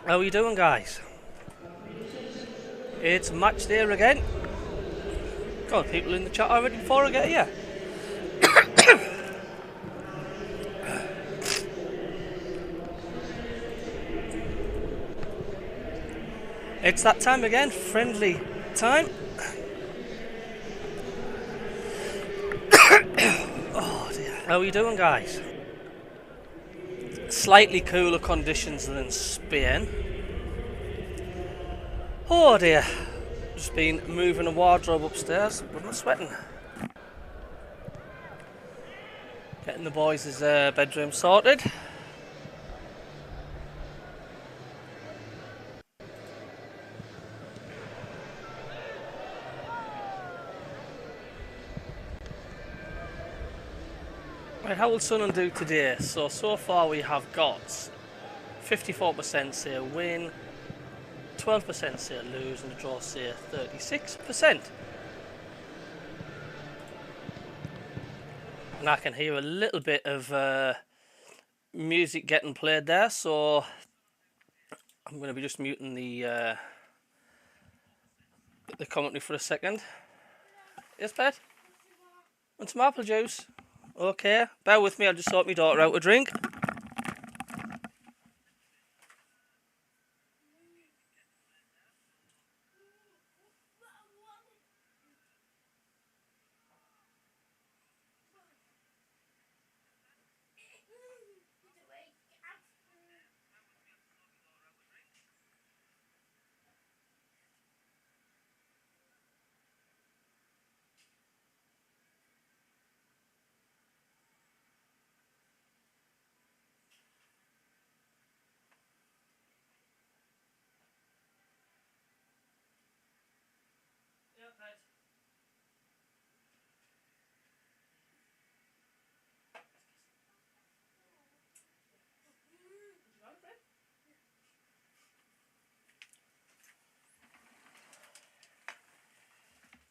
How are you doing, guys? It's match day again. God, people in the chat already before I get here. It's that time again, friendly time. Oh dear. How are you doing, guys? Slightly cooler conditions than Spain. Oh dear. Just been moving a wardrobe upstairs, but I'm not sweating. Getting the boys' bedroom sorted. Right, how will Sunderland do today? So far we have got 54% say win, 12% say lose, and the draw say 36%. And I can hear a little bit of music getting played there, so I'm going to be just muting the commentary for a second. Yes, Pet? Want some apple juice? Okay, bear with me, I'll just sort my daughter out a drink.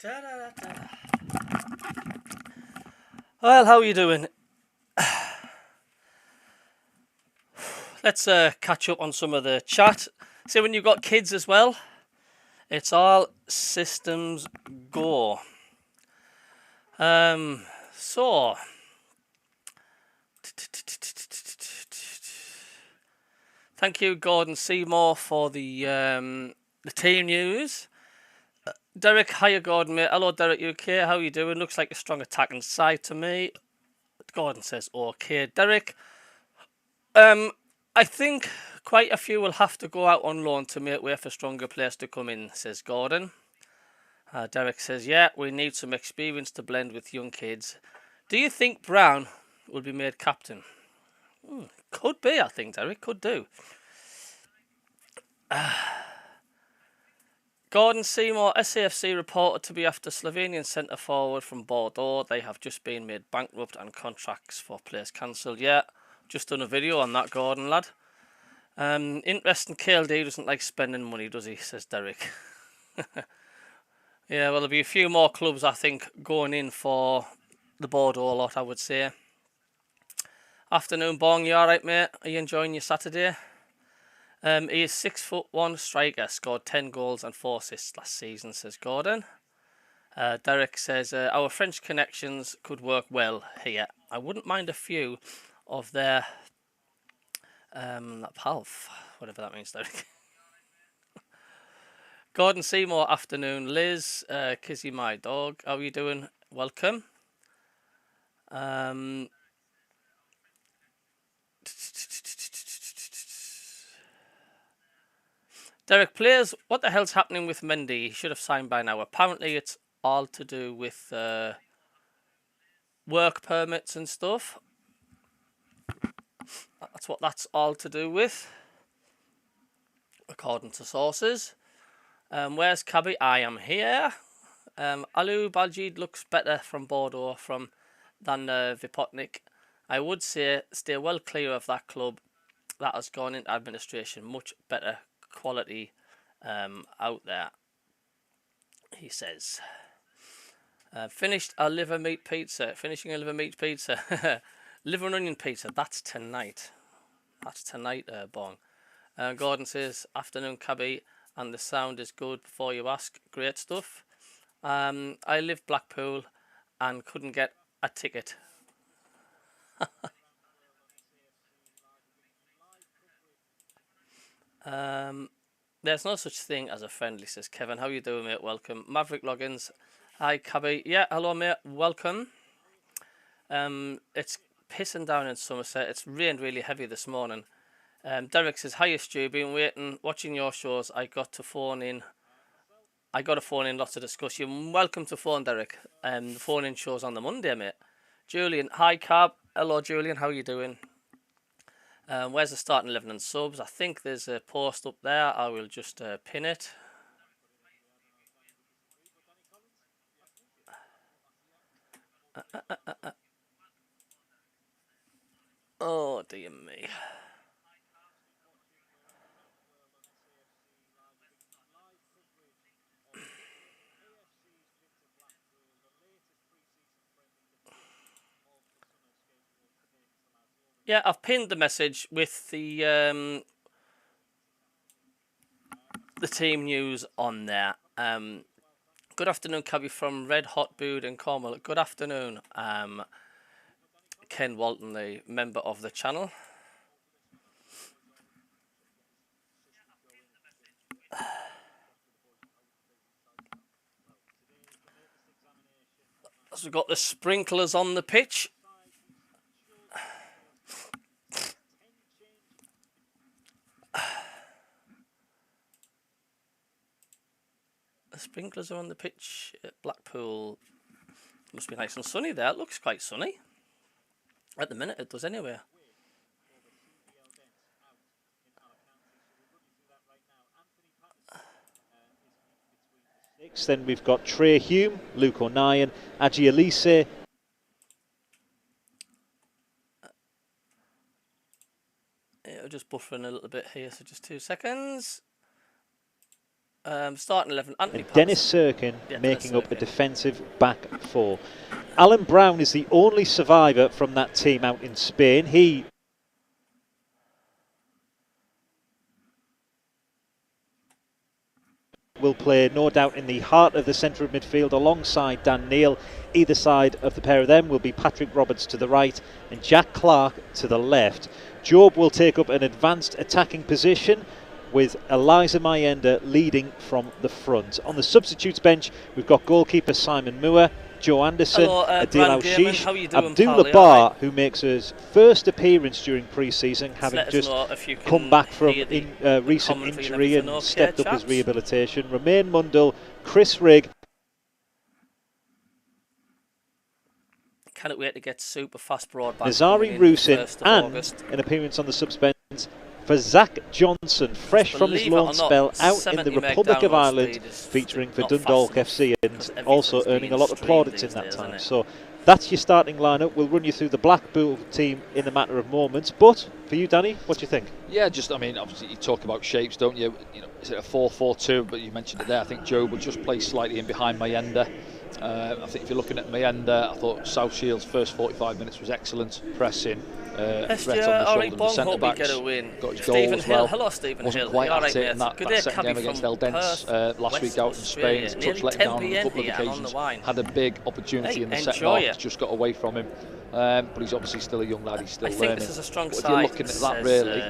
Da, da, da, da. Well, how are you doing? Let's catch up on some of the chat. See, when you've got kids as well, it's all systems go. So thank you, Gordon Seymour, for the team news. Derek, hiya, Gordon, mate. Hello, Derek, you okay? How you doing? Looks like a strong attacking side to me. Gordon says, okay. Derek, I think quite a few will have to go out on loan to make way for stronger players to come in, says Gordon. Derek says, yeah, we need some experience to blend with young kids. Do you think Brown will be made captain? Could be, I think, Derek. Could do. Gordon Seymour, SAFC reported to be after Slovenian centre forward from Bordeaux. They have just been made bankrupt and contracts for players cancelled. Yeah, just done a video on that, Gordon, lad. Interesting, KLD doesn't like spending money, does he, says Derek. Yeah, well, there'll be a few more clubs, I think, going in for the Bordeaux lot, I would say. Afternoon, Bong, you alright, mate? Are you enjoying your Saturday? He is 6'1" striker, scored 10 goals and 4 assists last season, says Gordon. Derek says, our French connections could work well here. I wouldn't mind a few of their palf, whatever that means, Derek. Gordon Seymour, afternoon. Liz, Kizzy, my dog, how are you doing? Welcome. Derek, players, what the hell's happening with Mendy? He should have signed by now. Apparently it's all to do with work permits and stuff. That's what that's all to do with, according to sources. Where's CABBIE? I am here. Alu Baljid looks better from Bordeaux than Vipotnik. I would say stay well clear of that club. That has gone into administration. Much better quality out there, he says. Finished a liver meat pizza. Finishing a liver meat pizza. Liver and onion pizza. That's tonight. That's tonight, Bong. Gordon says, afternoon cabbie, and the sound is good before you ask. Great stuff. I live Blackpool and couldn't get a ticket. There's no such thing as a friendly, says Kevin. How you doing, mate? Welcome. Maverick Loggins. Hi, cabbie. Yeah, hello, mate. Welcome. It's pissing down in Somerset. It's rained really heavy this morning. Derek says, hiya, Stu. Been waiting, watching your shows. I got a phone in lots to discuss. You're welcome to phone, Derek. The phone in shows on the Monday, mate. Julian, hi, Cab. Hello, Julian. How you doing? Where's the starting 11 and subs? I think there's a post up there. I will just pin it. Oh, dear me. Yeah, I've pinned the message with the team news on there. Good afternoon, Cabbie from Red Hot Bood in Cornwall. Good afternoon, Ken Walton, the member of the channel. So we've got the sprinklers on the pitch. The sprinklers are on the pitch at Blackpool. Must be nice and sunny there. It looks quite sunny. At the minute it does anyway. Then we've got Trey Hume, Luke O'Nien, Aji Elise. It'll just buffering a little bit here, so just 2 seconds. Starting 11, Anthony Dennis Sirkin making up a defensive back four. Alan Brown is the only survivor from that team out in Spain. He will play, no doubt, in the heart of the centre of midfield alongside Dan Neil. Either side of the pair of them will be Patrick Roberts to the right and Jack Clark to the left. Job will take up an advanced attacking position with Eliza Mayenda leading from the front. On the substitutes bench, we've got goalkeeper Simon Moore, Joe Anderson, Adil Al-Shish, Abdullah Bar, who makes his first appearance during pre-season, having just come back from recent injury and stepped up his rehabilitation. Romain Mundell, Chris Rigg. Cannot wait to get super fast broadband. Nazari Rusin, and an appearance on the subs bench for Zach Johnson, fresh from his loan spell out in the Republic of Ireland, featuring for Dundalk FC and also earning a lot of plaudits in that time. So that's your starting lineup. We'll run you through the Blackpool team in a matter of moments. But for you, Danny, what do you think? Yeah, just, I mean, obviously you talk about shapes, don't you? You know, is it a 4-4-2? But you mentioned it there. I think Joe will just play slightly in behind Mayenda. I think if you're looking at Mayenda, I thought South Shield's first 45 minutes was excellent, pressing. Threat on the shoulder of the centre backs. Got his goal as well. Hello, Stephen Wasn't Hill. quite at it in that second game against Eldense last week out in Spain. Touch let down on a couple of occasions. Had a big opportunity in the second half. Just got away from him. But he's obviously still a young lad. He's still learning. This is a strong but if you're looking at that, really,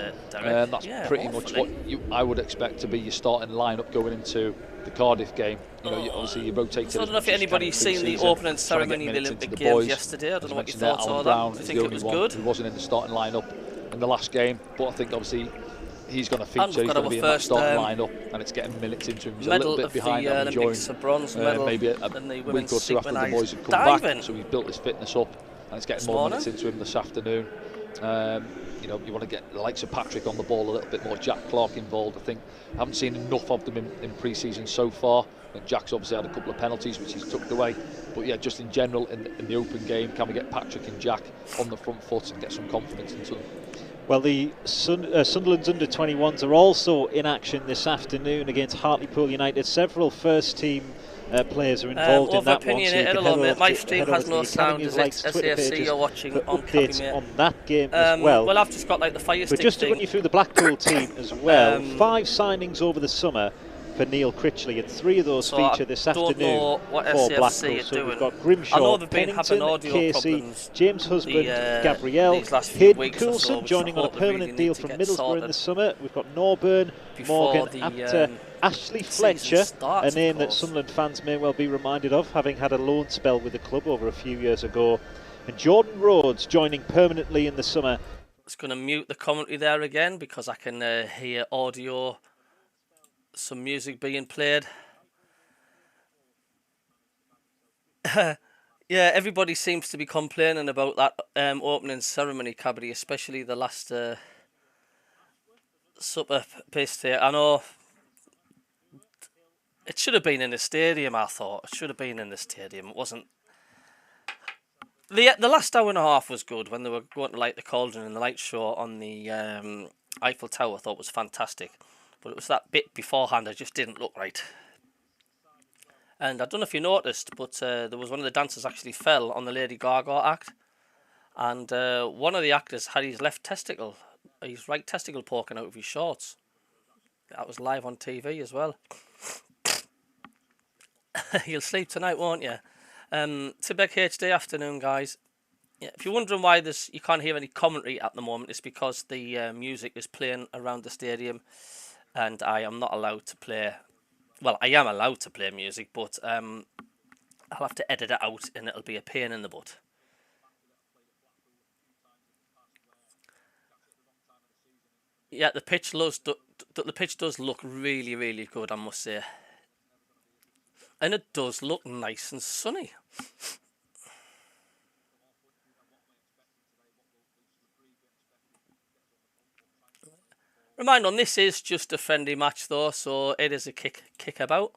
that's pretty much what I would expect to be your starting lineup going into the Cardiff game. You know, obviously you rotate. So I don't know if anybody's seen the opening ceremony of the Olympic Games yesterday. I don't know what your thoughts are on that. I think it was good. He wasn't in the starting lineup in the last game, but I think obviously he's going to feature. He's going to be in that starting lineup, and it's getting minutes into him. He's a little bit behind. I'm enjoying maybe a week or two after the boys have come back, so he's built his fitness up, and it's getting more minutes into him this afternoon. You know, you want to get the likes of Patrick on the ball a little bit more, Jack Clark involved. I think I haven't seen enough of them in pre-season so far. I think Jack's obviously had a couple of penalties which he's tucked away, but yeah, just in general in the open game, can we get Patrick and Jack on the front foot and get some confidence into them? Well, the Sunderland's under-21s are also in action this afternoon against Hartlepool United. Several first-team players are involved in that one. So you can my stream has no sound. Is it SAFC you're watching on updates CABBIE, on that game as well. Well, I've just got like the Fire Stick But just to thing. run you through the Blackpool team as well, 5 signings over the summer for Neil Critchley, and 3 of those feature this afternoon for Blackpool. So we've got Grimshaw, Pennington, Casey, James Husband, Gabrielle, Hayden Coulson joining on a permanent deal from Middlesbrough in the summer. We've got Norburn, Morgan, Apter, Ashley Fletcher, a name that Sunderland fans may well be reminded of, having had a loan spell with the club over a few years ago, and Jordan Rhodes joining permanently in the summer. It's going to mute the commentary there again because I can hear audio, some music being played. Yeah, everybody seems to be complaining about that opening ceremony, CABBIE, especially the last supper pastry. I know it should have been in the stadium. I thought it should have been in the stadium. It wasn't. The last hour and a half was good when they were going to light the cauldron and the light show on the Eiffel Tower. I thought was fantastic, but it was that bit beforehand that just didn't look right. And I don't know if you noticed, but there was one of the dancers actually fell on the Lady Gaga act, and one of the actors had his right testicle poking out of his shorts. That was live on TV as well. You'll sleep tonight, won't you? Tibek HD afternoon, guys. Yeah, if you're wondering why you can't hear any commentary at the moment, it's because the music is playing around the stadium, and I am not allowed to play. Well, I am allowed to play music, but I'll have to edit it out, and it'll be a pain in the butt. Yeah, the pitch does look really, really good, I must say. And it does look nice and sunny. Remind on this is just a friendly match though, so it is a kick about.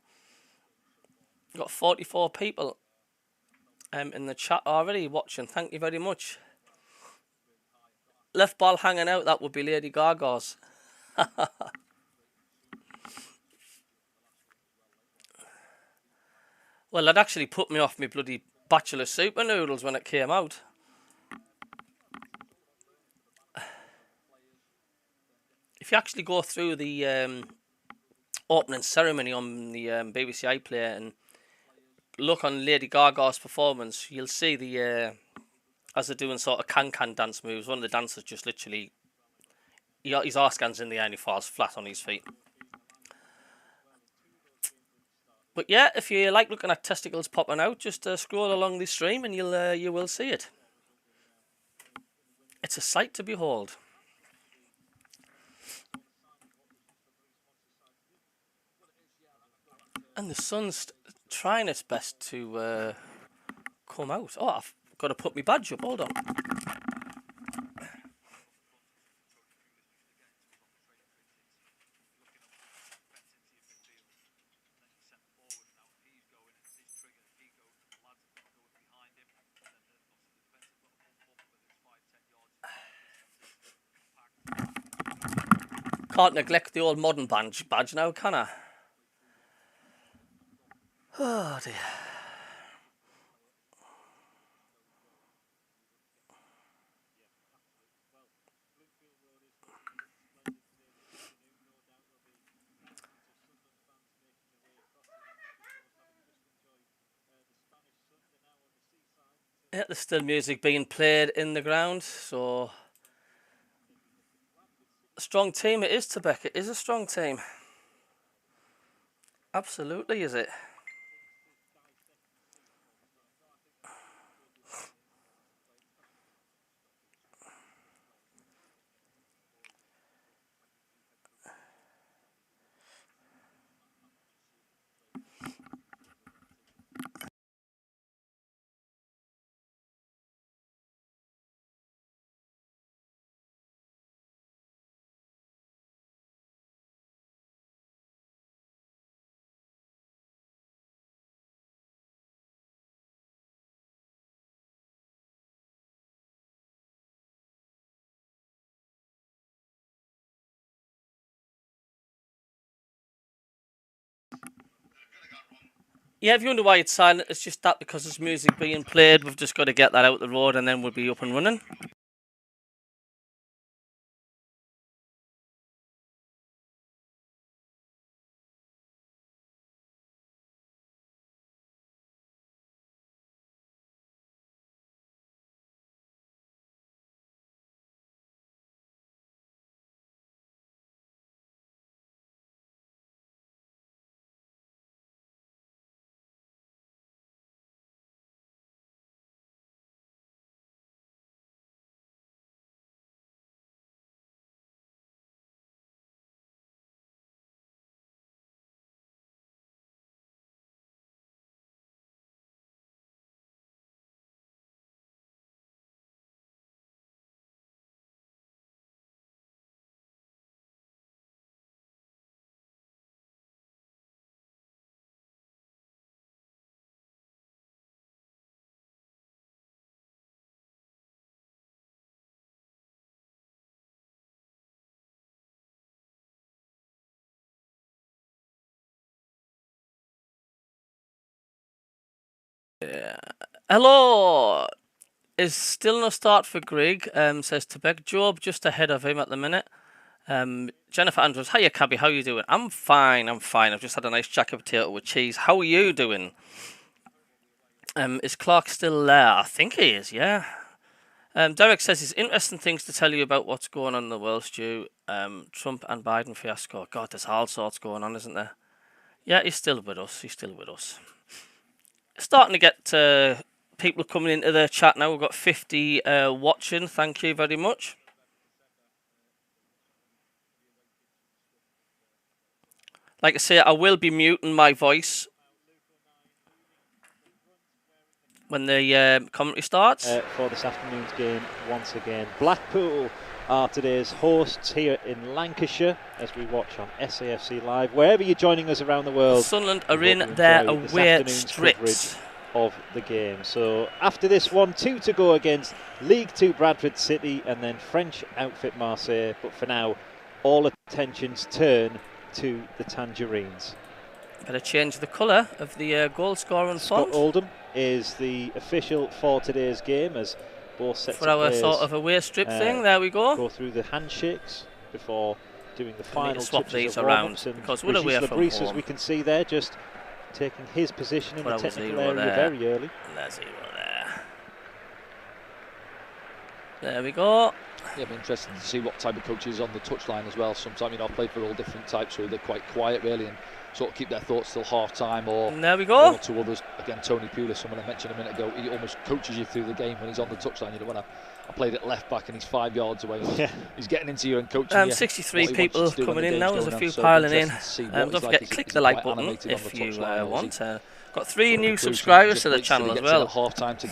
Got 44 people in the chat already watching. Thank you very much. Left ball hanging out, that would be Lady Gaga's. Well, that actually put me off my bloody bachelor super noodles when it came out. If you actually go through the opening ceremony on the BBC iPlayer and look on Lady Gaga's performance, you'll see the as they're doing sort of can-can dance moves, one of the dancers just literally, his arse scans in the air and he falls flat on his feet. But yeah, if you like looking at testicles popping out, just scroll along the stream and you will see it. It's a sight to behold. And the sun's trying its best to come out. Oh, I've got to put my badge up. Hold on. Can't neglect the old modern badge now, can I? Oh dear. Yeah, there's still music being played in the ground, so a strong team it is, Tibek. It is a strong team. Absolutely, is it? Yeah, if you wonder why it's silent, it's just that because there's music being played. We've just got to get that out the road and then we'll be up and running. Hello! Is still no start for Greg, says Tebek. Job just ahead of him at the minute. Jennifer Andrews, hiya Cabbie, how you doing? I'm fine, I'm fine. I've just had a nice jacket potato with cheese. How are you doing? Is Clark still there? I think he is, yeah. Derek says there's interesting things to tell you about what's going on in the world, Stu. Trump and Biden fiasco. God, there's all sorts going on, isn't there? Yeah, he's still with us. He's still with us. Starting to get people coming into the chat now. We've got 50 watching. Thank you very much. Like I say, I will be muting my voice when the commentary starts. For this afternoon's game, once again, Blackpool are today's hosts here in Lancashire as we watch on SAFC Live. Wherever you're joining us around the world, Sunderland are in their away strips of the game. So after this one, 2 to go against League 2 Bradford City and then French outfit Marseille. But for now, all attentions turn to the Tangerines. Better change the colour of the goal scoring font. Scott Oldham is the official for today's game as both sets for our sort of away strip thing. There we go. Go through the handshakes before doing the final swap these around because we're away from home. As we can see there, just taking his position in the technical area very early. There's 0 there. There we go. Yeah, it'll be interesting to see what type of coaches on the touchline as well. Sometimes, you know, I've played for all different types, so they're quite quiet really and sort of keep their thoughts till half time, or there we go. One or two others. Again, Tony Pulis, someone I mentioned a minute ago, he almost coaches you through the game when he's on the touchline. You know, when I played at left back and he's 5 yards away, he's getting into you and coaching you. 63 people coming in now. There's a few piling in. Don't forget, click the like button if you want. Got 3 new subscribers to the channel as well. Thank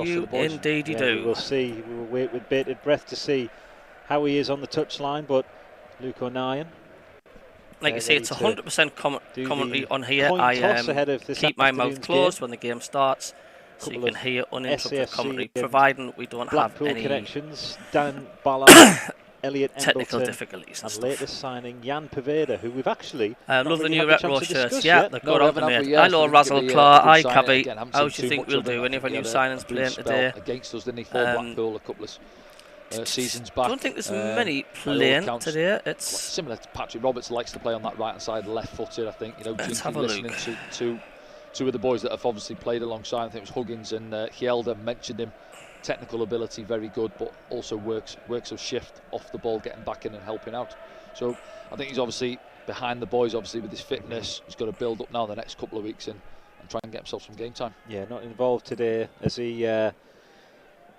you indeed, you do. We'll see. We will wait with bated breath to see how he is on the touchline, but Luke O'Nien. Like I say, it's 100% commentary on here. I keep my mouth closed when the game starts, so you can hear uninterrupted commentary, providing we don't have any connections. Dan Ballard, Elliot technical Embleton, difficulties and stuff. Latest signing Jan Paveda, who we've actually love the new retro shirts. Yeah, they're good on the mate. Hello, Razzle Claw. Hi, Cabbie. How do you think we'll do? Any of our new signings playing today? Against us, didn't he? For Blackpool, a couple of seasons back. I don't think there's many playing today. It's similar to Patrick Roberts, likes to play on that right hand side, left-footed. I think, you know, listening to two of the boys that have obviously played alongside. I think it was Huggins and Hielder mentioned him. Technical ability very good, but also works a shift off the ball, getting back in and helping out. So I think he's obviously behind the boys, obviously with his fitness. He's got to build up now the next couple of weeks and try and get himself some game time. Yeah, not involved today as he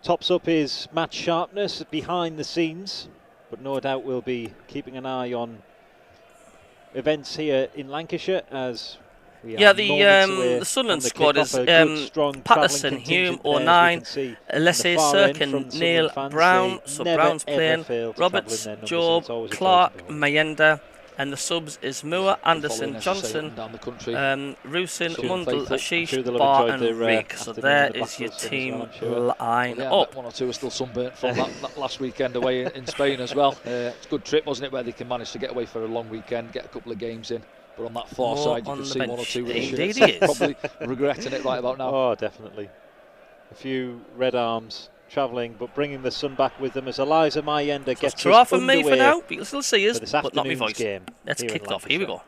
tops up his match sharpness behind the scenes, but no doubt we'll be keeping an eye on events here in Lancashire as we are the Sunderland squad is Patterson, Hume, O'Nien, Alessi, Sirkin, Neil, Brown, so Brown's playing, Roberts, Job, Clark, Mayenda, and the subs is Moore, Anderson, Johnson, Rusin, Mundell, Ashish, Barr and Rick. So there is your team line up. 1 or 2 are still sunburnt from that last weekend away in Spain as well. It's a good trip, wasn't it, where they can manage to get away for a long weekend, get a couple of games in. But on that far side, you can see 1 or 2 with the Indeed shirts. Probably regretting it right about now. Oh, definitely. A few red arms travelling, but bringing the sun back with them as Eliza Mayenda gets us from me for now. You'll still see us, but not my voice. Game Let's kick off. Here we go.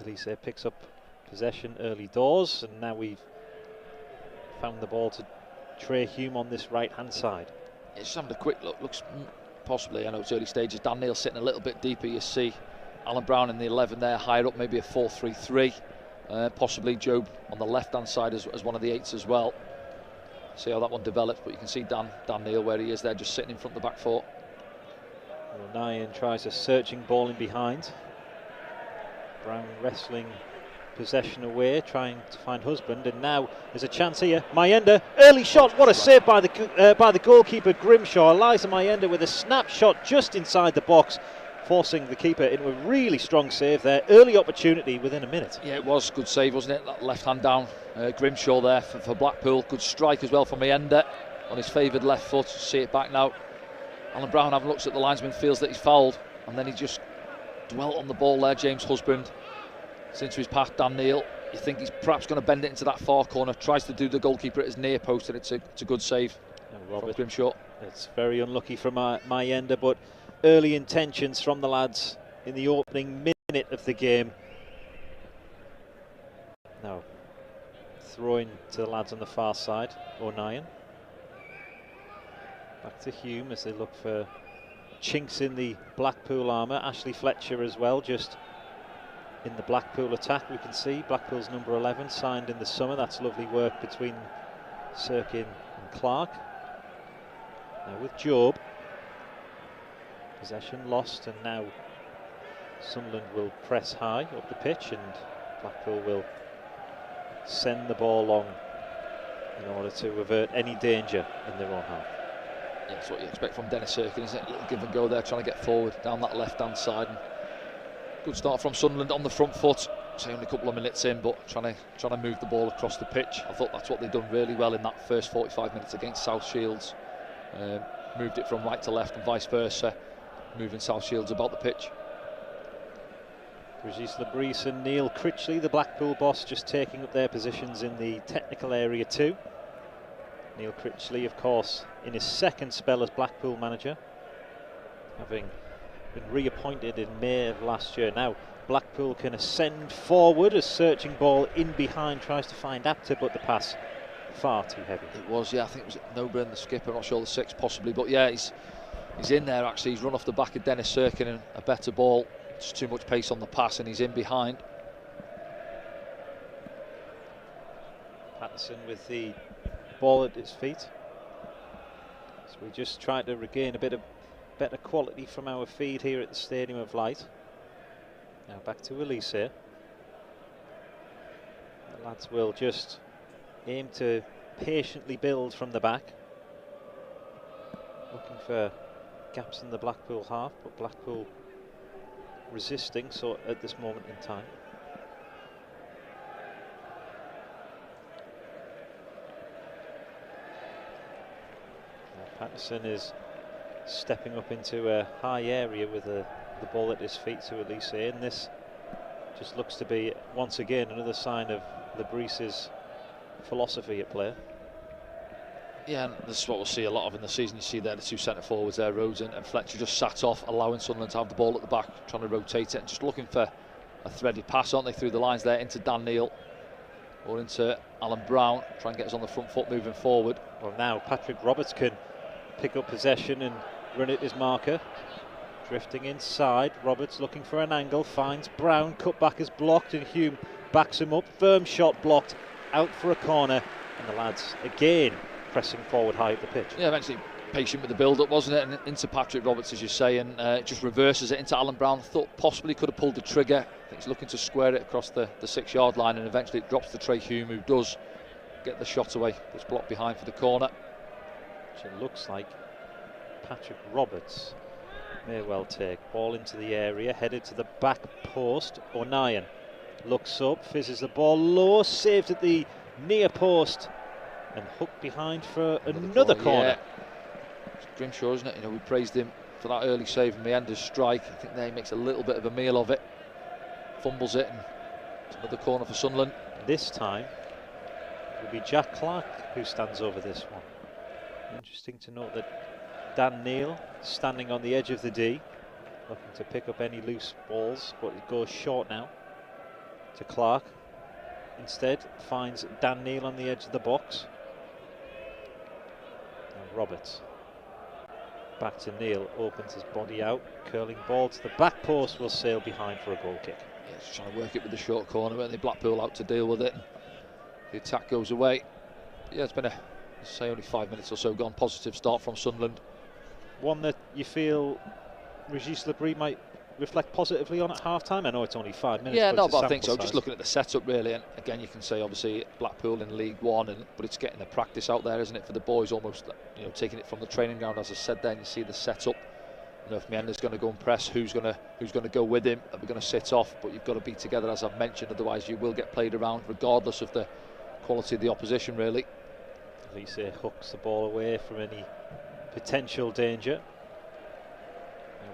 Elise picks up possession early doors, and now we've found the ball to Trey Hume on this right-hand side. Yeah, just having a quick look. Looks possibly, I know it's early stages, Dan Neil sitting a little bit deeper. You see Alan Brown in the 11 there, higher up, maybe a 4-3-3. Possibly Job on the left-hand side as one of the 8s as well. See how that one develops, but you can see Dan Neil where he is there, just sitting in front of the back 4. Well, Nyan tries a searching ball in behind. Brown wrestling possession away, trying to find husband, and now there's a chance here. Mayenda, early shot, what a save by the goalkeeper Grimshaw. Eliza Mayenda with a snapshot just inside the box, forcing the keeper into a really strong save there. Early opportunity within a minute. Yeah, it was good save, wasn't it? That left hand down, Grimshaw there for Blackpool. Good strike as well from Mayenda on his favoured left foot. See it back now. Alan Brown having looks at the linesman, feels that he's fouled, and then he just dwelt on the ball there. James Husband into his path. Dan Neil, you think he's perhaps going to bend it into that far corner, tries to do the goalkeeper at his near post, and it's a good save from Grimshaw. It's very unlucky from Mayenda, but early intentions from the lads in the opening minute of the game. Now throwing to the lads on the far side. O'Nien back to Hume as they look for chinks in the Blackpool armour. Ashley Fletcher as well, just in the Blackpool attack. We can see Blackpool's number 11 signed in the summer. That's lovely work between Sirkin and Clark. Now with Job, possession lost, and now Sunderland will press high up the pitch, and Blackpool will send the ball long in order to avert any danger in their own half. Yeah, that's what you expect from Dennis Sirkin, isn't it? A little give and go there, trying to get forward down that left-hand side. And good start from Sunderland on the front foot. Say only a couple of minutes in, but trying to move the ball across the pitch. I thought that's what they've done really well in that first 45 minutes against South Shields. Moved it from right to left and vice versa, moving South Shields about the pitch. Brigitte Labrise and Neil Critchley, the Blackpool boss, just taking up their positions in the technical area too. Neil Critchley, of course, in his second spell as Blackpool manager, having been reappointed in May of last year. Now Blackpool can ascend forward as searching ball in behind tries to find Apter, but the pass far too heavy. It was, yeah. I think it was Noburn, the skipper, not sure the 6 possibly, but yeah, he's in there actually. He's run off the back of Dennis Sirkin, and a better ball, just too much pace on the pass, and he's in behind. Patterson with the ball at his feet. So we just try to regain a bit of better quality from our feed here at the Stadium of Light. Now back to Elise. The lads will just aim to patiently build from the back, looking for gaps in the Blackpool half, but Blackpool resisting so at this moment in time. Patterson is stepping up into a high area with the ball at his feet to Elise, and this just looks to be once again another sign of Labrise's philosophy at play. Yeah, and this is what we'll see a lot of in the season. You see there the 2 centre forwards there, Rhodes and Fletcher, just sat off, allowing Sunderland to have the ball at the back, trying to rotate it and just looking for a threaded pass, aren't they, through the lines there into Dan Neil or into Alan Brown, try and get us on the front foot moving forward. Well, now Patrick Roberts can pick up possession and run it his marker. Drifting inside, Roberts looking for an angle, finds Brown, cut back is blocked, and Hume backs him up. Firm shot blocked, out for a corner, and the lads again pressing forward high up the pitch. Yeah, eventually patient with the build-up, wasn't it? And into Patrick Roberts, as you say, and just reverses it into Alan Brown. Thought possibly could have pulled the trigger. I think he's looking to square it across the 6-yard line, and eventually it drops to Trey Hume, who does get the shot away. It's blocked behind for the corner. Which it looks like Patrick Roberts may well take. Ball into the area, headed to the back post. O'Nien looks up, fizzes the ball low, saved at the near post, and hooked behind for another corner. Yeah. It's Grimshaw, isn't it? You know, we praised him for that early save from Meander's strike. I think there he makes a little bit of a meal of it, fumbles it, and it's another corner for Sunderland. This time it will be Jack Clark who stands over this one. Interesting to note that Dan Neil standing on the edge of the D, looking to pick up any loose balls, but it goes short now to Clark. Instead finds Dan Neil on the edge of the box. And Roberts back to Neil, opens his body out, curling ball to the back post, will sail behind for a goal kick. Yeah, just trying to work it with the short corner, but they Blackpool out to deal with it. The attack goes away. Yeah, it's been say only 5 minutes or so gone. Positive start from Sunderland. One that you feel Regis Labrie might reflect positively on at half-time. I know it's only 5 minutes. Yeah, but I think so. Just looking at the setup, really, and again, you can say obviously Blackpool in League One, but it's getting the practice out there, isn't it, for the boys? Almost, you know, taking it from the training ground, as I said. Then you see the setup. You know, if Meander's going to go and press, who's going to go with him? Are we going to sit off? But you've got to be together, as I've mentioned. Otherwise, you will get played around, regardless of the quality of the opposition, really. Elise hooks the ball away from any potential danger.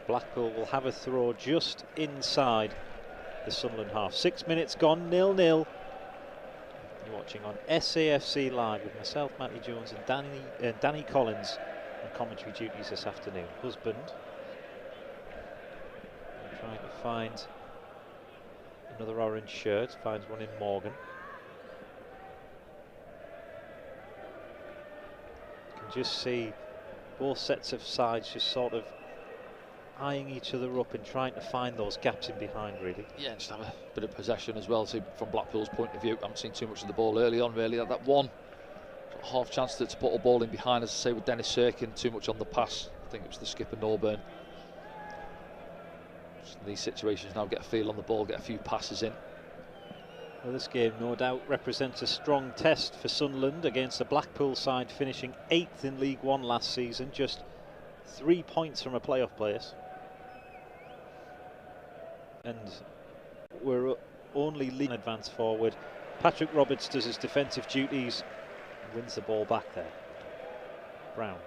Blackpool will have a throw just inside the Sunderland half. 6 minutes gone, 0-0. You're watching on SAFC Live with myself, Matty Jones, and Danny Collins on commentary duties this afternoon. Husband trying to find another orange shirt, finds one in Morgan. You can just see both sets of sides just sort of eyeing each other up and trying to find those gaps in behind, really. Yeah, and just have a bit of possession as well. So from Blackpool's point of view, I haven't seen too much of the ball early on, really. That one half chance to put a ball in behind, as I say, with Dennis Sirkin, too much on the pass. I think it was the skipper Norburn. Just in these situations now, get a feel on the ball, get a few passes in. Well, this game no doubt represents a strong test for Sunderland against the Blackpool side finishing 8th in League One last season, just 3 points from a playoff place. And we're only leading advance forward. Patrick Roberts does his defensive duties and wins the ball back there. Brown.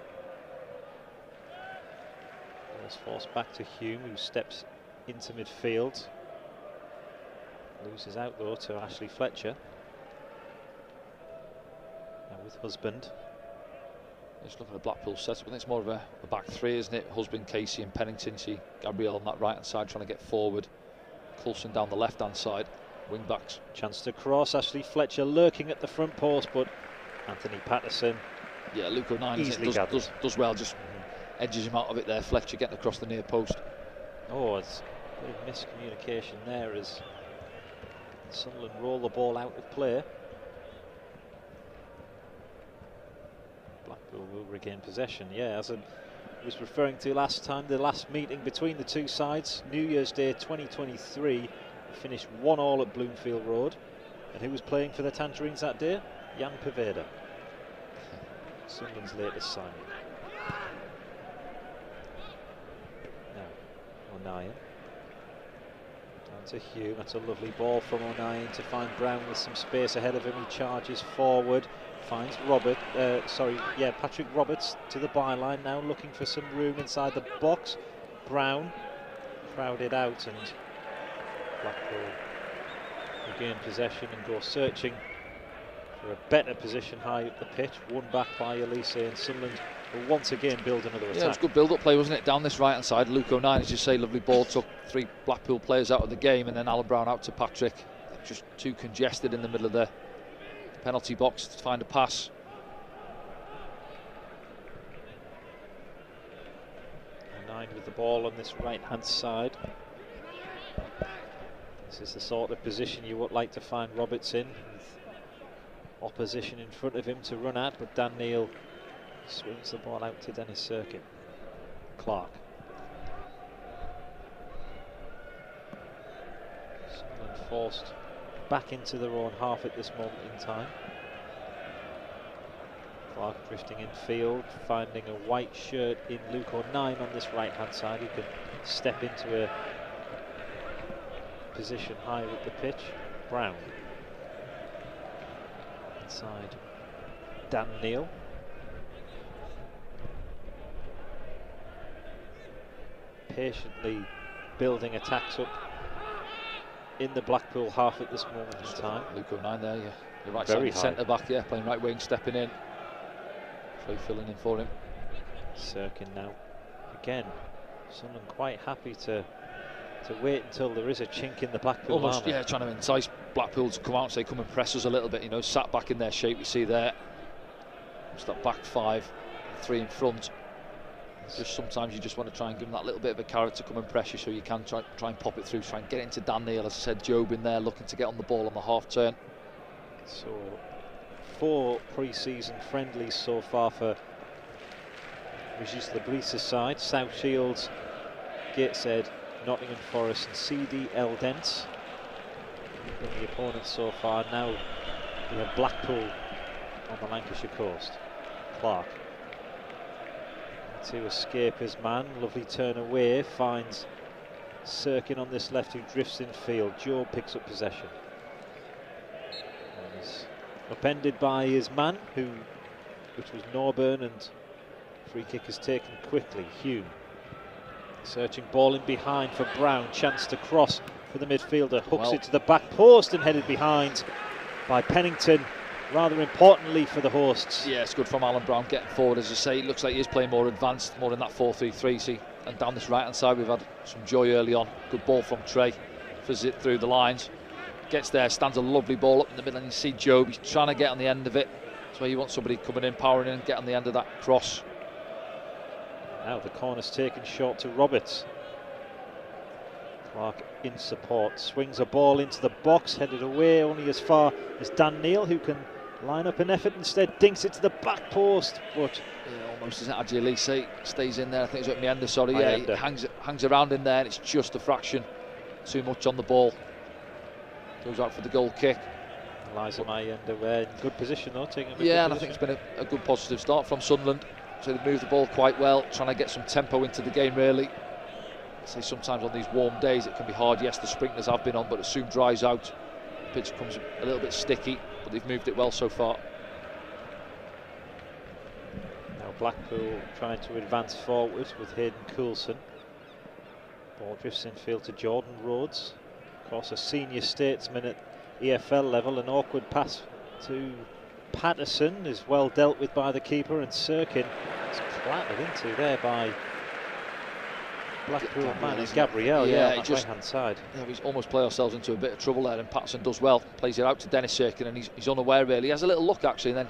Ball's forced back to Hume, who steps into midfield. Loses out though to Ashley Fletcher. Now with Husband. Just looking at Blackpool setup, I think it's more of a back three, isn't it? Husband, Casey and Pennington. See Gabriel on that right hand side trying to get forward. Coulson down the left hand side. Wing backs. Chance to cross. Ashley Fletcher lurking at the front post, but Anthony Patterson. Yeah, Luke O'Neill does well, just edges him out of it there. Fletcher getting across the near post. Oh, it's a bit of miscommunication there as Sunderland roll the ball out of play. Blackpool will regain possession. Yeah, as I was referring to last time, the last meeting between the two sides, New Year's Day 2023, finished 1-1 at Bloomfield Road. And who was playing for the Tangerines that day? Jan Poveda, Sunderland's latest signing. Now, O'Neill. Down to Hume. That's a lovely ball from O'Neill to find Brown with some space ahead of him. He charges forward. Finds Patrick Roberts to the byline now, looking for some room inside the box. Brown crowded out, and Blackpool regain possession and go searching for a better position high up the pitch. Won back by Elise, and Sunderland will once again build another attack. Yeah, it was good build-up play, wasn't it? Down this right-hand side, Luke O'Neill, as you say, lovely ball, took 3 Blackpool players out of the game, and then Alan Brown out to Patrick. Just too congested in the middle of the penalty box to find a pass. O'Neill with the ball on this right-hand side. This is the sort of position you would like to find Roberts in, with opposition in front of him to run at, but Dan Neil swings the ball out to Dennis Sirkin. Clark. Sunderland forced back into their own half at this moment in time. Clark drifting in field, finding a white shirt in Luke O'Neill on this right hand side, who can step into a position high with the pitch. Brown inside Dan Neil. patiently building attacks up in the Blackpool half at this moment in time. Luke O'Nien there, yeah. You're right, Very centre back, yeah, playing right wing, stepping in. Trey filling in for him. Sirkin now. Again, Sunderland quite happy to wait until there is a chink in the Blackpool almost armour. Yeah, trying to entice Blackpool to come out and say come and press us a little bit, you know, sat back in their shape you see there. It's that back 5, 3 in front. Just sometimes you just want to try and give them that little bit of a carrot to come and press you, so you can try and pop it through, try and get it into Dan Neil. As I said, Job in there looking to get on the ball on the half turn. So 4 pre-season friendlies so far for Regis Lebrice's side. South Shields, Gateshead, Nottingham Forest and CD Eldents in the opponents so far. Now we have Blackpool on the Lancashire coast. Clark to escape his man, lovely turn away, finds Sirkin on this left who drifts in field. Job picks up possession. And he's upended by his man, which was Norburn, and free kick is taken quickly. Hume searching ball in behind for Brown, chance to cross for the midfielder, hooks it to the back post and headed behind by Pennington. Rather importantly for the hosts. Yeah, it's good from Alan Brown getting forward. As I say, it looks like he is playing more advanced, more in that 4-3-3. See, and down this right hand side we've had some joy early on. Good ball from Trey, fizzes it through the lines, gets there, stands a lovely ball up in the middle, and you see Job, he's trying to get on the end of it. That's where you want somebody coming in, powering in and get on the end of that cross. Now the corner's taken short to Roberts. Clark in support, swings a ball into the box, headed away only as far as Dan Neil, who can line up an effort, instead dinks it to the back post, but almost as Adjili stays in there. I think it's at Mienda, sorry. Yeah, it hangs around in there, and it's just a fraction too much on the ball. Goes out for the goal kick. Eliza Mayenda in good position though, taking a and I think it's been a good positive start from Sunderland. So they moved the ball quite well, trying to get some tempo into the game really. I say sometimes on these warm days it can be hard. Yes, the sprinklers have been on, but it soon dries out. The pitch becomes a little bit sticky, but they've moved it well so far. Now Blackpool trying to advance forward with Hayden Coulson. Ball drifts in field to Jordan Rhodes. Of course, a senior statesman at EFL level. An awkward pass to Patterson is well dealt with by the keeper, and Sirkin is clattered into there by Blackpool man is Gabriel, on that right hand side. Yeah, we almost play ourselves into a bit of trouble there, and Patterson does well, plays it out to Dennis Sirkin, and he's unaware really. He has a little look actually, and then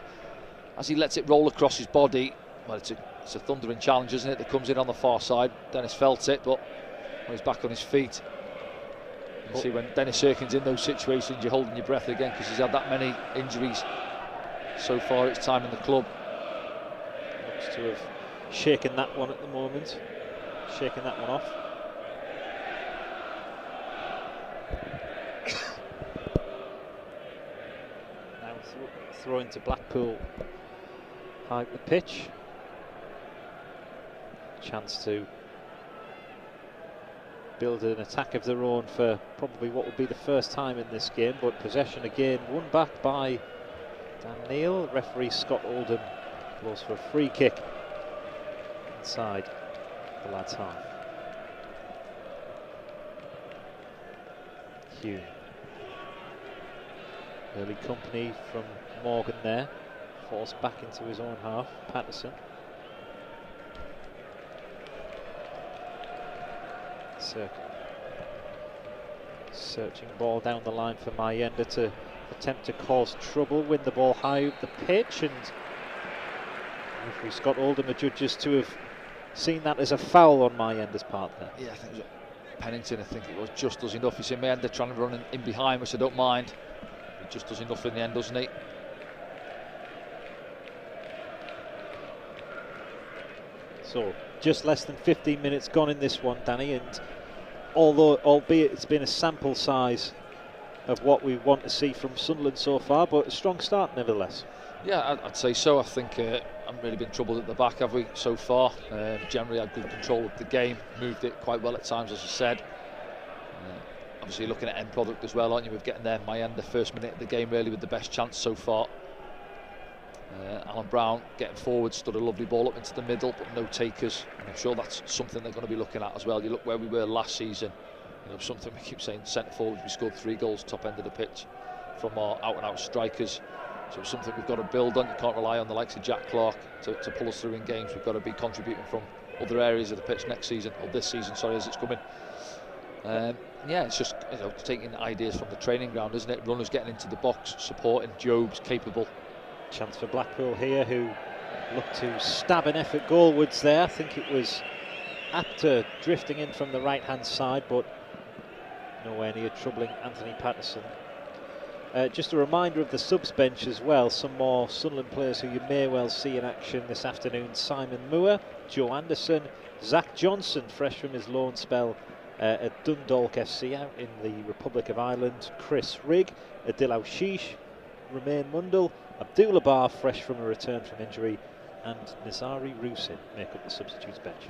as he lets it roll across his body, well, it's a thundering challenge, isn't it, that comes in on the far side. Dennis felt it, but when he's back on his feet, you can see when Dennis Sirkin's in those situations, you're holding your breath again, because he's had that many injuries so far his time in the club. Looks to have shaken that one at the moment. Shaking that one off. Now throw into Blackpool high up the pitch. Chance to build an attack of their own for probably what will be the first time in this game, but possession again won back by Dan Neil. Referee Scott Oldham blows for a free kick inside the lads' half. Hume. Early company from Morgan there. Forced back into his own half. Patterson. Sirkin. Searching ball down the line for Mayenda to attempt to cause trouble, win the ball high up the pitch, and referee Scott Oldham adjudges to have seen that as a foul on Mayenda's part there. Yeah, I think it was Pennington, I think it was, just does enough. You see Mayenda trying to run in behind, which I don't mind. He just does enough in the end, doesn't he? So, just less than 15 minutes gone in this one, Danny, and albeit it's been a sample size of what we want to see from Sunderland so far, but a strong start nevertheless. Yeah, I'd say so. I think haven't really been troubled at the back, have we, so far? Generally had good control of the game, moved it quite well at times, as I said. Obviously looking at end product as well, aren't you, with getting there Mayenda first minute of the game really with the best chance so far. Alan Brown getting forward, stood a lovely ball up into the middle, but no takers. And I'm sure that's something they're going to be looking at as well. You look where we were last season, you know, something we keep saying, centre forwards, we scored 3 goals top end of the pitch from our out-and-out strikers. So it's something we've got to build on. You can't rely on the likes of Jack Clark to pull us through in games. We've got to be contributing from other areas of the pitch next season, or this season, sorry, as it's coming. Yeah, it's just, you know, taking ideas from the training ground, isn't it? Runners getting into the box, supporting. Job's capable. Chance for Blackpool here, who looked to stab an effort goalwards there. I think it was Apter drifting in from the right-hand side, but nowhere near troubling Anthony Patterson. Just a reminder of the subs bench as well. Some more Sunderland players who you may well see in action this afternoon. Simon Moore, Joe Anderson, Zach Johnson, fresh from his loan spell at Dundalk FC out in the Republic of Ireland. Chris Rigg, Adil Aushish, Romain Mundell, Abdullah Bar, fresh from a return from injury, and Nizari Rusin make up the substitutes bench.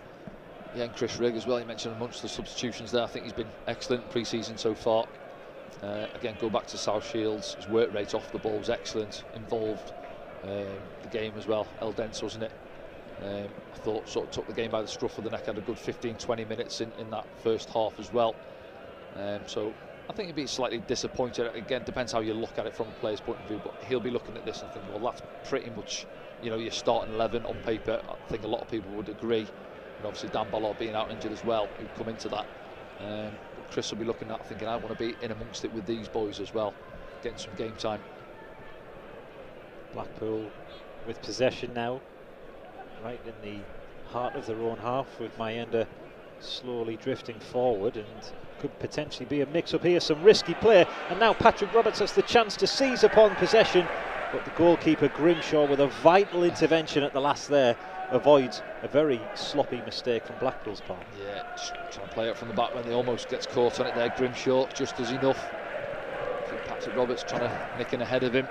Yeah, and Chris Rigg as well. You mentioned amongst the substitutions there. I think he's been excellent pre-season so far. Again, go back to South Shields. His work rate off the ball was excellent. Involved the game as well. El Dense, wasn't it? I thought sort of took the game by the scruff of the neck. Had a good 15-20 minutes in that first half as well. So I think he'd be slightly disappointed. Again, depends how you look at it from a player's point of view, but he'll be looking at this and thinking, well, that's pretty much, you know, your starting 11 on paper. I think a lot of people would agree. And obviously Dan Ballard being out injured as well, who'd come into that. But Chris will be looking at thinking, I want to be in amongst it with these boys as well, getting some game time. Blackpool with possession now, right in the heart of their own half, with Mayenda slowly drifting forward, and could potentially be a mix-up here, some risky play, and now Patrick Roberts has the chance to seize upon possession, but the goalkeeper Grimshaw, with a vital intervention at the last there, avoids a very sloppy mistake from Blackpool's part. Yeah, trying to play it from the back when he almost gets caught on it there. Grimshaw just does enough. Patrick Roberts trying to nick in ahead of him.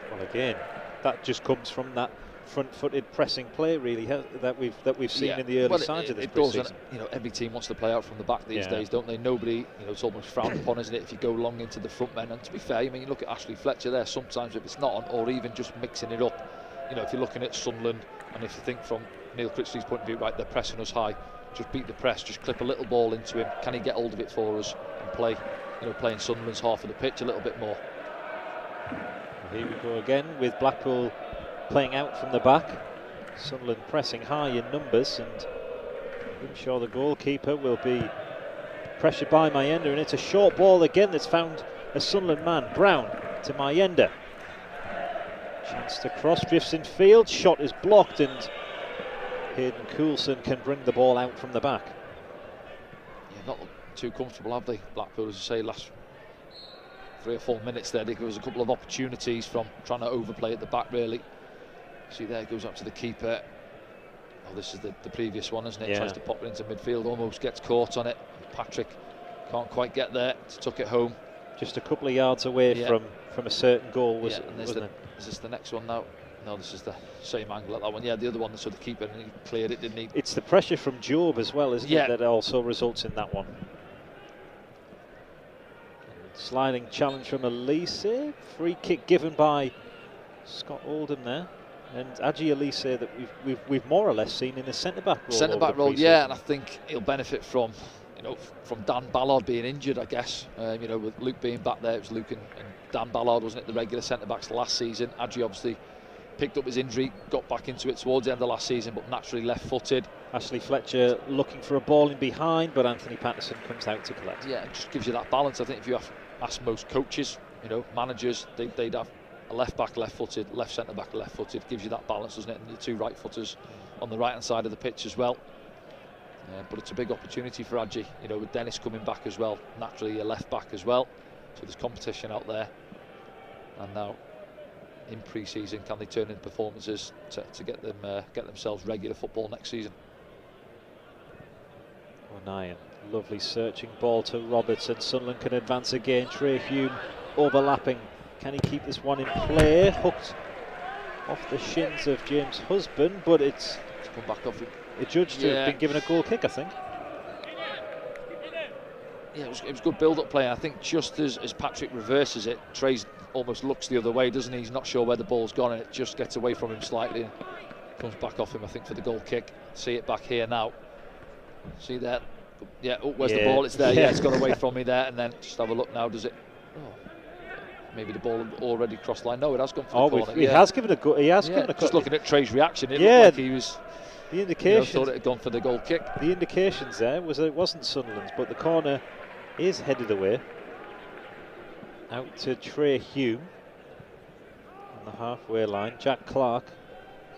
Well, again, that just comes from that front-footed pressing play, really, that we've seen in the early signs of this pre-season. You know, every team wants to play out from the back these days, don't they? Nobody, you know, it's almost frowned upon, isn't it, if you go long into the front men. And to be fair, I mean, you look at Ashley Fletcher there. Sometimes if it's not on, or even just mixing it up, you know, if you're looking at Sunderland, and if you think from Neil Critchley's point of view, right, they're pressing us high, just beat the press, just clip a little ball into him. Can he get hold of it for us and play, you know, playing Sunderland's half of the pitch a little bit more? Here we go again with Blackpool playing out from the back. Sunderland pressing high in numbers, and Grimshaw, the goalkeeper, will be pressured by Mayenda, and it's a short ball again that's found a Sunderland man. Brown to Mayenda. Chance to cross, drifts in field, shot is blocked, and Hayden Coulson can bring the ball out from the back. Yeah, not too comfortable, have they? Blackpool, as I say, last 3 or 4 minutes there, there was a couple of opportunities from trying to overplay at the back, really. See there, it goes up to the keeper. Oh, this is the previous one, isn't it? Yeah. Tries to pop it into midfield, almost gets caught on it. Patrick can't quite get there, took it home. Just a couple of yards away from a certain goal, wasn't it? Is this the next one now? No, this is the same angle at that one. Yeah, the other one, so the keeper, and he cleared it, didn't he? It's the pressure from Job as well, isn't it, that also results in that one. Sliding challenge from Elise. Free kick given by Scott Oldham there. And Adji Elise that we've more or less seen in a centre-back role. Centre-back role, yeah, and I think he'll benefit from, you know, from Dan Ballard being injured, I guess. You know, with Luke being back there, it was Luke and Dan Ballard, wasn't it, the regular centre-backs last season. Adji obviously picked up his injury, got back into it towards the end of last season, but naturally left-footed. Ashley Fletcher looking for a ball in behind, but Anthony Patterson comes out to collect. Yeah, it just gives you that balance. I think if you ask most coaches, you know, managers, they'd have a left-back left-footed, left centre-back left-footed. Gives you that balance, doesn't it? And the 2 right-footers on the right-hand side of the pitch as well. But it's a big opportunity for Adji, you know, with Dennis coming back as well. Naturally, a left-back as well. So there's competition out there. And now, in pre-season, can they turn in performances to get themselves regular football next season? O'Neill, lovely searching ball to Roberts, and Sunderland can advance again. Trey Hume overlapping. Can he keep this one in play? Hooked off the shins of James Husband, but it's come back off. Adjudged to have been given a goal kick, I think. Yeah, it was good build-up play. I think just as Patrick reverses it, Trey's almost looks the other way, doesn't he? He's not sure where the ball's gone, and it just gets away from him slightly and comes back off him, I think, for the goal kick. See it back here now. See that? Yeah, oh, where's the ball? It's there. Yeah, it's gone away from me there, and then just have a look now. Does it? Oh, maybe the ball already crossed the line. No, it has gone for the corner. He has given a go. He has given a just looking at Trey's reaction, it looked like he was. The indication. Thought it had gone for the goal kick. The indications there was that it wasn't Sunderland's, but the corner is headed away. Out to Trey Hume on the halfway line. Jack Clark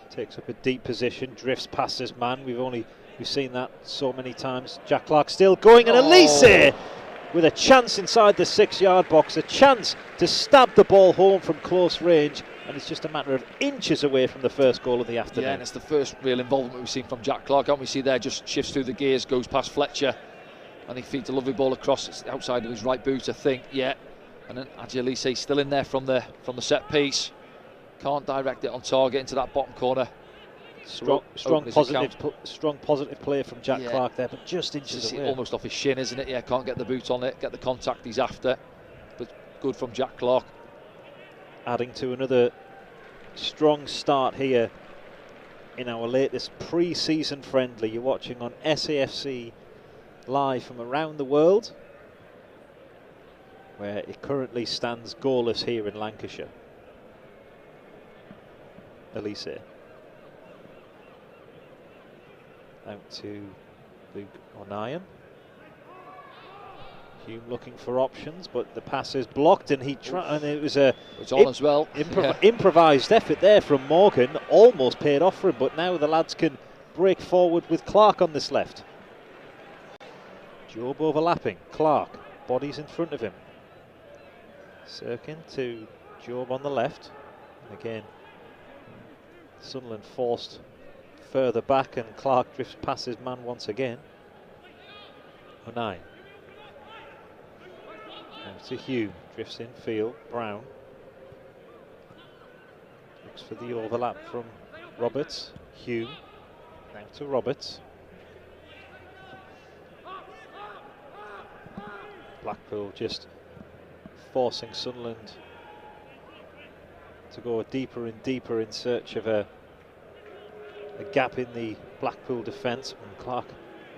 takes up a deep position, drifts past his man. We've seen that so many times. Jack Clark still going, and Elise with a chance inside the 6-yard box, a chance to stab the ball home from close range, and it's just a matter of inches away from the first goal of the afternoon. Yeah, and it's the first real involvement we've seen from Jack Clark, haven't we? See there, just shifts through the gears, goes past Fletcher, and he feeds a lovely ball across. It's outside of his right boot, I think. Yeah. And then Adji Elise still in there from the set piece. Can't direct it on target into that bottom corner. Strong positive play from Jack Clark there, but just inches away. Almost off his shin, isn't it? Yeah, can't get the boot on it, get the contact he's after. But good from Jack Clark. Adding to another strong start here in our latest pre-season friendly. You're watching on SAFC live from around the world, where it currently stands goalless here in Lancashire. Elise. Out to Luke O'Nien. Hume looking for options, but the pass is blocked, and it was it's on as well. Improvised effort there from Morgan, almost paid off for him, but now the lads can break forward with Clark on this left. Job overlapping, Clark, bodies in front of him. Sirkin to Job on the left, and again Sunderland forced further back, and Clark drifts past his man once again. O'Nien. Now to Hume, drifts in field, Brown. Looks for the overlap from Roberts. Hume, now to Roberts. Blackpool just forcing Sunderland to go deeper and deeper in search of a gap in the Blackpool defence, and Clark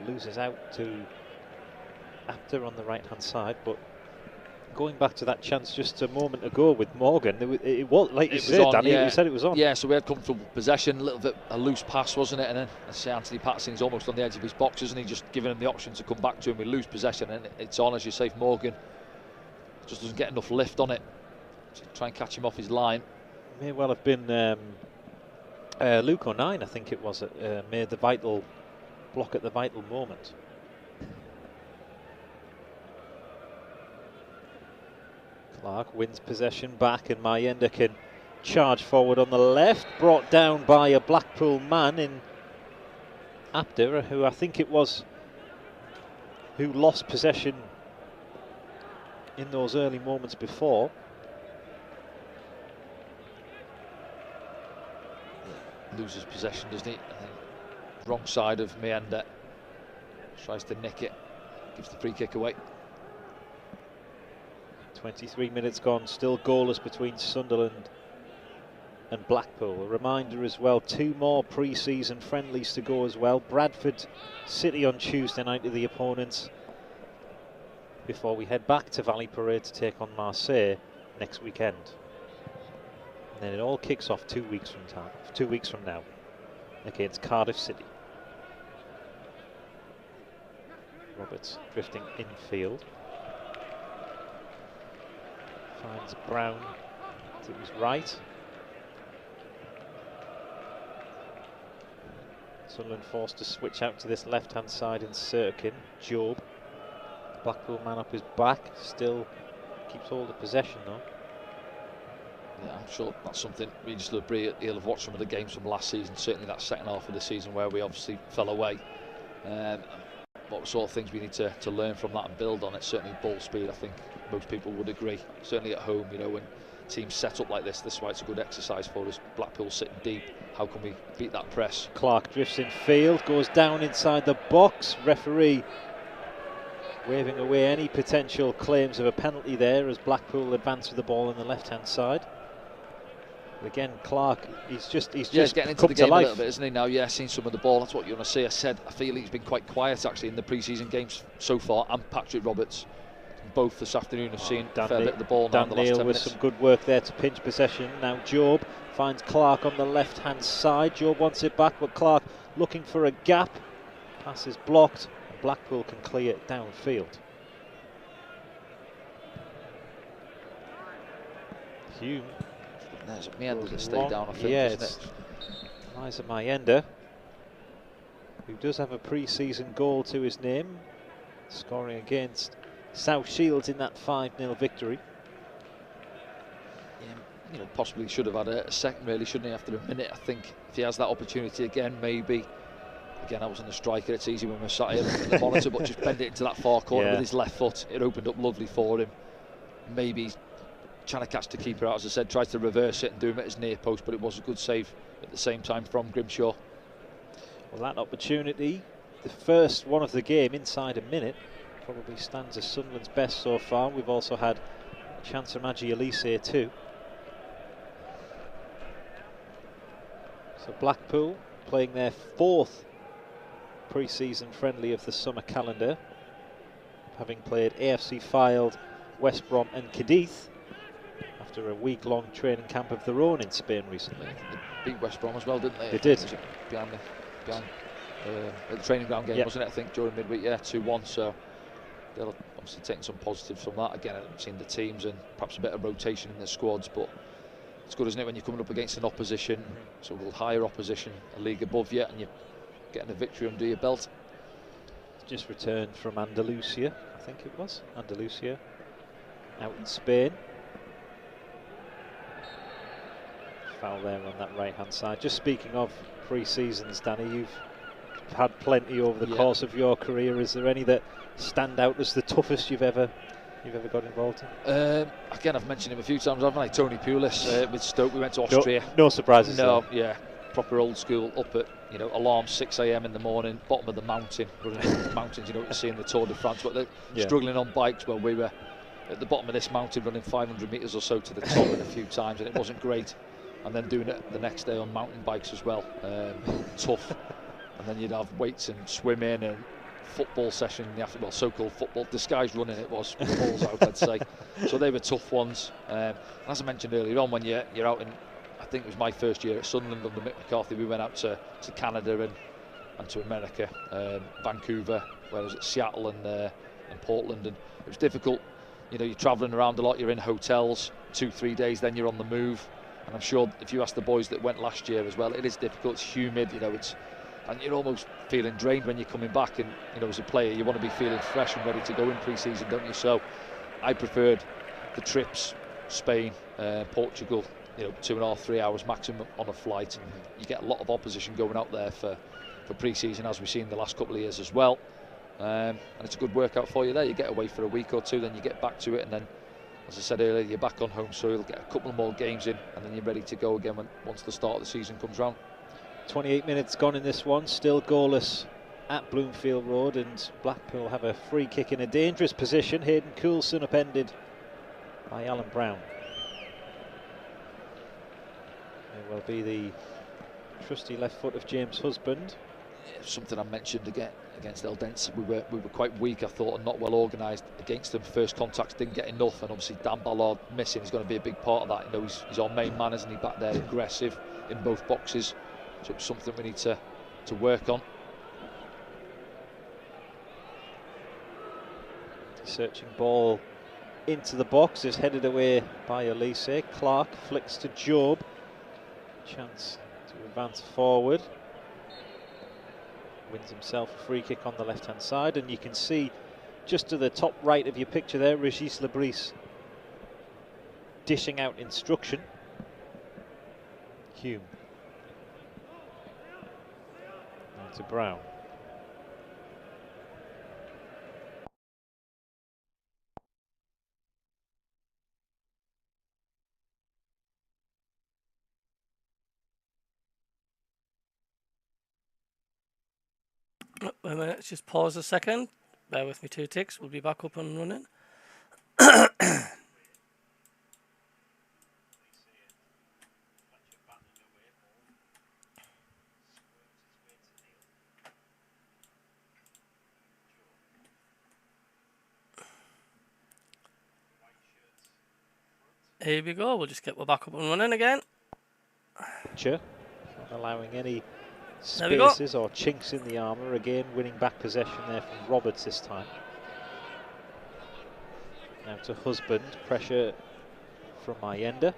loses out to Apter on the right hand side. But going back to that chance just a moment ago with Morgan, it was like you said, Danny, you said it was on. Yeah, so we had comfortable possession, a little bit a loose pass, wasn't it? And then I say Anthony Patterson's almost on the edge of his box, isn't he? Just giving him the option to come back to him with loose possession, and it's on, as you say. Morgan just doesn't get enough lift on it to try and catch him off his line. May well have been Luke O'Nien, I think it was, made the vital block at the vital moment. Clark wins possession back, and Mayenda can charge forward on the left, brought down by a Blackpool man in Apter, who I think it was who lost possession in those early moments before. Loses possession, doesn't he? I think wrong side of Mayenda, tries to nick it, gives the free kick away. 23 minutes gone, still goalless between Sunderland and Blackpool. A reminder as well, 2 more pre-season friendlies to go as well. Bradford City on Tuesday night to the opponents, before we head back to Valley Parade to take on Marseille next weekend. And then it all kicks off 2 weeks from now against Cardiff City. Roberts drifting infield. Finds Brown to his right. Sunderland forced to switch out to this left-hand side in Sirkin. Job, Blackpool man up his back, still keeps hold of possession though. Yeah, I'm sure that's something Regis Labrie, he'll have watched some of the games from last season, certainly that second half of the season where we obviously fell away. What sort of things we need to learn from that and build on it. Certainly ball speed, I think most people would agree. Certainly at home, you know, when teams set up like this is why it's a good exercise for us. Blackpool sitting deep, how can we beat that press? Clark drifts in field, goes down inside the box. Referee waving away any potential claims of a penalty there as Blackpool advance with the ball on the left-hand side. But again, Clark, he's just getting into the game a little bit, isn't he? Now, yeah, seen some of the ball. That's what you want to see. I feel he's been quite quiet actually in the pre-season games so far. And Patrick Roberts, both this afternoon, have seen a fair bit of the ball now in the last 10 minutes. with some good work there to pinch possession. Now Job finds Clark on the left-hand side. Job wants it back, but Clark looking for a gap. Pass is blocked. Blackpool can clear it downfield. Hume. There's Mayenda to stay down, I think, yeah, isn't it? Liza Mayenda, who does have a pre-season goal to his name, scoring against South Shields in that 5-0 victory. Yeah, you know, possibly should have had a second, really, shouldn't he, after a minute? I think if he has that opportunity again, maybe. Again, I wasn't a striker, it's easy when we're sat here at the monitor, but just bend it into that far corner with his left foot. It opened up lovely for him. Maybe he's trying to catch the keeper out, as I said, tries to reverse it and do him at his near post, but it was a good save at the same time from Grimshaw. Well, that opportunity, the first one of the game inside a minute, probably stands as Sunderland's best so far. We've also had Chansamaji Elise too. So Blackpool playing their 4th pre-season friendly of the summer calendar, having played AFC Fylde, West Brom and Cadiz after a week-long training camp of their own in Spain recently. They beat West Brom as well, didn't they? They did. Behind the training ground game, wasn't it? I think during midweek, 2-1. So they'll obviously taking some positives from that. Again, I haven't seen the teams and perhaps a bit of rotation in the squads, but it's good, isn't it, when you're coming up against an opposition, so-called higher opposition, a league above you, and you're getting a victory under your belt. Just returned from Andalusia, I think it was. Andalusia, out in Spain. Foul there on that right-hand side. Just speaking of pre-seasons, Danny, you've had plenty over the course of your career. Is there any that stand out as the toughest you've ever got involved in? Again, I've mentioned him a few times, haven't I? Tony Pulis with Stoke. We went to Austria. No surprises. No, yeah, proper old school. Up at alarm 6 AM in the morning, bottom of the mountain, running the mountains. You know what you see in the Tour de France, but they're struggling on bikes. Well, we were at the bottom of this mountain, running 500 metres or so to the top a few times, and it wasn't great. And then doing it the next day on mountain bikes as well, tough. And then you'd have weights and swimming and football session in the afternoon, well, so-called football, disguised running it was, with balls out, I'd say. So they were tough ones. As I mentioned earlier on, when you're out in, I think it was my first year at Sunderland under Mick McCarthy, we went out to Canada and to America, Vancouver, where I was at Seattle and Portland, and it was difficult. You know, you're travelling around a lot, you're in hotels, 2-3 days, then you're on the move. And I'm sure if you ask the boys that went last year as well, it is difficult, it's humid, and you're almost feeling drained when you're coming back. And as a player, you want to be feeling fresh and ready to go in pre-season, don't you? So I preferred the trips, Spain, Portugal, 2.5, 3 hours maximum on a flight. You get a lot of opposition going out there for pre-season, as we've seen the last couple of years as well. And it's a good workout for you there. You get away for a week or two, then you get back to it, and then, as I said earlier, you're back on home soil, get a couple more games in, and then you're ready to go again once the start of the season comes round. 28 minutes gone in this one, still goalless at Bloomfield Road, and Blackpool have a free kick in a dangerous position. Hayden Coulson upended by Alan Brown. It will be the trusty left foot of James Husband. Something I mentioned against Eldense, we were quite weak, I thought, and not well organised against them. First contacts didn't get enough, and obviously Dan Ballard missing is going to be a big part of that. He's our main man, isn't he, back there, aggressive in both boxes. So it's something we need to work on. Searching ball into the box is headed away by Elise. Clark flicks to Job. Chance to advance forward. Wins himself a free kick on the left-hand side, and you can see just to the top right of your picture there, Régis Lebris dishing out instruction. Hume. Now to Brown. Wait a minute, just pause a second. Bear with me 2 ticks. We'll be back up and running. Here we go. We'll just get back up and running again. Not allowing any spaces or chinks in the armour. Again, winning back possession there from Roberts this time. Now to Husband. Pressure from Mayenda.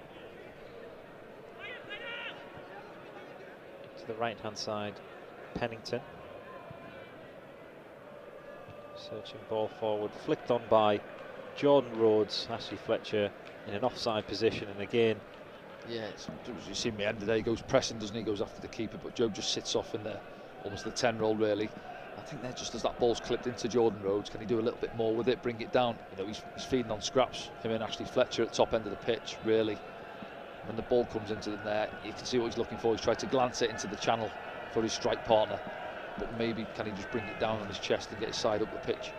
To the right-hand side, Pennington. Searching ball forward, flicked on by Jordan Rhodes. Ashley Fletcher in an offside position, and again, yeah, you see me end of the day, he goes pressing, doesn't he? Goes after the keeper, but Joe just sits off in there, almost the 10 roll really. I think there, just as that ball's clipped into Jordan Rhodes, can he do a little bit more with it, bring it down? You know, he's feeding on scraps, him and Ashley Fletcher at top end of the pitch, really. When the ball comes into there, you can see what he's looking for. He's tried to glance it into the channel for his strike partner, but maybe can he just bring it down on his chest and get his side up the pitch?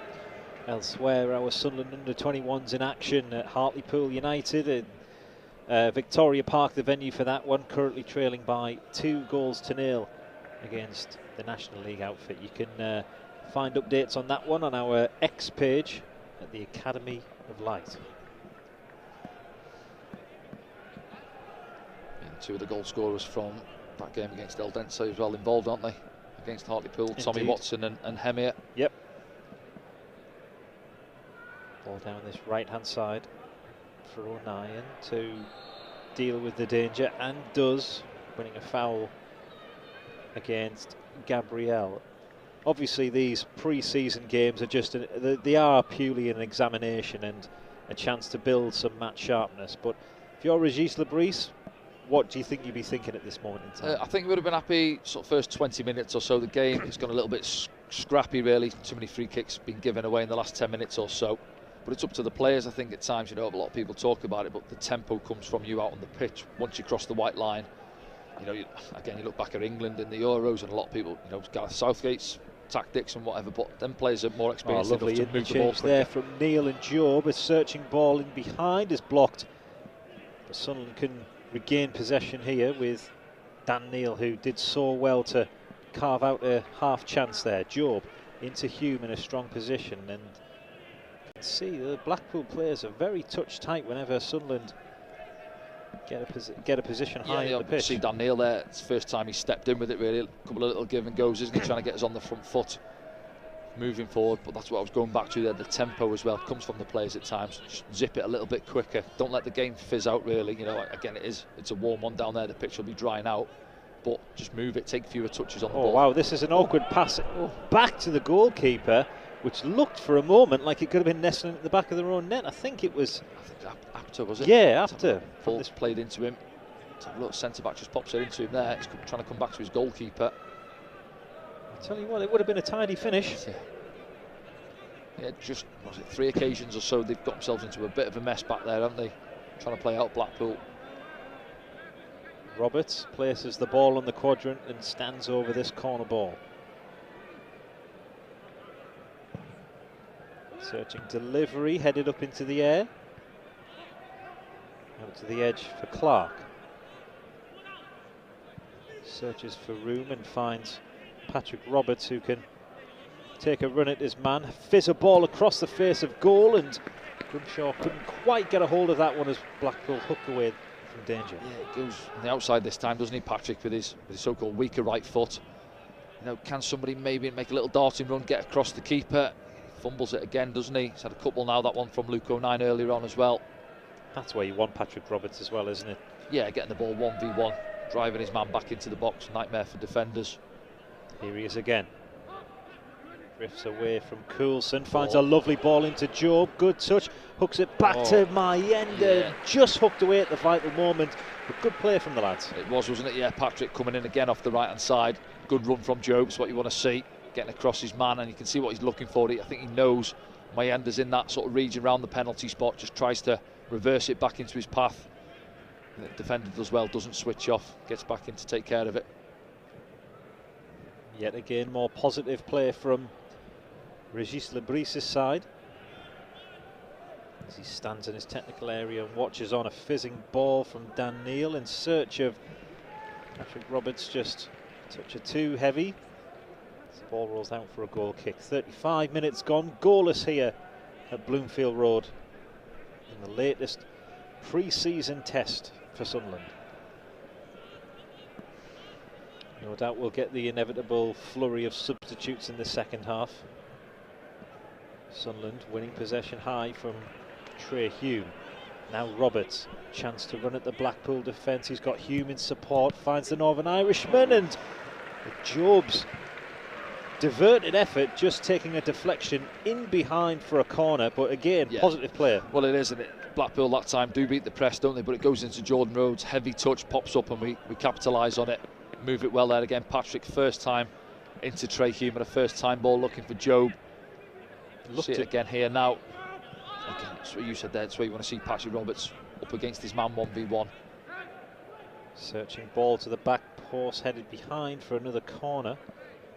Elsewhere, our Sunderland under-21s in action at Hartlepool United. Victoria Park, the venue for that one, currently trailing by 2-0 against the National League outfit. You can find updates on that one on our X page at the Academy of Light. And 2 of the goal scorers from that game against Eldense as well involved, aren't they? Against Hartlepool, indeed. Tommy Watson and Hemir. Yep. Ball down this right-hand side for O'Nien to deal with the danger, and does, winning a foul against Gabrielle. Obviously, these pre-season games are just they are purely an examination and a chance to build some match sharpness. But if you're Regis Lebris, what do you think you'd be thinking at this moment in time? I think we would have been happy sort of first 20 minutes or so. The game has gone a little bit scrappy, really. Too many free kicks been given away in the last 10 minutes or so. But it's up to the players, I think, at times. You know, a lot of people talk about it, but the tempo comes from you out on the pitch. Once you cross the white line, you know, again, you look back at England in the Euros, and a lot of people, you know, Gareth Southgate's tactics and whatever, but them players are more experienced enough to move the ball quicker. There from Neil and Job. A searching ball in behind is blocked, but Sunderland can regain possession here with Dan Neil, who did so well to carve out a half chance there. Job into Hume in a strong position, and see the Blackpool players are very touch tight whenever Sunderland get a position high in the pitch. See Dan Neil there, it's the first time he stepped in with it really. A couple of little give and goes, isn't he, trying to get us on the front foot moving forward. But that's what I was going back to there, the tempo as well comes from the players at times. Just zip it a little bit quicker, don't let the game fizz out really. You know, again, it's a warm one down there, the pitch will be drying out, but just move it, take fewer touches on the ball. Oh wow, this is an awkward pass back to the goalkeeper, which looked for a moment like it could have been nestling at the back of their own net. I think Apter, was it? Yeah, Apter. Ball played into him. A little centre-back just pops it into him there. He's trying to come back to his goalkeeper. I tell you what, it would have been a tidy finish. Yeah, just, was it 3 occasions or so, they've got themselves into a bit of a mess back there, haven't they? Trying to play out Blackpool. Roberts places the ball on the quadrant and stands over this corner ball. Searching delivery, headed up into the air. Out to the edge for Clark. Searches for room and finds Patrick Roberts, who can take a run at his man. Fizz a ball across the face of goal, and Grimshaw couldn't quite get a hold of that one as Blackpool hooked away from danger. Yeah, it goes on the outside this time, doesn't he, Patrick, with his so-called weaker right foot. You know, can somebody maybe make a little darting run, get across the keeper? Fumbles it again, doesn't he? He's had a couple now, that one from Luke O'Nien earlier on as well. That's where you want Patrick Roberts as well, isn't it? Yeah, getting the ball 1v1, driving his man back into the box, nightmare for defenders. Here he is again. Drifts away from Coulson, finds a lovely ball into Job, good touch, hooks it back to Mayenda, just hooked away at the vital moment, but good play from the lads. It was, wasn't it? Yeah, Patrick coming in again off the right hand side, good run from Job, it's what you want to see, getting across his man, and you can see what he's looking for. I think he knows Mayenda's in that sort of region around the penalty spot, just tries to reverse it back into his path. The defender does well, doesn't switch off, gets back in to take care of it. Yet again, more positive play from Régis Lebris's side, as he stands in his technical area and watches on a fizzing ball from Dan Neil in search of Patrick Roberts, just a touch or too heavy. The ball rolls out for a goal kick. 35 minutes gone, goalless here at Bloomfield Road in the latest pre-season test for Sunderland. No doubt we'll get the inevitable flurry of substitutes in the second half. Sunderland winning possession high from Trey Hume. Now Roberts, chance to run at the Blackpool defence. He's got Hume in support, finds the Northern Irishman, and Job's diverted effort, just taking a deflection in behind for a corner, but again, positive player. Well, it is, isn't it? Blackpool that time do beat the press, don't they? But it goes into Jordan Rhodes, heavy touch, pops up, and we capitalise on it. Move it well there again. Patrick, first time into Trey Hume, and a first time ball looking for Job. See it again here now. Again, that's what you said there. That's where you want to see Patrick Roberts up against his man 1v1. Searching ball to the back post, headed behind for another corner.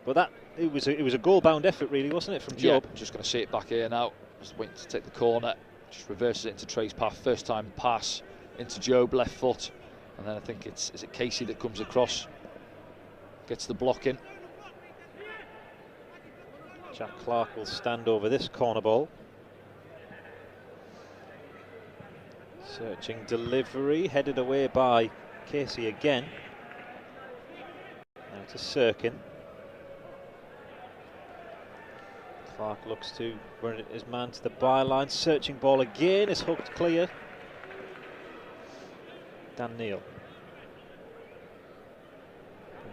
But it was a goal-bound effort, really, wasn't it, from Job? Yeah, just going to see it back here now. Just waiting to take the corner. Just reverses it into Trey's path. First time pass into Job, left foot, and then I think is it Casey that comes across, gets the block in. Jack Clark will stand over this corner ball. Searching delivery, headed away by Casey again. Now to Sirkin. Clark looks to run his man to the byline. Searching ball again, is hooked clear. Dan Neil.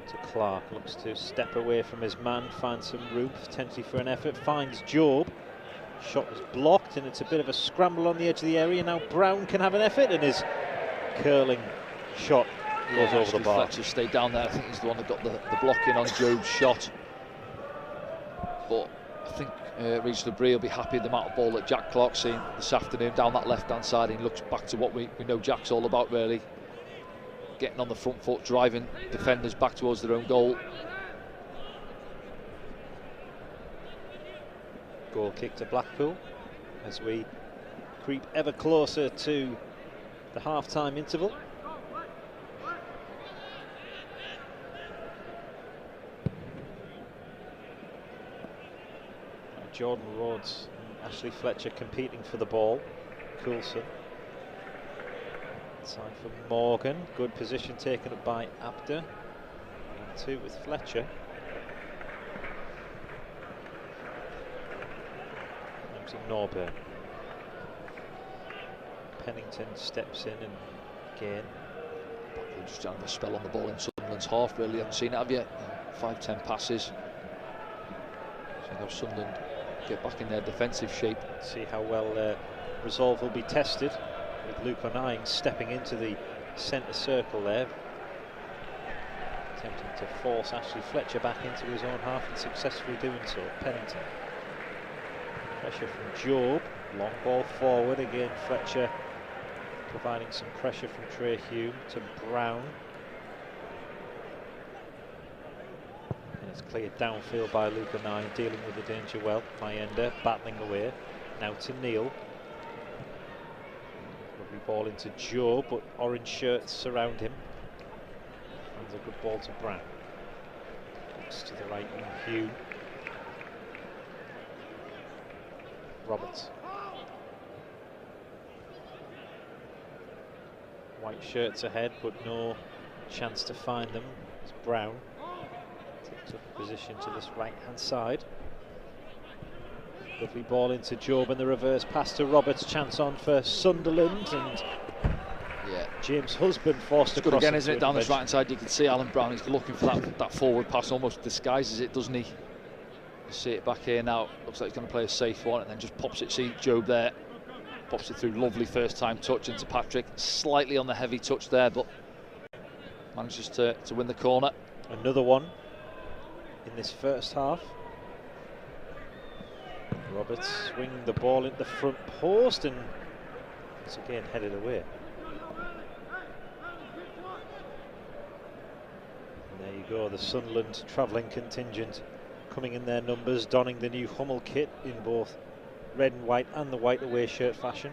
To Clark, looks to step away from his man, find some room potentially for an effort, finds Job. Shot was blocked, and it's a bit of a scramble on the edge of the area. Now Brown can have an effort, and his curling shot goes over the bar. Fletcher stayed down there. I think he's the one that got the block in on Job's shot. But I think Régis Lebris will be happy with the amount of ball that Jack Clark's seen this afternoon down that left-hand side. He looks back to what we know Jack's all about, really. Getting on the front foot, driving defenders back towards their own goal. Goal kick to Blackpool as we creep ever closer to the half-time interval. Jordan Rhodes and Ashley Fletcher competing for the ball. Coulson. Side for Morgan. Good position taken up by Abder. And two with Fletcher. Now to Norburn. Pennington steps in and again. Blackpool just having a spell on the ball in Sunderland's half, really. Haven't seen it, have you? 5-10 passes. So now Sunderland get back in their defensive shape. See how well their resolve will be tested, with Luke O'Neill stepping into the centre circle there, attempting to force Ashley Fletcher back into his own half and successfully doing so. Pennington. Pressure from Job, long ball forward, again Fletcher providing some pressure from Trey Hume to Brown. And it's cleared downfield by Luke O'Neill, dealing with the danger well. Mayenda battling away, now to Neil. Lovely ball into Joe, but orange shirts surround him. And a good ball to Brown. Looks to the right wing, Hume. Roberts. White shirts ahead, but no chance to find them. It's Brown. Takes up a position to this right-hand side. Lovely ball into Job, and the reverse pass to Roberts. Chance on for Sunderland, and James Husband forced across. Good again, isn't it? Down this right-hand side, you can see Alan Brown. He's looking for that forward pass, almost disguises it, doesn't he? You see it back here now. Looks like he's going to play a safe one, and then just pops it. See Job there. Pops it through. Lovely first-time touch into Patrick. Slightly on the heavy touch there, but manages to win the corner. Another one in this first half. Roberts swinging the ball into the front post, and it's again headed away. And there you go, the Sunderland travelling contingent coming in their numbers, donning the new Hummel kit in both red and white and the white away shirt fashion.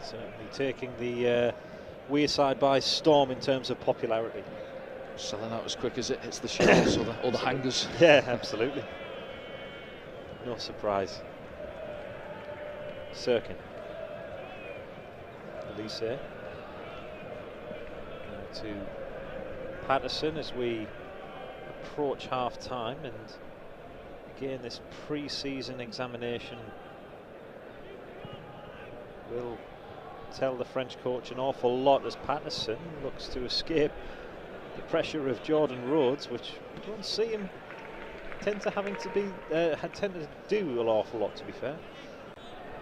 Certainly taking the Wearside by storm in terms of popularity. Selling out as quick as it hits the shelves or the hangers. Yeah, absolutely. No surprise. Sirkin. Elise. To Patterson as we approach half time, and again this pre-season examination will tell the French coach an awful lot as Patterson looks to escape the pressure of Jordan Rhodes, which we don't see him tend to do an awful lot, to be fair.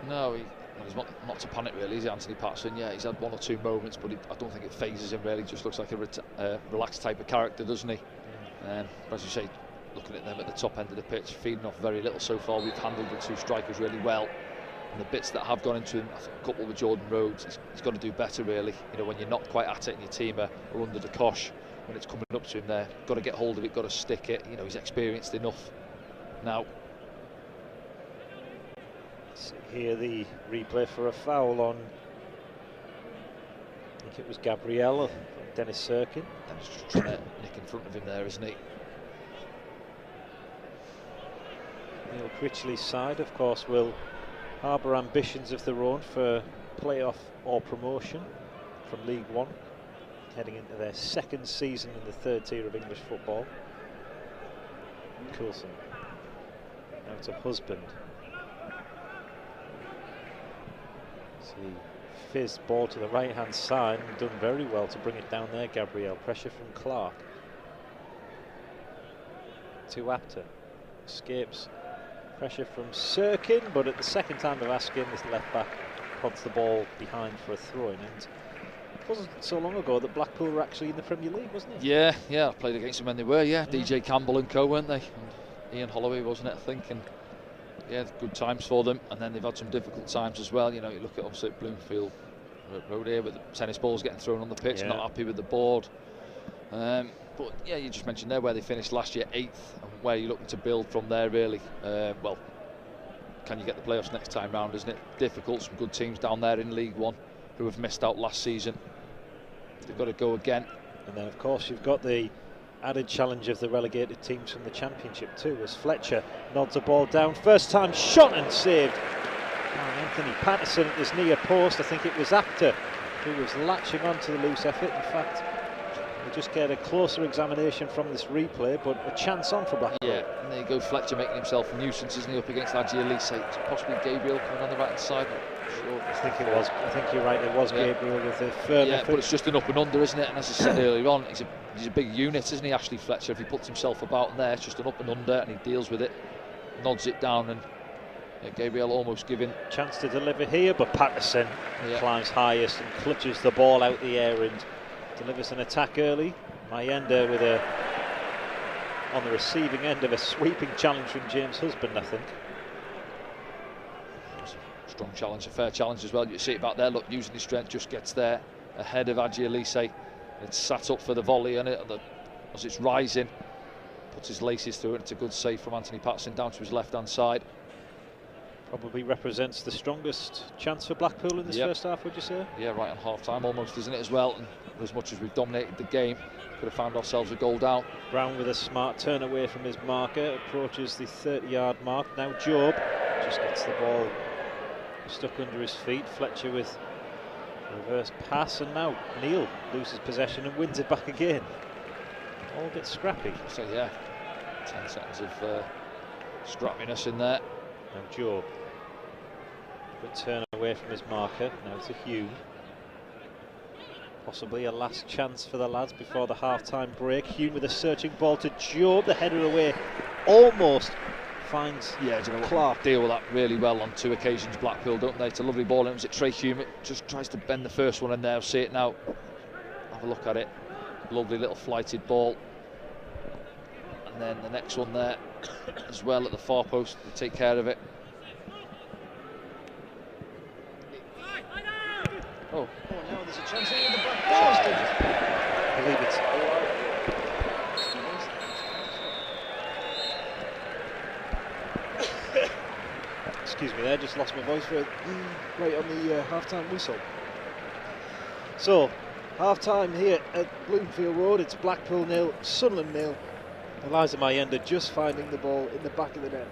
No, he's not to panic really, is he, Anthony Patterson? Yeah, he's had one or two moments, but I don't think it phases him really. Just looks like a relaxed type of character, doesn't he? But as you say, looking at them at the top end of the pitch, feeding off very little so far. We've handled the two strikers really well, and the bits that have gone into him, a couple with Jordan Rhodes, he's got to do better really. You know, when you're not quite at it and your team are under the cosh, when it's coming up to him there, got to get hold of it, got to stick it. You know, he's experienced enough now. Here the replay for a foul on, I think it was Gabriel, Dennis Sirkin. Dennis just trying to nick in front of him there, isn't he? Neil Critchley's side, of course, will harbour ambitions of their own for playoff or promotion from League One, heading into their second season in the third tier of English football. Coulson now to Husband. See, fizzed ball to the right hand side, and done very well to bring it down there. Gabriel, pressure from Clark to Apter, escapes pressure from Sirkin, but at the second time of asking, this left back prods the ball behind for a throw-in. And it wasn't so long ago that Blackpool were actually in the Premier League, wasn't it? Yeah, I played against them when they were. Yeah, DJ Campbell and co, weren't they? And Ian Holloway, wasn't it, I think? And yeah, good times for them, and then they've had some difficult times as well. You know, you look at obviously Bloomfield Road here with the tennis balls getting thrown on the pitch, not happy with the board. But yeah, you just mentioned there where they finished last year 8th, and where you're looking to build from there really. Well, can you get the playoffs next time round, isn't it? Difficult, some good teams down there in League One who have missed out last season. They've got to go again. And then of course you've got the added challenge of the relegated teams from the Championship too, as Fletcher nods a ball down, first time shot and saved by Anthony Patterson at his near post. I think it was Apter who was latching on to the loose effort. In fact, we'll just get a closer examination from this replay, but a chance on for Blackpool. Yeah, and there you go, Fletcher making himself a nuisance, isn't he, up against Adji Elise. Possibly Gabriel coming on the right hand side. Sure. I think it was. I think you're right. It was Gabriel with the firm effort. But it's just an up and under, isn't it? And as I said earlier on, he's a big unit, isn't he, Ashley Fletcher? If he puts himself about in there, it's just an up and under, and he deals with it, nods it down, and Gabriel almost giving chance to deliver here, but Patterson climbs highest and clutches the ball out the air and delivers an attack early. Mayenda with on the receiving end of a sweeping challenge from James Husband, I think. Strong challenge, a fair challenge as well. You see it back there, look, using his strength, just gets there ahead of Adji Elise. It's sat up for the volley, and as it's rising, puts his laces through it. It's a good save from Anthony Patterson down to his left-hand side. Probably represents the strongest chance for Blackpool in this first half, would you say? Yeah, right on half-time almost, isn't it, as well? And as much as we've dominated the game, could have found ourselves a goal down. Brown with a smart turn away from his marker, approaches the 30-yard mark. Now Job just gets the ball stuck under his feet. Fletcher with reverse pass, and now Neil loses possession and wins it back again. All a bit scrappy. So yeah, 10 seconds of scrappiness in there. Now Job, good turn away from his marker. Now to Hume. Possibly a last chance for the lads before the half-time break. Hume with a searching ball to Job. The header away almost finds Clark. Deal with that really well on 2 occasions, Blackpool, don't they? It's a lovely ball, and it was at Trey Hume. It just tries to bend the first one in there. I'll see it now. Have a look at it. Lovely little flighted ball. And then the next one there as well at the far post. They take care of it. Oh, now there's a chance here with the Black Ball. I believe it's excuse me there, just lost my voice for right on the half-time whistle. So, half-time here at Bloomfield Road. It's Blackpool 0, Sunderland 0. Eliza Mayenda just finding the ball in the back of the net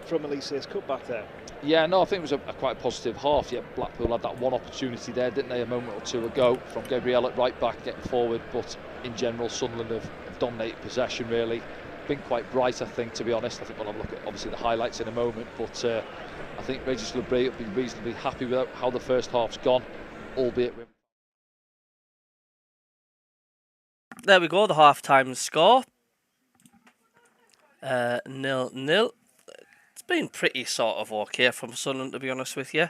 from Elise's cutback there. Yeah, no, I think it was a quite positive half. Yeah, Blackpool had that one opportunity there, didn't they, a moment or two ago, from Gabriel at right back getting forward. But in general, Sunderland have dominated possession, really. Been quite bright, I think, to be honest. I think we'll have a look at obviously the highlights in a moment, but I think Regis Lebray will be reasonably happy with how the first half's gone, albeit with... There we go, the half-time score. 0-0. It's been pretty sort of okay from Sunderland, to be honest with you.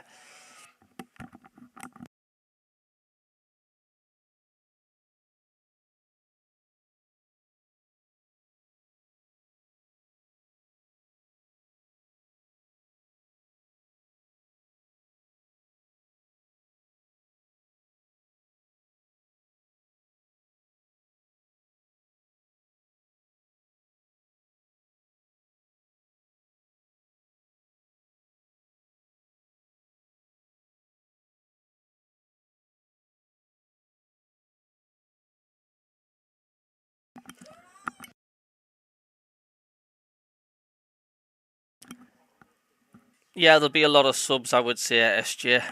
Yeah, there'll be a lot of subs, I would say, at SJ.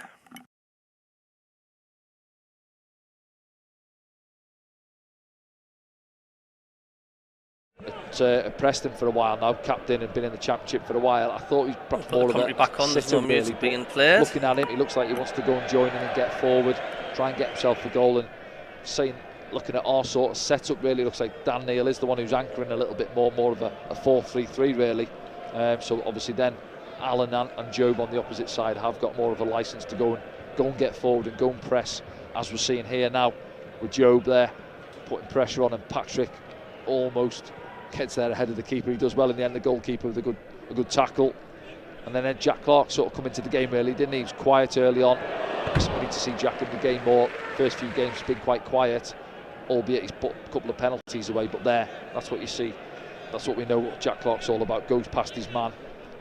At Preston for a while now, captain and been in the Championship for a while. I thought he was perhaps more of a back on, there's no music being played. Looking at him, he looks like he wants to go and join in and get forward, try and get himself a goal. And saying, looking at our sort of setup, really looks like Dan Neil is the one who's anchoring a little bit more of a 4-3-3 really. So obviously then Alan and Job on the opposite side have got more of a licence to go and get forward and go and press, as we're seeing here now with Job there putting pressure on, and Patrick almost gets there ahead of the keeper. He does well in the end, the goalkeeper with a good tackle. And then Jack Clark sort of come into the game really, didn't he? He was quiet early on. We need to see Jack in the game more. First few games has been quite quiet, albeit he's put a couple of penalties away, but that's what you see. That's what we know what Jack Clark's all about. Goes past his man.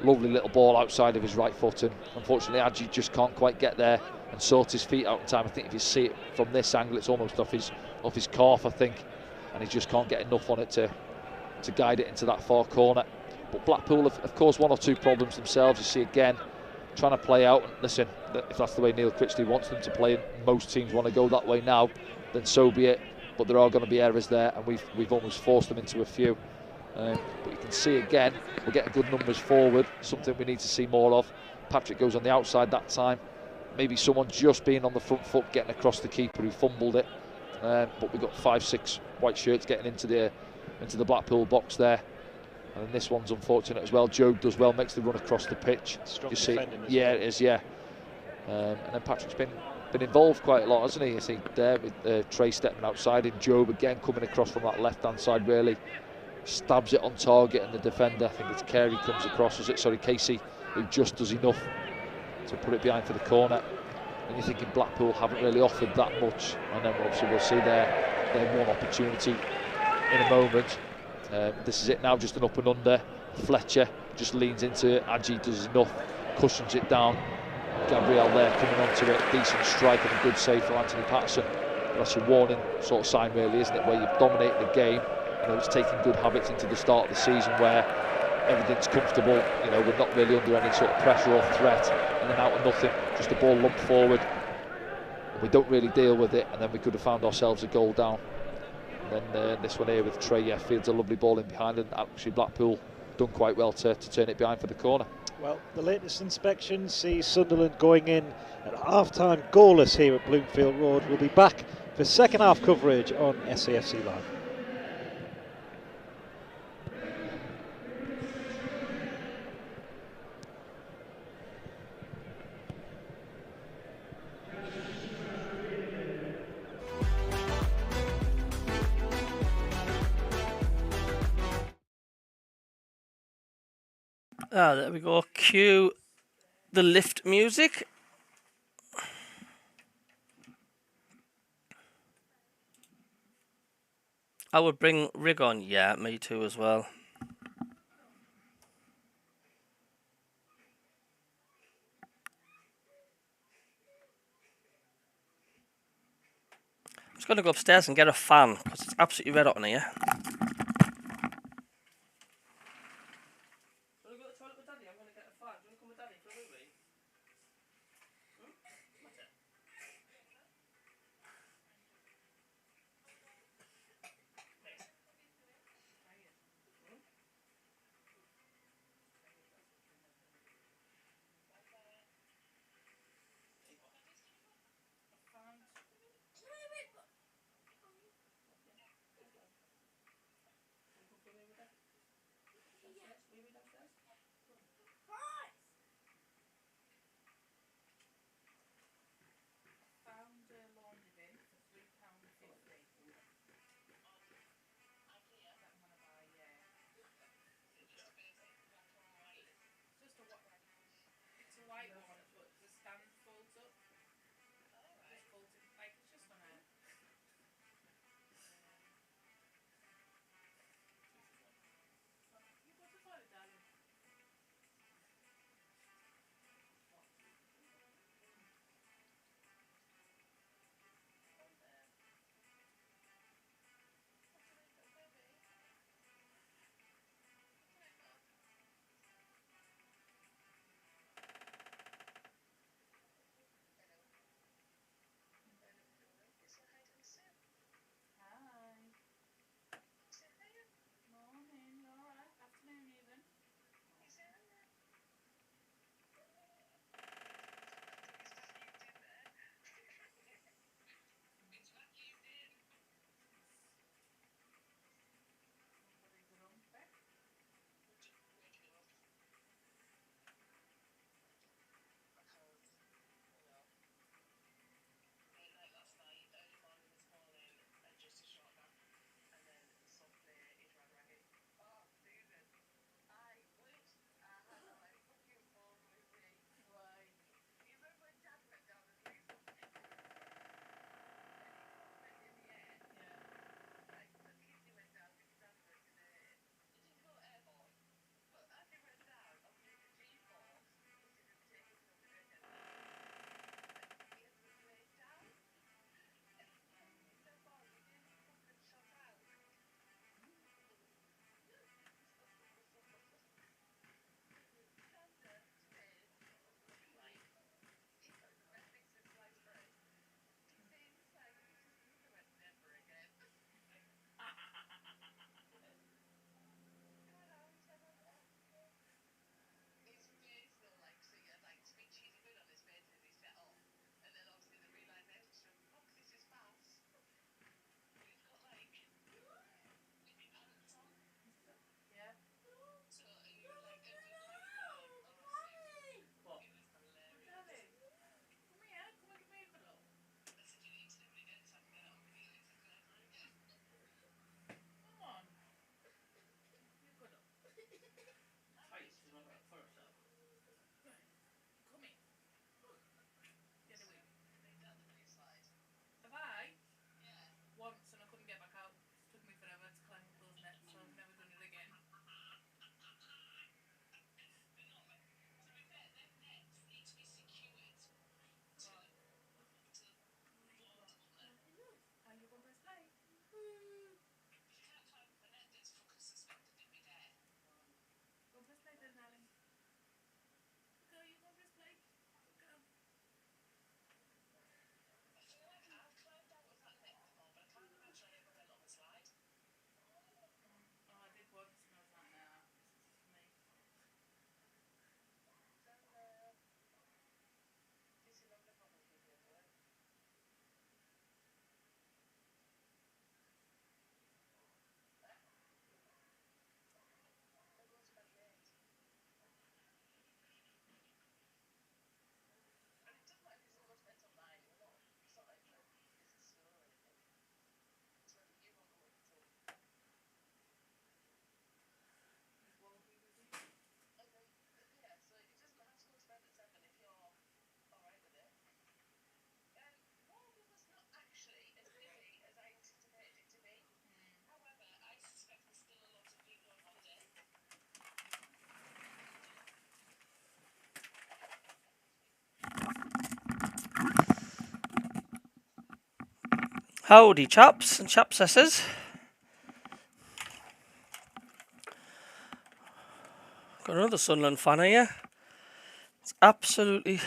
Lovely little ball outside of his right foot, and unfortunately Adji just can't quite get there and sort his feet out in time. I think if you see it from this angle, it's almost off his calf, I think, and he just can't get enough on it to guide it into that far corner. But Blackpool have, of course, one or two problems themselves. You see again, trying to play out. And listen, if that's the way Neil Critchley wants them to play, and most teams want to go that way now, then so be it. But there are going to be errors there, and we've almost forced them into a few. But you can see again, we're getting good numbers forward, something we need to see more of. Patrick goes on the outside that time. Maybe someone just being on the front foot, getting across the keeper who fumbled it. But we've got 5-6 white shirts getting into the Blackpool box there. And this one's unfortunate as well. Job does well, makes the run across the pitch. Strong you see, yeah, it is, yeah. And then Patrick's been involved quite a lot, hasn't he? I think there with Trey stepping outside, and Job again coming across from that left-hand side, really stabs it on target, and the defender, I think it's Carey, comes across, Casey, who just does enough to put it behind for the corner. And you're thinking Blackpool haven't really offered that much, and then obviously we'll see their one opportunity in a moment. This is it now, just an up and under. Fletcher just leans into it. Adji does enough, cushions it down. Gabriel there coming onto it. Decent strike and a good save for Anthony Patterson. That's a warning sort of sign, really, isn't it? Where you've dominated the game. You know, it's taking good habits into the start of the season where everything's comfortable. You know, we're not really under any sort of pressure or threat. And then out of nothing, just a ball lumped forward. And we don't really deal with it, and then we could have found ourselves a goal down. And then this one here with Trey, yeah, fields a lovely ball in behind, and actually Blackpool done quite well to turn it behind for the corner. Well, the latest inspection sees Sunderland going in at half-time goalless here at Bloomfield Road. We'll be back for second half coverage on SAFC Live. There we go. Cue the lift music. I would bring Rig on. Yeah, me too as well. going to go upstairs and get a fan because it's absolutely red hot in here. Howdy chaps and chapsesses. Got another Sunderland fan here. It's absolutely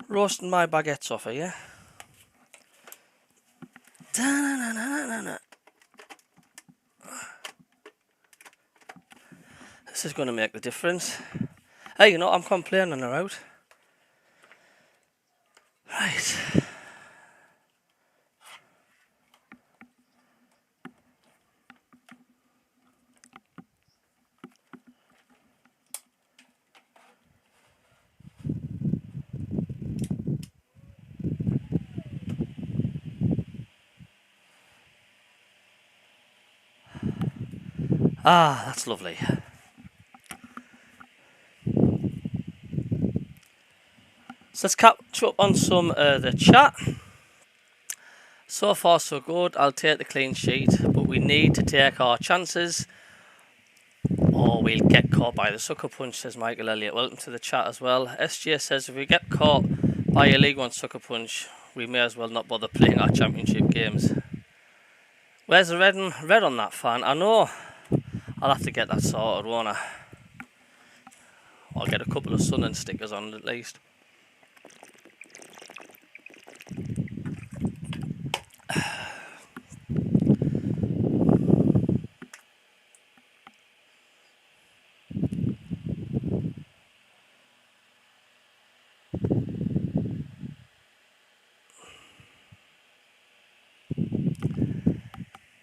roasting my baguettes off here. This is going to make the difference. Hey, you know, I'm complaining her out. Right. Ah, that's lovely. So let's catch up on some of the chat. So far so good. I'll take the clean sheet, but we need to take our chances or we'll get caught by the sucker punch, says Michael Elliott. Welcome to the chat as well. SJ says if we get caught by a League One sucker punch, we may as well not bother playing our championship games. Where's the red on that fan? I know. I'll have to get that sorted, won't I? I'll get a couple of Sunderland stickers on it at least.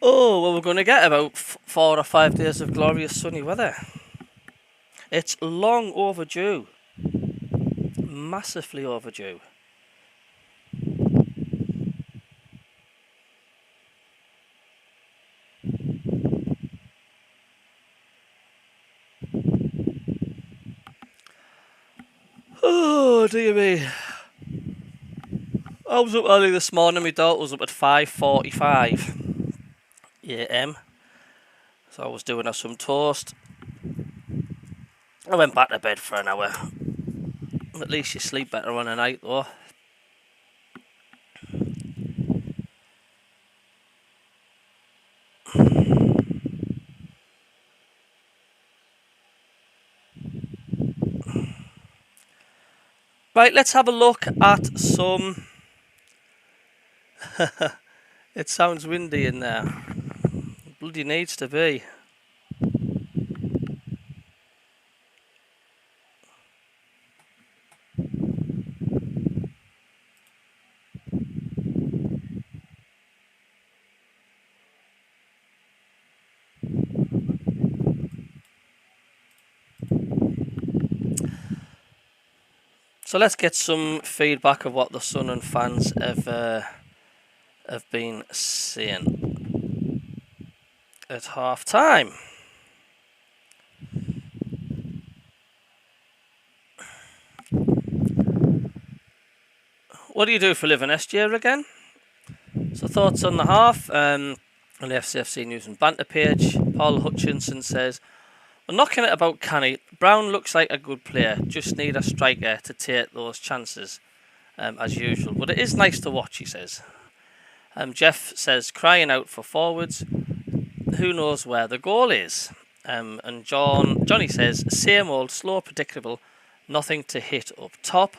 Oh, well, we're going to get about 4 or 5 days of glorious sunny weather. It's long overdue. Massively overdue. Oh, dear me. I was up early this morning. My daughter was up at 5:45 a.m. So I was doing her some toast. I went back to bed for an hour. At least you sleep better on a night though. Right, let's have a look at some... It sounds windy in there. Bloody needs to be. So let's get some feedback of what the Sunderland fans have been saying at half time. What do you do for a living, SJ again? So thoughts on the half on the FCFC News and Banter page. Paul Hutchinson says, I'm knocking it about Canny. Brown looks like a good player. Just need a striker to take those chances as usual. But it is nice to watch, he says. Jeff says, crying out for forwards. Who knows where the goal is? And Johnny says, same old, slow, predictable, nothing to hit up top.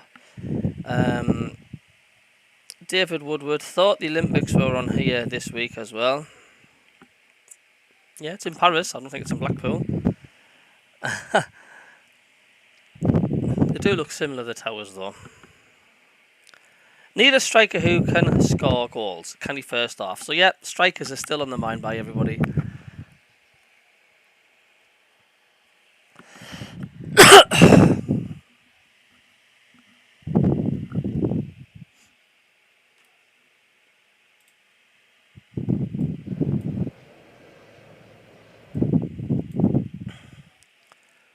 David Woodward thought the Olympics were on here this week as well. Yeah, it's in Paris. I don't think it's in Blackpool. They do look similar, the towers, though. Need a striker who can score goals. Can he first off? So, yeah, strikers are still on the mind by everybody.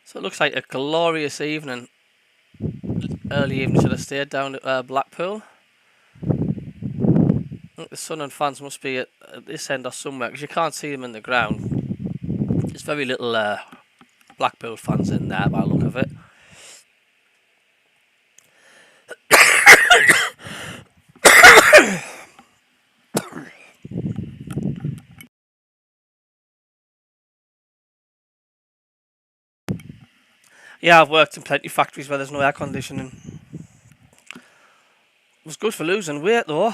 So it looks like a glorious evening. Early evening, should have stayed down at Blackpool. I think the Sunderland fans must be at this end or somewhere, because you can't see them in the ground. There's very little Blackpool fans in there by the look of it. Yeah, I've worked in plenty of factories where there's no air conditioning. It was good for losing weight though.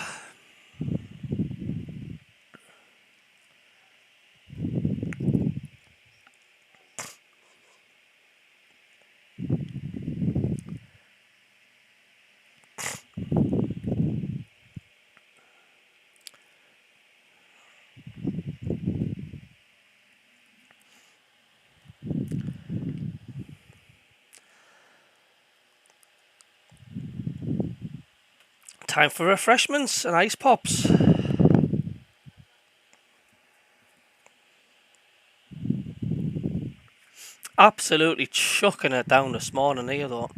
Time for refreshments and ice pops. Absolutely chucking it down this morning here though.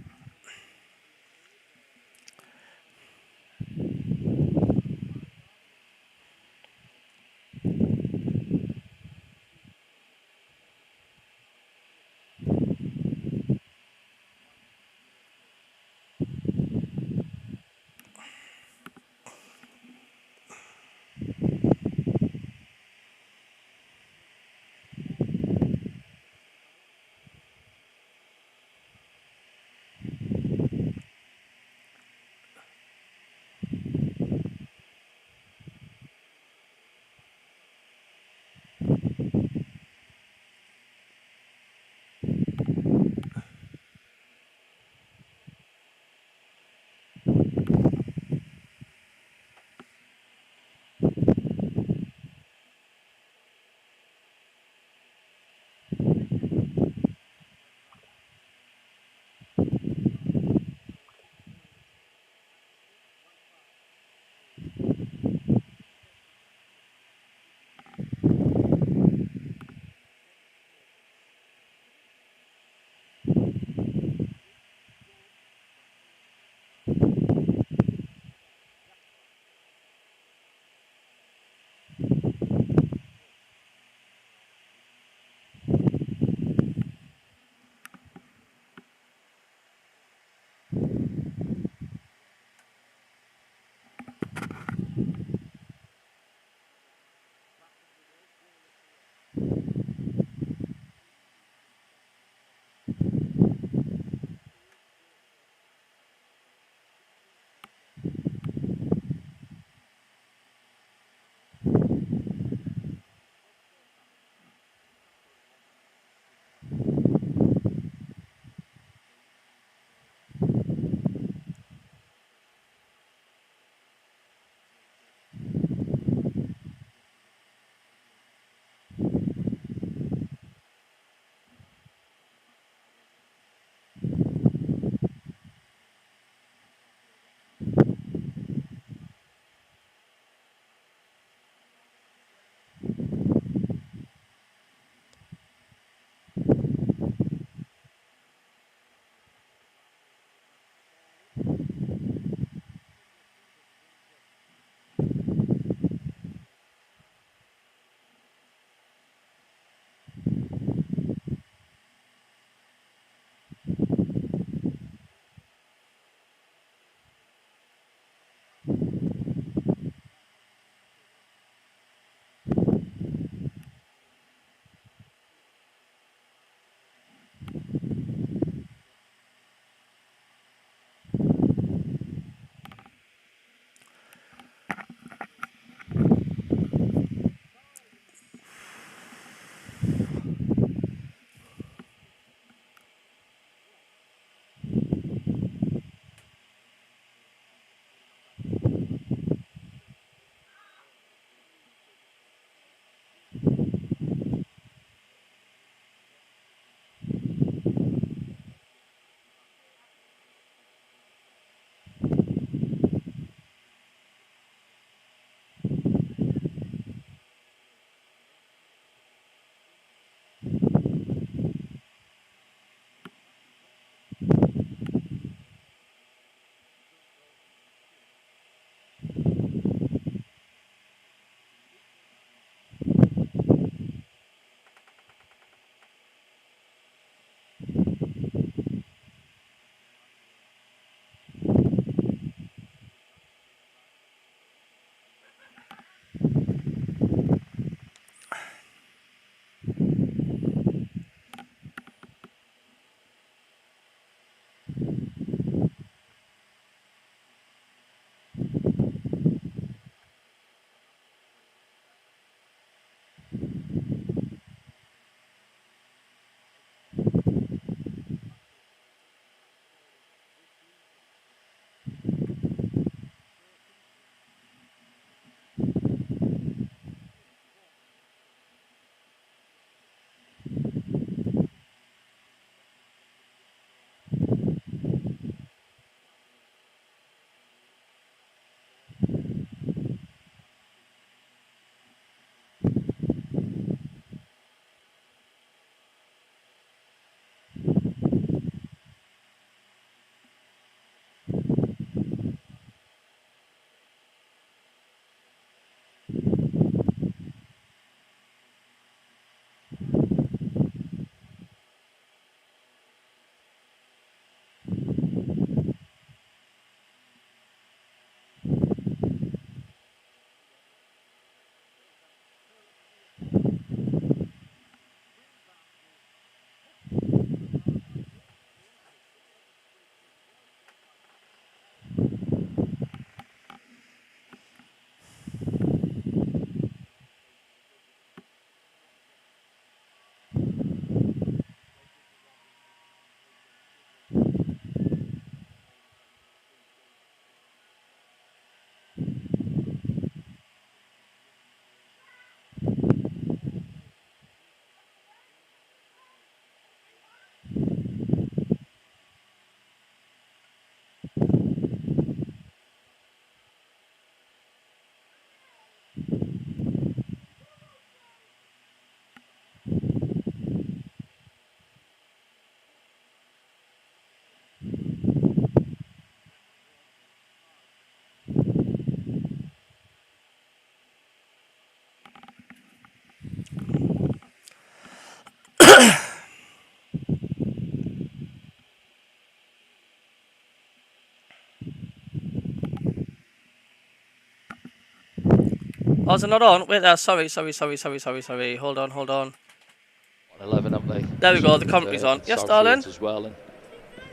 Oh, is it not on? Wait there. Sorry. Hold on. 11, haven't they? There we go. The commentary's on. Yes, darling. As well, and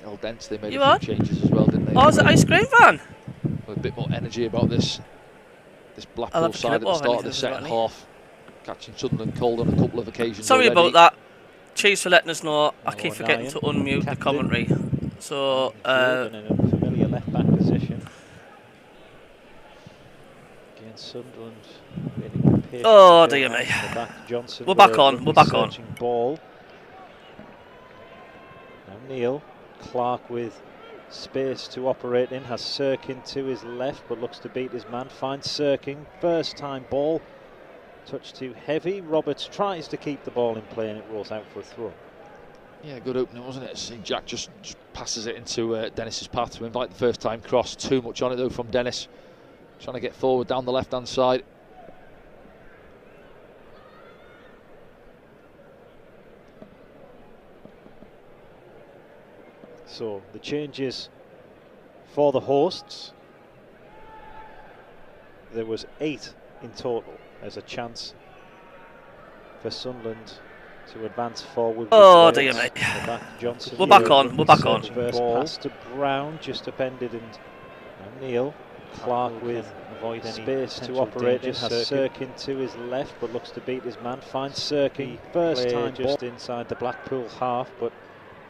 El Dente, they made You a few changes as well, didn't they? Oh, is it ice cream van? With a bit more energy about this Blackpool side at the start of the second half, catching Sunderland cold on a couple of occasions. Sorry already. about that. Cheers for letting us know. I keep forgetting to unmute the commentary. So, in a familiar left back position. Against Sunderland. Oh dear me. Johnson. We're back on. Ball. Now Neil. Clark with space to operate in. Has Sirkin to his left, but looks to beat his man. Finds Sirkin. First time ball. Touch too heavy. Roberts tries to keep the ball in play and it rolls out for a throw. Yeah, good opening, wasn't it? See, Jack just passes it into Dennis's path to invite the first time cross. Too much on it though from Dennis. Trying to get forward down the left hand side. So the changes for the hosts. There was 8 in total. There's a chance for Sunderland to advance forward. Oh dear me. Johnson. We're back on. Pass to Brown, just upended, and Neil. Clark with avoiding space to operate in. Has Sirkin to his left, but looks to beat his man. Finds Sirkin. First time just inside the Blackpool half, but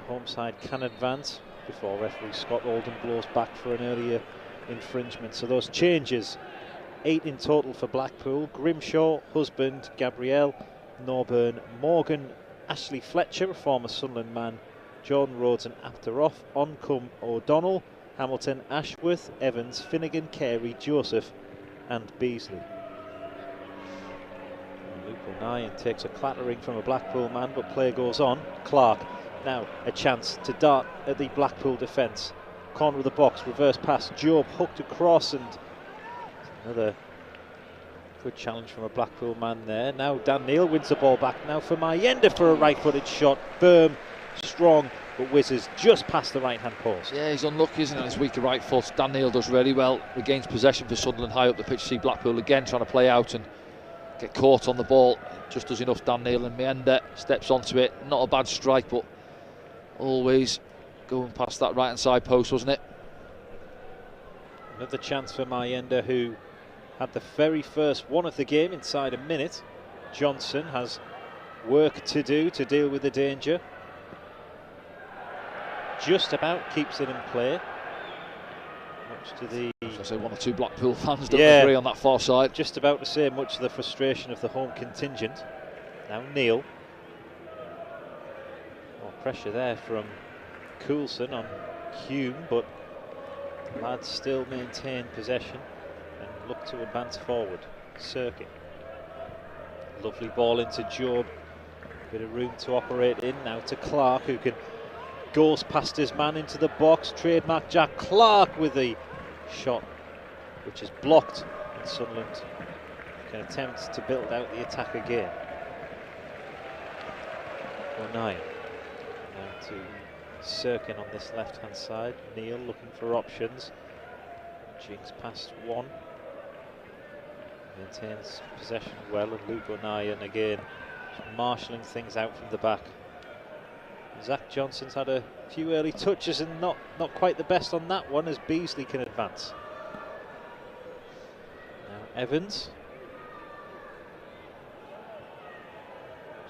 home side can advance before referee Scott Oldham blows back for an earlier infringement. So those changes, 8 in total for Blackpool. Grimshaw, Husband, Gabrielle, Norburn, Morgan, Ashley Fletcher, a former Sunderland man, Jordan Rhodes and Afteroff, on come O'Donnell, Hamilton, Ashworth, Evans, Finnegan, Carey, Joseph and Beasley. Luke O'Neill takes a clattering from a Blackpool man, but play goes on. Clark now a chance to dart at the Blackpool defence. Corner of the box, reverse pass, Job hooked across, and another good challenge from a Blackpool man there. Now Dan Neil wins the ball back now for Mayenda for a right-footed shot. Firm, strong, but whizzes just past the right-hand post. Yeah, he's unlucky, isn't he, on his weaker right foot. Dan Neil does really well, regains possession for Sunderland high up the pitch. See Blackpool again trying to play out and get caught on the ball. Just does enough, Dan Neil, and Mayenda steps onto it. Not a bad strike, but always going past that right-hand side post, wasn't it? Another chance for Mayenda, who had the very first one of the game inside a minute. Johnson has work to do to deal with the danger. Just about keeps it in play. Much to the... I say one or two Blackpool fans don't agree on that far side. Just about to say much to the frustration of the home contingent. Now Neil. More pressure there from Coulson on Hume, but the lads still maintain possession and look to advance forward. Sirkin. Lovely ball into Job. Bit of room to operate in. Now to Clark, who can goes past his man into the box. Trademark Jack Clark with the shot, which is blocked, and Sunderland can attempt to build out the attack again. O'Neill now to Sirkin on this left hand side. Neil looking for options. Jinks past one. Maintains possession well, and Luke O'Neill again marshalling things out from the back. Zach Johnson's had a few early touches and not quite the best on that one, as Beasley can advance. Now Evans.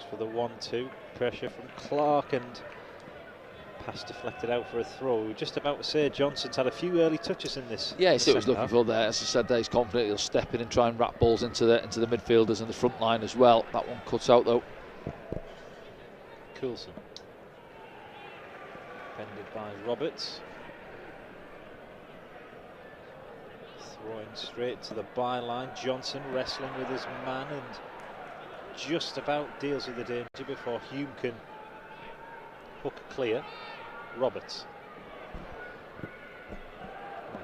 For the 1-2, pressure from Clark, and pass deflected out for a throw. We were just about to say Johnson's had a few early touches in this. Yeah, he was looking for there. As I said there, he's confident he'll step in and try and wrap balls into the midfielders and the front line as well. That one cuts out though. Coulson. Defended by Roberts. Throwing straight to the byline. Johnson wrestling with his man and just about deals with the danger before Hume can hook clear. Roberts.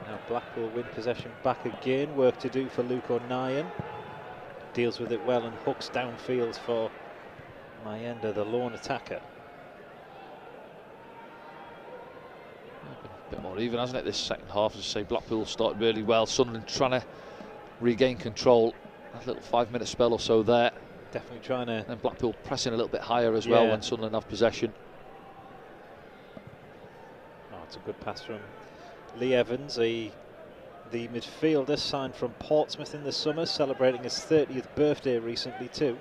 Now Blackpool win possession back again. Work to do for Luke O'Neill. Deals with it well and hooks downfield for Mayenda, the lone attacker. A bit more even, hasn't it, this second half? As I say, Blackpool started really well. Sunderland trying to regain control. A little 5-minute spell or so there. Definitely trying to. And Blackpool pressing a little bit higher as well when Sunderland have possession. Oh, it's a good pass from Lee Evans, the midfielder signed from Portsmouth in the summer, celebrating his 30th birthday recently too.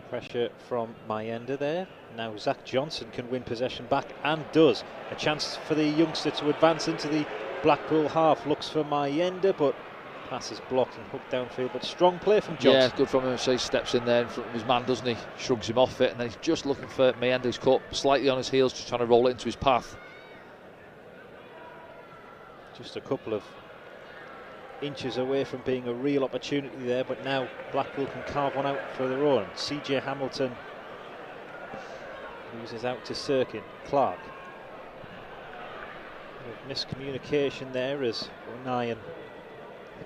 Pressure from Mayenda there. Now Zach Johnson can win possession back and does. A chance for the youngster to advance into the Blackpool half. Looks for Mayenda, but pass is blocked and hooked downfield. But strong play from Johnson. Yeah, good from him. So he steps in there in front of his man, doesn't he? Shrugs him off it, and then he's just looking for Mayenda, who's caught slightly on his heels, just trying to roll it into his path. Just a couple of inches away from being a real opportunity there, but now Blackpool can carve one out for their own. CJ Hamilton loses out to Sirkin. Clark. Miscommunication there as O'Nien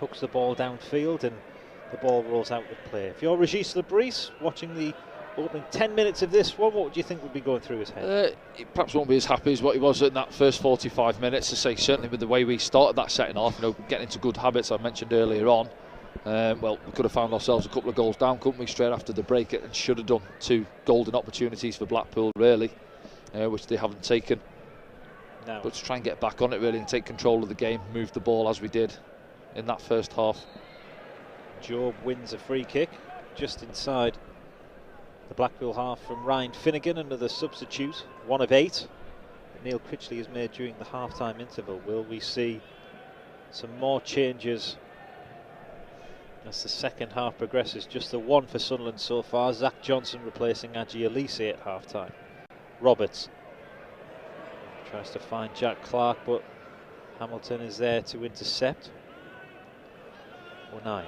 hooks the ball downfield and the ball rolls out with play. If you're Regis Lebris watching the opening 10 minutes of this one, what would you think would be going through his head? He perhaps won't be as happy as what he was in that first 45 minutes. To say, certainly with the way we started that second half, getting into good habits I mentioned earlier on. Well, we could have found ourselves a couple of goals down, couldn't we, straight after the break, and should have done. 2 golden opportunities for Blackpool, really, which they haven't taken. No. But to try and get back on it, really, and take control of the game, move the ball as we did in that first half. Job wins a free kick just inside the Blackpool half from Ryan Finnegan, another substitute, 1 of 8 that Neil Critchley has made during the half-time interval. Will we see some more changes as the second half progresses? Just the 1 for Sunderland so far. Zach Johnson replacing Aji Elise at half-time. Roberts tries to find Jack Clark, but Hamilton is there to intercept. O'Nien.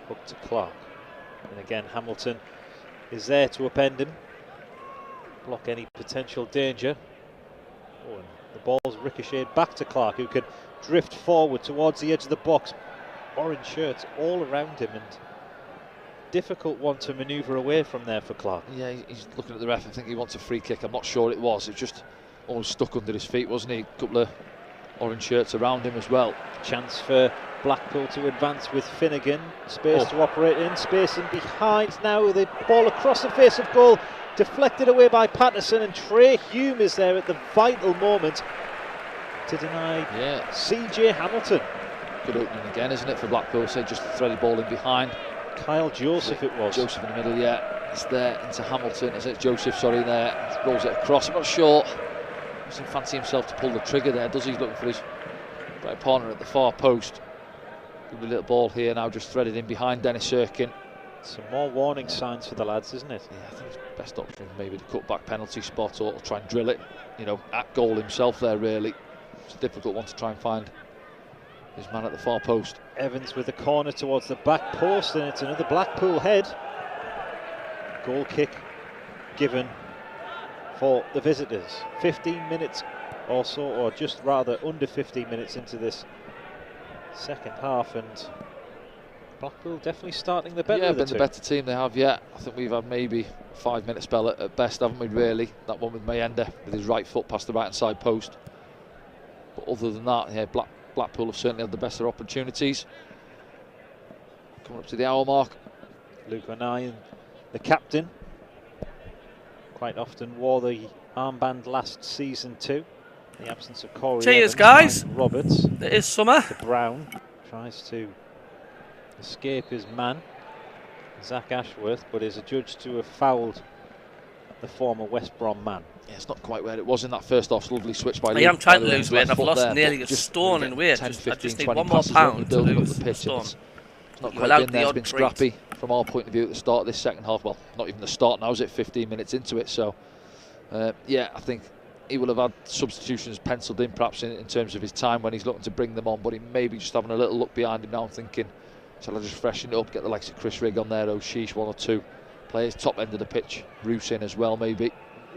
Hook to Clark. And again, Hamilton is there to upend him, block any potential danger. Oh, and the ball's ricocheted back to Clark, who can drift forward towards the edge of the box. Orange shirts all around him, and difficult one to manoeuvre away from there for Clark. Yeah, he's looking at the ref. I think he wants a free kick. I'm not sure it was. It just almost stuck under his feet, wasn't he? A couple of orange shirts around him as well. Chance for Blackpool to advance with Finnegan. Space to operate in, space in behind. Now the ball across the face of goal, deflected away by Patterson, and Trey Hume is there at the vital moment to deny CJ Hamilton. Good opening again, isn't it, for Blackpool? So just threaded ball in behind. Kyle Joseph it was. Joseph in the middle, yeah. It's there into Hamilton. Is it Joseph, sorry, there. Rolls it across. I'm not sure. Doesn't fancy himself to pull the trigger there, does he? He's looking for his right partner at the far post. Good little ball here now, just threaded in behind Dennis Sirkin. Some more warning signs for the lads, isn't it? Yeah, I think it's best option maybe the cut-back penalty spot, or try and drill it, at goal himself there, really. It's a difficult one to try and find his man at the far post. Evans with the corner towards the back post, and it's another Blackpool head. Goal kick given for the visitors. 15 minutes or so, or just rather under 15 minutes into this second half, and Blackpool definitely starting the better. Yeah, been the better team they have. I think we've had maybe a 5-minute spell at best, haven't we, really? That one with Mayenda with his right foot past the right hand side post. But other than that, Blackpool have certainly had the better opportunities. Coming up to the hour mark. Luke O'Nien, the captain, quite often wore the armband last season too. In the absence of Corey Cheers, Evans, guys. Roberts. It is summer. Brown tries to escape his man, Zach Ashworth, but is adjudged to have fouled the former West Brom man. Yeah, it's not quite where it was in that first half. Lovely switch by Luke. I am trying to lose weight. I've lost nearly a stone in weight. I just need 1 more pound to lose the stone. It's not quite been there. It's been scrappy from our point of view at the start of this second half. Well, not even the start now, is it? 15 minutes into it. So, yeah, I think he will have had substitutions penciled in perhaps in terms of his time when he's looking to bring them on, but he may be just having a little look behind him now and thinking, shall I just freshen it up, get the likes of Chris Rigg on there, O'Sheesh, 1 or 2 players, top end of the pitch, Roos in as well maybe.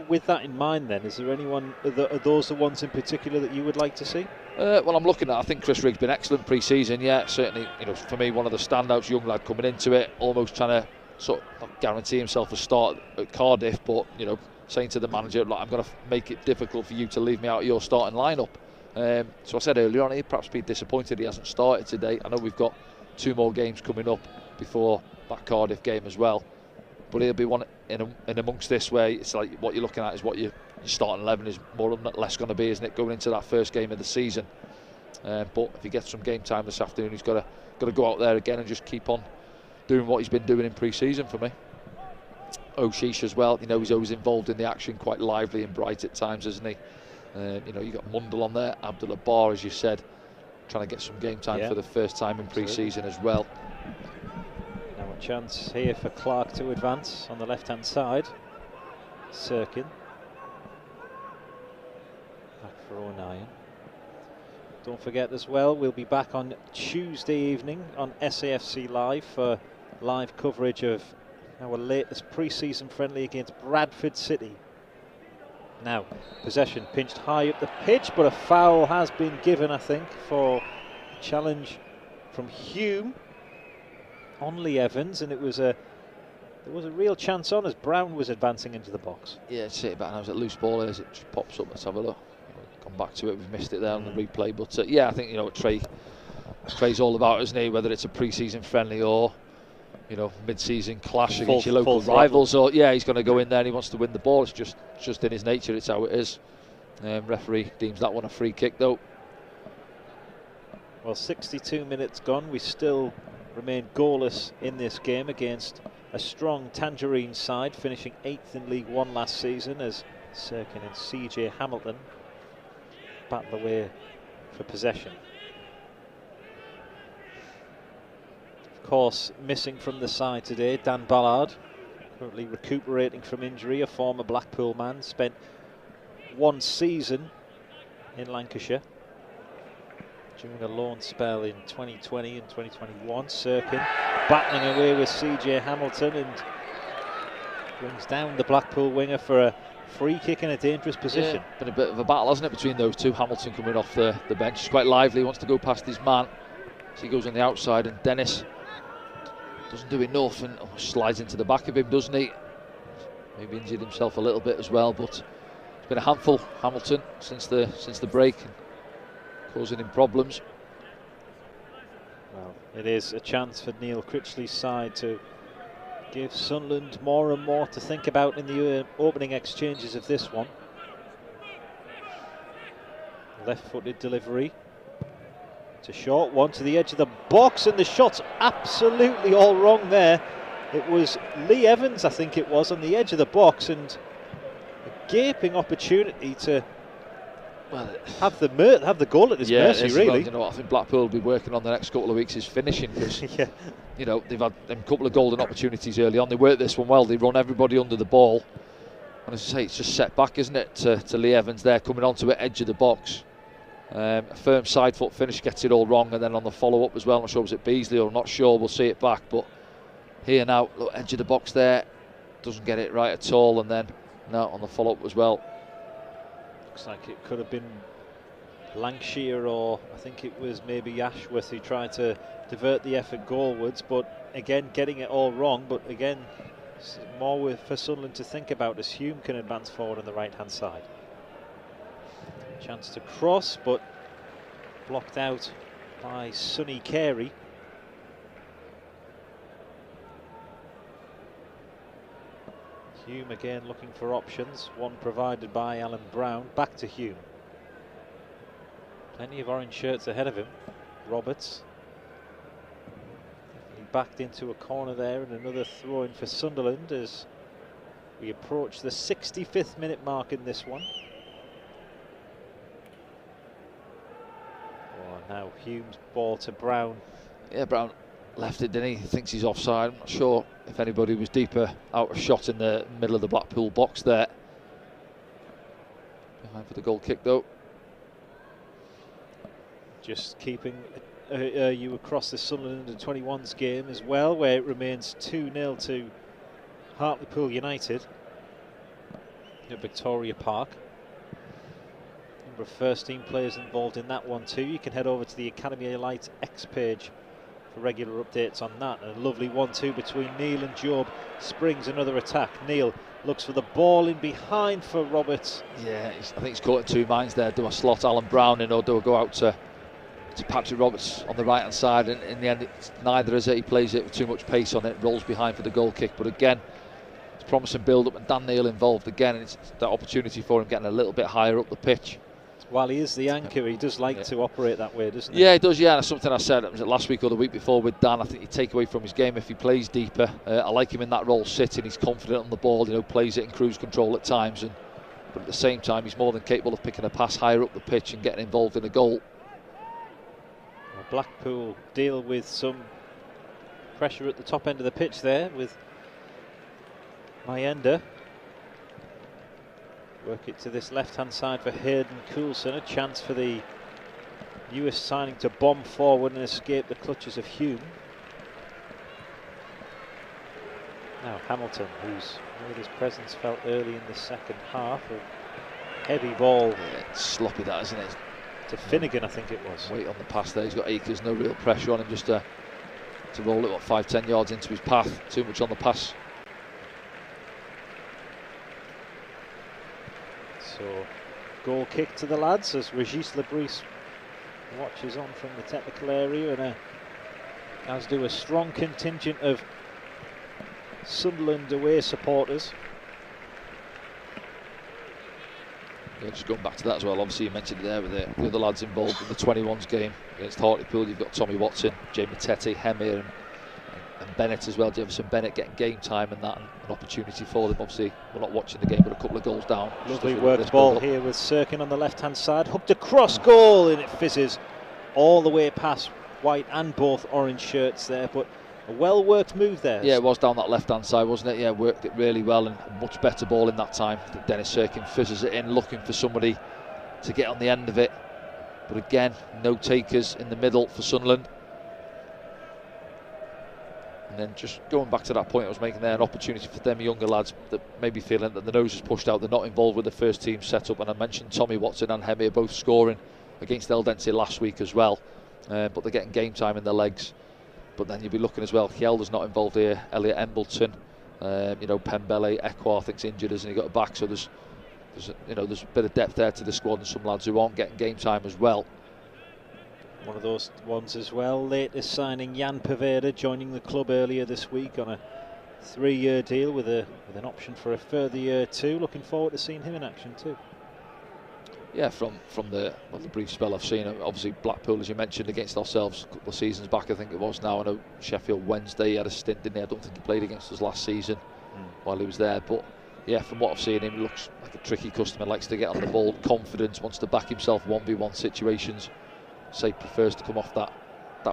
With that in mind then, is there anyone, are those the ones in particular that you would like to see? Well, I'm looking at, I think Chris Rigg's been excellent pre-season, certainly, for me, one of the standouts, young lad coming into it, almost trying to sort of not guarantee himself a start at Cardiff, but, saying to the manager, like, I'm going to make it difficult for you to leave me out of your starting lineup. So I said earlier on, he'd perhaps be disappointed he hasn't started today. I know we've got 2 more games coming up before that Cardiff game as well, but he'll be one in amongst this where it's like what you're looking at is what your starting 11 is more or less going to be, isn't it, going into that first game of the season. But if he gets some game time this afternoon, he's got to go out there again and just keep on doing what he's been doing in pre-season for me. O'Sheesh as well, you know, he's always involved in the action, quite lively and bright at times, isn't he? You know, you got Mundell on there, Abdullah Bar, as you said, trying to get some game time for the first time in pre-season as well. Now a chance here for Clark to advance on the left-hand side. Sirkin. Back for O'Nien. Don't forget as well, we'll be back on Tuesday evening on SAFC Live for live coverage of our latest pre-season friendly against Bradford City. Now, possession pinched high up the pitch, but a foul has been given, I think, for a challenge from Hume on Lee Evans, and there was a real chance on as Brown was advancing into the box. Yeah, see it back now. It was a loose ball as it just pops up. Let's have a look. Come back to it. We've missed it there on the replay, but yeah, I think, you know, what Trey's all about, isn't he? Whether it's a pre-season friendly or, you know, mid-season clash against your local rivals, or yeah, he's going to go in there and he wants to win the ball. It's just in his nature. It's how it is. Referee deems that one a free kick, though. Well, 62 minutes gone. We still remain goalless in this game against a strong Tangerine side, finishing 8th in League One last season as Sirkin and CJ Hamilton battle away for possession. Of course, missing from the side today, Dan Ballard, currently recuperating from injury, a former Blackpool man, spent 1 season in Lancashire during a loan spell in 2020 and 2021. Sirkin battling away with CJ Hamilton and brings down the Blackpool winger for a free kick in a dangerous position. Yeah, been a bit of a battle, hasn't it, between those two. Hamilton coming off the bench, he's quite lively, wants to go past his man, so he goes on the outside, and Dennis doesn't do enough and slides into the back of him, doesn't he? Maybe injured himself a little bit as well, but it's been a handful, Hamilton, since the break, causing him problems. Well, it is a chance for Neil Critchley's side to give Sunderland more and more to think about in the opening exchanges of this one. Left-footed delivery. It's a short one to the edge of the box, and the shot's absolutely all wrong there. It was Lee Evans, I think it was, on the edge of the box, and a gaping opportunity to have the goal at his mercy, really. Well, you know what, I think Blackpool will be working on the next couple of weeks is finishing, because yeah, you know, they've had a couple of golden opportunities early on. They worked this one well. They run everybody under the ball, and as I say, it's just set back, isn't it, to Lee Evans there coming onto the edge of the box. A firm side foot finish, gets it all wrong, and then on the follow up as well, I'm not sure was it Beasley or not sure, we'll see it back, but here now, look, edge of the box there, doesn't get it right at all, and then now on the follow up as well. Looks like it could have been Lancashire, or I think it was maybe Ashworth who tried to divert the effort goalwards, but again getting it all wrong. But again, more for Sunderland to think about as Hume can advance forward on the right hand side. Chance to cross, but blocked out by Sonny Carey. Hume again looking for options, one provided by Alan Brown. Back to Hume. Plenty of orange shirts ahead of him. Roberts. He backed into a corner there, and another throw in for Sunderland as we approach the 65th minute mark in this one. Oh, now Hume's ball to Brown. Yeah, Brown left it, didn't he? Thinks he's offside. I'm not sure if anybody was deeper out of shot in the middle of the Blackpool box there. Behind for the goal kick, though. Just keeping you across the Sunderland under-21s game as well, where it remains 2-0 to Hartlepool United at Victoria Park. Number of first team players involved in that one too. You can head over to the Academy Lights X page for regular updates on that. And a lovely 1-2 between Neil and Job. Springs another attack. Neil looks for the ball in behind for Roberts. Yeah, I think he's caught in two minds there. Do I slot Alan Brown in, or do I go out to Patrick Roberts on the right hand side? And in the end, it's neither is it. He plays it with too much pace on it, rolls behind for the goal kick. But again, it's promising build up, and Dan Neil involved again, and it's that opportunity for him getting a little bit higher up the pitch. While he is the anchor, he does like to operate that way, doesn't he? Yeah, he does, yeah. That's something I said, was it last week or the week before with Dan. I think you take away from his game if he plays deeper. I like him in that role sitting. He's confident on the ball, you know, plays it in cruise control at times, but at the same time he's more than capable of picking a pass higher up the pitch and getting involved in a goal. Well, Blackpool deal with some pressure at the top end of the pitch there with Mayenda. Work it to this left-hand side for Hayden Coulson. A chance for the newest signing to bomb forward and escape the clutches of Hume. Now Hamilton, who's made his presence felt early in the second half. A heavy ball. Yeah, it's sloppy that, isn't it? To Finnegan, I think it was. Wait on the pass there. He's got Akers, no real pressure on him, just to roll it, 5-10 yards into his path. Too much on the pass. So, goal kick to the lads as Regis Lebris watches on from the technical area, and as do a strong contingent of Sunderland away supporters. Yeah, just going back to that as well, obviously you mentioned it there with the other lads involved in the 21s game against Hartlepool. You've got Tommy Watson, Jamie Tete, Hemir and Bennett as well. Jefferson Bennett getting game time and that, and an opportunity for them. Obviously we're not watching the game, but a couple of goals down. Lovely worked ball here with Sirkin on the left hand side, hooked across goal, and it fizzes all the way past white and both orange shirts there, but a well worked move there. Yeah, it was down that left hand side, wasn't it? Yeah, worked it really well, and a much better ball in that time. I think Dennis Sirkin fizzes it in, looking for somebody to get on the end of it, but again, no takers in the middle for Sunderland. And then just going back to that point I was making there, an opportunity for them younger lads that may be feeling that the nose is pushed out, they're not involved with the first team setup. And I mentioned Tommy Watson and Hemi are both scoring against Eldense last week as well, but they're getting game time in their legs. But then you'll be looking as well, Hjelder's not involved here, Elliot Embleton, you know, Pembele, Ekwar I think's injured, hasn't he, got a back, so there's a bit of depth there to the squad, and some lads who aren't getting game time as well. One of those ones as well, latest signing Jan Paveda, joining the club earlier this week on a 3-year deal with an option for a further year too. Looking forward to seeing him in action too. Yeah, from the brief spell I've seen, obviously Blackpool, as you mentioned, against ourselves a couple of seasons back, I think it was now. I know Sheffield Wednesday, he had a stint, didn't he? I don't think he played against us last season while he was there, but yeah, from what I've seen him, he looks like a tricky customer, likes to get on the ball, confidence, wants to back himself 1v1 situations. Say prefers to come off that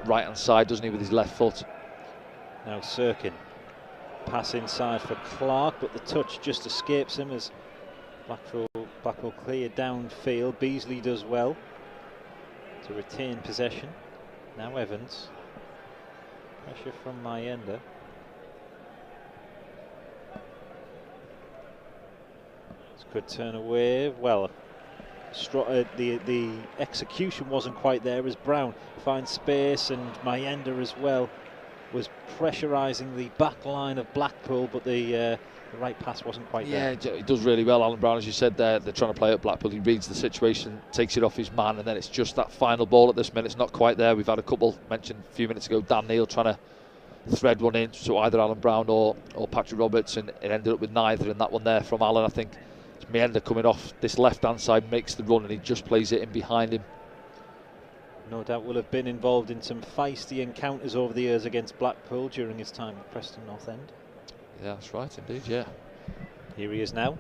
right hand side, doesn't he, with his left foot. Now Sirkin, pass inside for Clark, but the touch just escapes him as Blackpool clear downfield. Beasley does well to retain possession. Now Evans, pressure from Mayenda. It's a good turn away. Well, the execution wasn't quite there as Brown finds space, and Mayenda as well was pressurising the back line of Blackpool, but the right pass wasn't quite there. Yeah, he does really well, Alan Brown, as you said there. They're trying to play at Blackpool. He reads the situation, takes it off his man, and then it's just that final ball at this minute. It's not quite there. We've had a couple mentioned a few minutes ago. Dan Neil trying to thread one in, so either Alan Brown or Patrick Roberts, and it ended up with neither. And that one there from Alan, I think. Mayenda coming off this left-hand side, makes the run, and he just plays it in behind him. No doubt will have been involved in some feisty encounters over the years against Blackpool during his time at Preston North End. Yeah, that's right, indeed, yeah. Here he is now.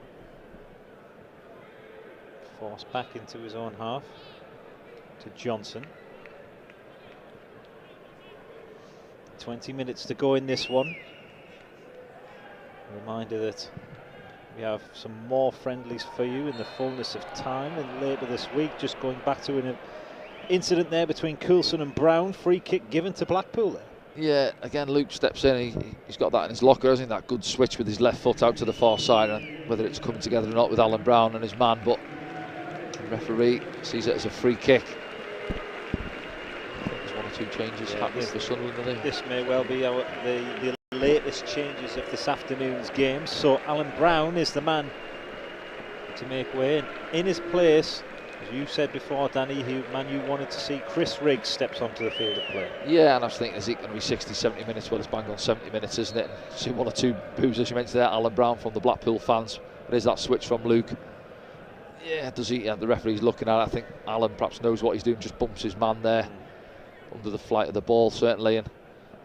Forced back into his own half to Johnson. 20 minutes to go in this one. A reminder that we have some more friendlies for you in the fullness of time, and later this week, just going back to an incident there between Coulson and Brown, free kick given to Blackpool there. Yeah, again Luke steps in, he's got that in his locker, hasn't he? That good switch with his left foot out to the far side, and whether it's coming together or not with Alan Brown and his man, but the referee sees it as a free kick. There's one or 2 changes happening for Sunderland, I think. This may well be the latest changes of this afternoon's game. So Alan Brown is the man to make way. And in his place, as you said before, Danny, man you wanted to see, Chris Riggs steps onto the field of play. Yeah, and I was thinking, is it going to be 60, 70 minutes? Well, it's bang on 70 minutes, isn't it? And see 1 or 2 boos, as you mentioned there, Alan Brown from the Blackpool fans. But is that switch from Luke? Yeah, does he? Yeah, the referee's looking at it. I think Alan perhaps knows what he's doing, just bumps his man there under the flight of the ball, certainly. And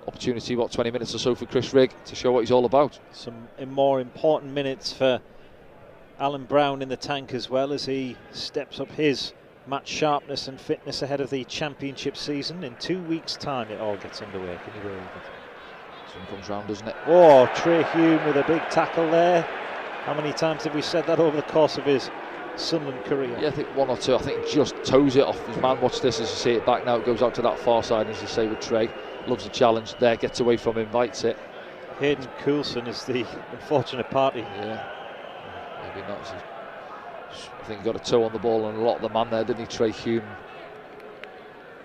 opportunity, 20 minutes or so for Chris Rigg to show what he's all about. Some more important minutes for Alan Brown in the tank as well, as he steps up his match sharpness and fitness ahead of the championship season. In 2 weeks' time it all gets underway. Can you believe it? Soon comes round, doesn't it? Oh, Trey Hume with a big tackle there. How many times have we said that over the course of his Sunderland career? Yeah, I think 1 or 2. I think he just toes it off his man. Watch this as you see it back now. It goes out to that far side, as you say, with Trey. Loves the challenge there, gets away from him, invites it. Hayden Coulson is the unfortunate party. Yeah. Maybe not. I think he got a toe on the ball and a lot of the man there, didn't he, Trey Hume?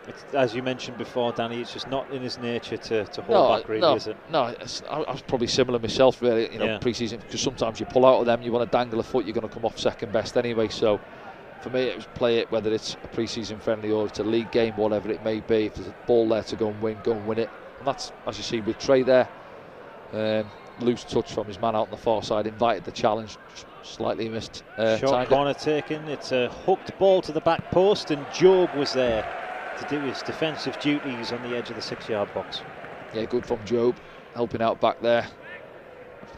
It's, as you mentioned before, Danny, it's just not in his nature to hold back, really, is it? No, I was probably similar myself, really, pre-season, because sometimes you pull out of them, you want to dangle a foot, you're going to come off second best anyway. So for me, it was play it, whether it's a pre-season friendly or it's a league game, whatever it may be. If there's a ball there to go and win it. And that's, as you see with Trey there, loose touch from his man out on the far side, invited the challenge, slightly missed. Short corner taken, it's a hooked ball to the back post, and Job was there to do his defensive duties on the edge of the 6-yard box. Yeah, good from Job, helping out back there.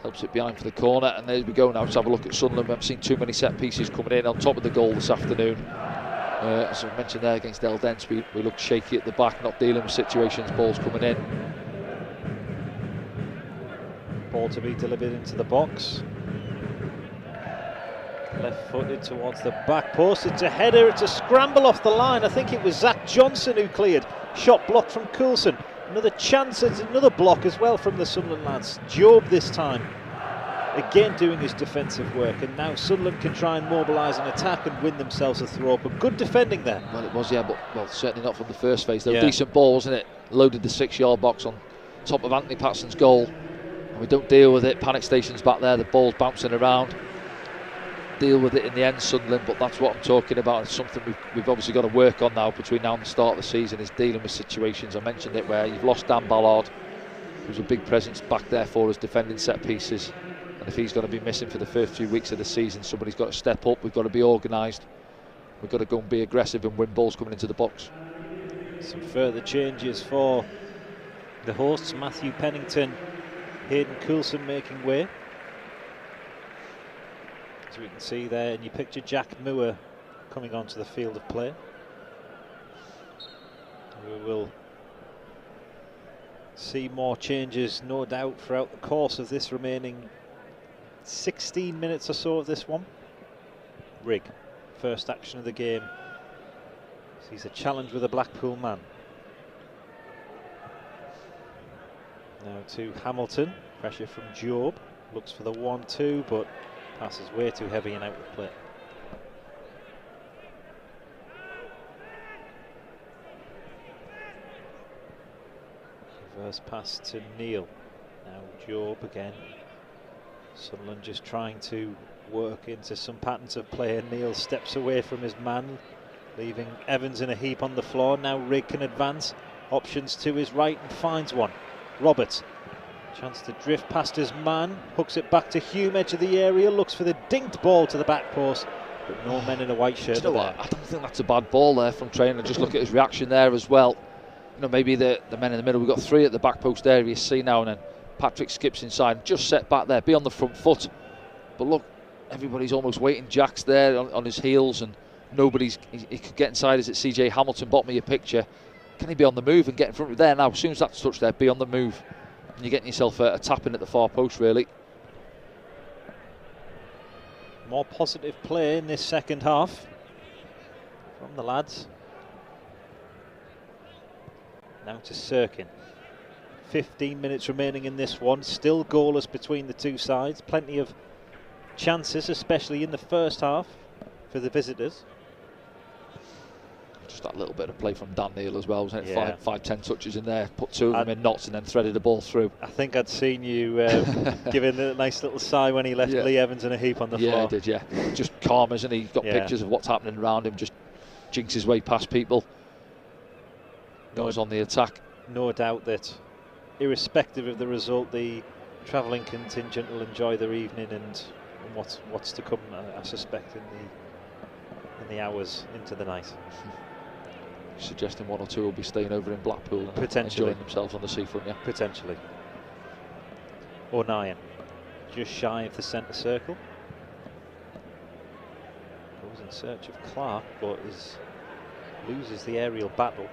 Helps it behind for the corner, and there we go now. Let's have a look at Sunderland. We haven't seen too many set pieces coming in on top of the goal this afternoon. As I mentioned there, against Eldence, we looked shaky at the back, not dealing with situations, balls coming in. Ball to be delivered into the box. Left-footed towards the back post. It's a header, it's a scramble off the line. I think it was Zach Johnson who cleared. Shot blocked from Coulson. Another chance, it's another block as well from the Sunderland lads. Job this time, again doing his defensive work, and now Sunderland can try and mobilise an attack and win themselves a throw. But good defending there. Well, it was, yeah, but well, certainly not from the first phase. Though, decent ball, wasn't it? Loaded the 6-yard box on top of Anthony Patterson's goal. And we don't deal with it. Panic station's back there. The ball's bouncing around. Deal with it in the end, Sunderland, but that's what I'm talking about. It's something we've obviously got to work on now between now and the start of the season, is dealing with situations. I mentioned it where you've lost Dan Ballard, who's a big presence back there for us, defending set pieces. And if he's going to be missing for the first few weeks of the season, somebody's got to step up. We've got to be organised. We've got to go and be aggressive and win balls coming into the box. Some further changes for the hosts. Matthew Pennington, Hayden Coulson making way. As we can see there, and you picture Jack Moore coming onto the field of play. We will see more changes, no doubt, throughout the course of this remaining 16 minutes or so of this one. Rigg, first action of the game. Sees a challenge with a Blackpool man. Now to Hamilton, pressure from Job. Looks for the 1-2, but pass is way too heavy and out of play. Reverse pass to Neil. Now Job again. Sunderland just trying to work into some patterns of play, and Neil steps away from his man, leaving Evans in a heap on the floor. Now Rigg can advance. Options to his right and finds one. Roberts. Chance to drift past his man, hooks it back to Hume, edge of the area, looks for the dinked ball to the back post, but no men in a white shirt. You know what? I don't think that's a bad ball there from Trainer. Just look at his reaction there as well. You know, maybe the men in the middle, we've got 3 at the back post area, you see now, and then Patrick skips inside, just set back there, be on the front foot. But look, everybody's almost waiting. Jack's there on his heels, and he could get inside. Is it CJ Hamilton, bottom of your picture? Can he be on the move and get in front of there now? As soon as that's touched there, be on the move. And you're getting yourself a tap in at the far post, really. More positive play in this second half from the lads. Now to Sirkin. 15 minutes remaining in this one. Still goalless between the two sides. Plenty of chances, especially in the first half, for the visitors. Just that little bit of play from Dan Neil as well, wasn't it? Yeah. 5-10 touches in there, put 2 of them in knots and then threaded the ball through. I think I'd seen you giving a nice little sigh when he left Lee Evans in a heap on the floor. Yeah, I did, yeah. Just calm, isn't he? He's got pictures of what's happening around him, just jinks his way past people. Goes on the attack. No doubt that, irrespective of the result, the travelling contingent will enjoy their evening and what's to come, I suspect, in the hours into the night. Suggesting 1 or 2 will be staying over in Blackpool and potentially enjoying themselves on the seafront, yeah? Potentially. O'Nien, just shy of the centre circle. Goes in search of Clark, but loses the aerial battle.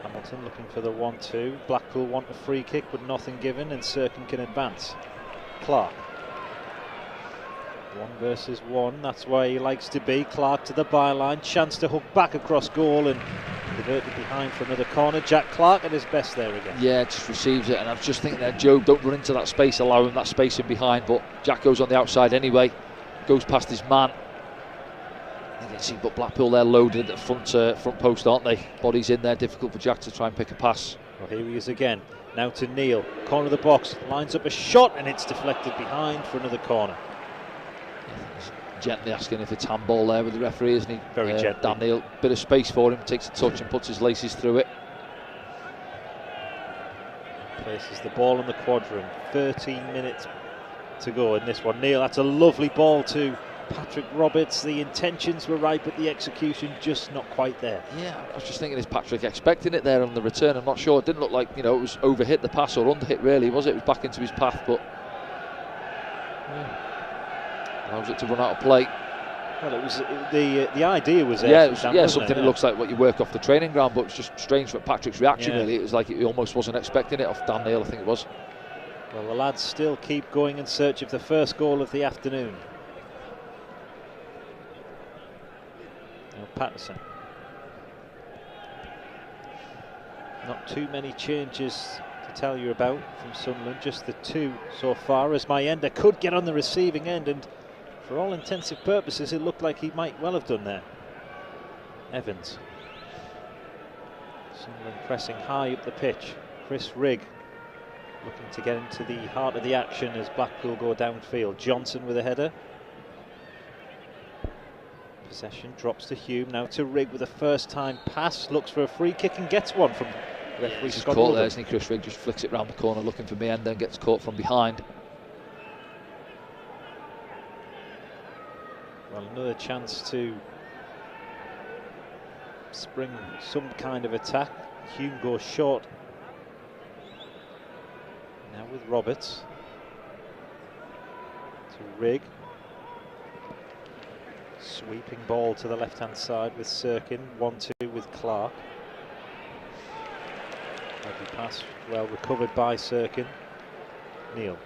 Hamilton looking for the 1-2. Blackpool want a free kick, but nothing given, and Sirkin can advance. Clark. 1 versus 1, that's where he likes to be. Clark to the byline, chance to hook back across goal and diverted behind for another corner. Jack Clark at his best there again. Yeah, just receives it, and I was just thinking that Joe, don't run into that space, allow him that space in behind, but Jack goes on the outside anyway, goes past his man. You can see, but Blackpool, they're loaded at the front post, aren't they? Bodies in there, difficult for Jack to try and pick a pass. Well, here he is again, now to Neil, corner of the box, lines up a shot and it's deflected behind for another corner. Gently asking if it's handball there with the referee, isn't he? Very gently. Dan Neil, bit of space for him, takes a touch and puts his laces through it. Places the ball in the quadrant, 13 minutes to go in this one. Neil, that's a lovely ball to Patrick Roberts. The intentions were right, but the execution just not quite there. Yeah, I was just thinking, is Patrick expecting it there on the return? I'm not sure. It didn't look like, you know, it was overhit the pass or underhit really, was it? It was back into his path, but allows it to run out of play. Well, it was the idea was there. Yeah, it was, something that looks like what you work off the training ground, but it's just strange for Patrick's reaction really. It was like he almost wasn't expecting it off Dan Neil, I think it was. Well, the lads still keep going in search of the first goal of the afternoon. Now Patterson. Not too many changes to tell you about from Sunderland, just the 2 so far, as Mayenda could get on the receiving end, and for all intensive purposes it looked like he might well have done there. Evans. Sunderland pressing high up the pitch. Chris Rigg looking to get into the heart of the action as Blackpool go downfield. Johnson with a header. Possession drops to Hume, now to Rigg with a first time pass, looks for a free kick and gets one from referee Scott. Scott Caught there, isn't he? Chris Rigg just flicks it round the corner looking for Mayenda and gets caught from behind. Well, another chance to spring some kind of attack. Hume goes short. Now with Roberts. To Rigg. Sweeping ball to the left-hand side with Sirkin. 1-2 with Clark. Lovely pass, well recovered by Sirkin. Neil.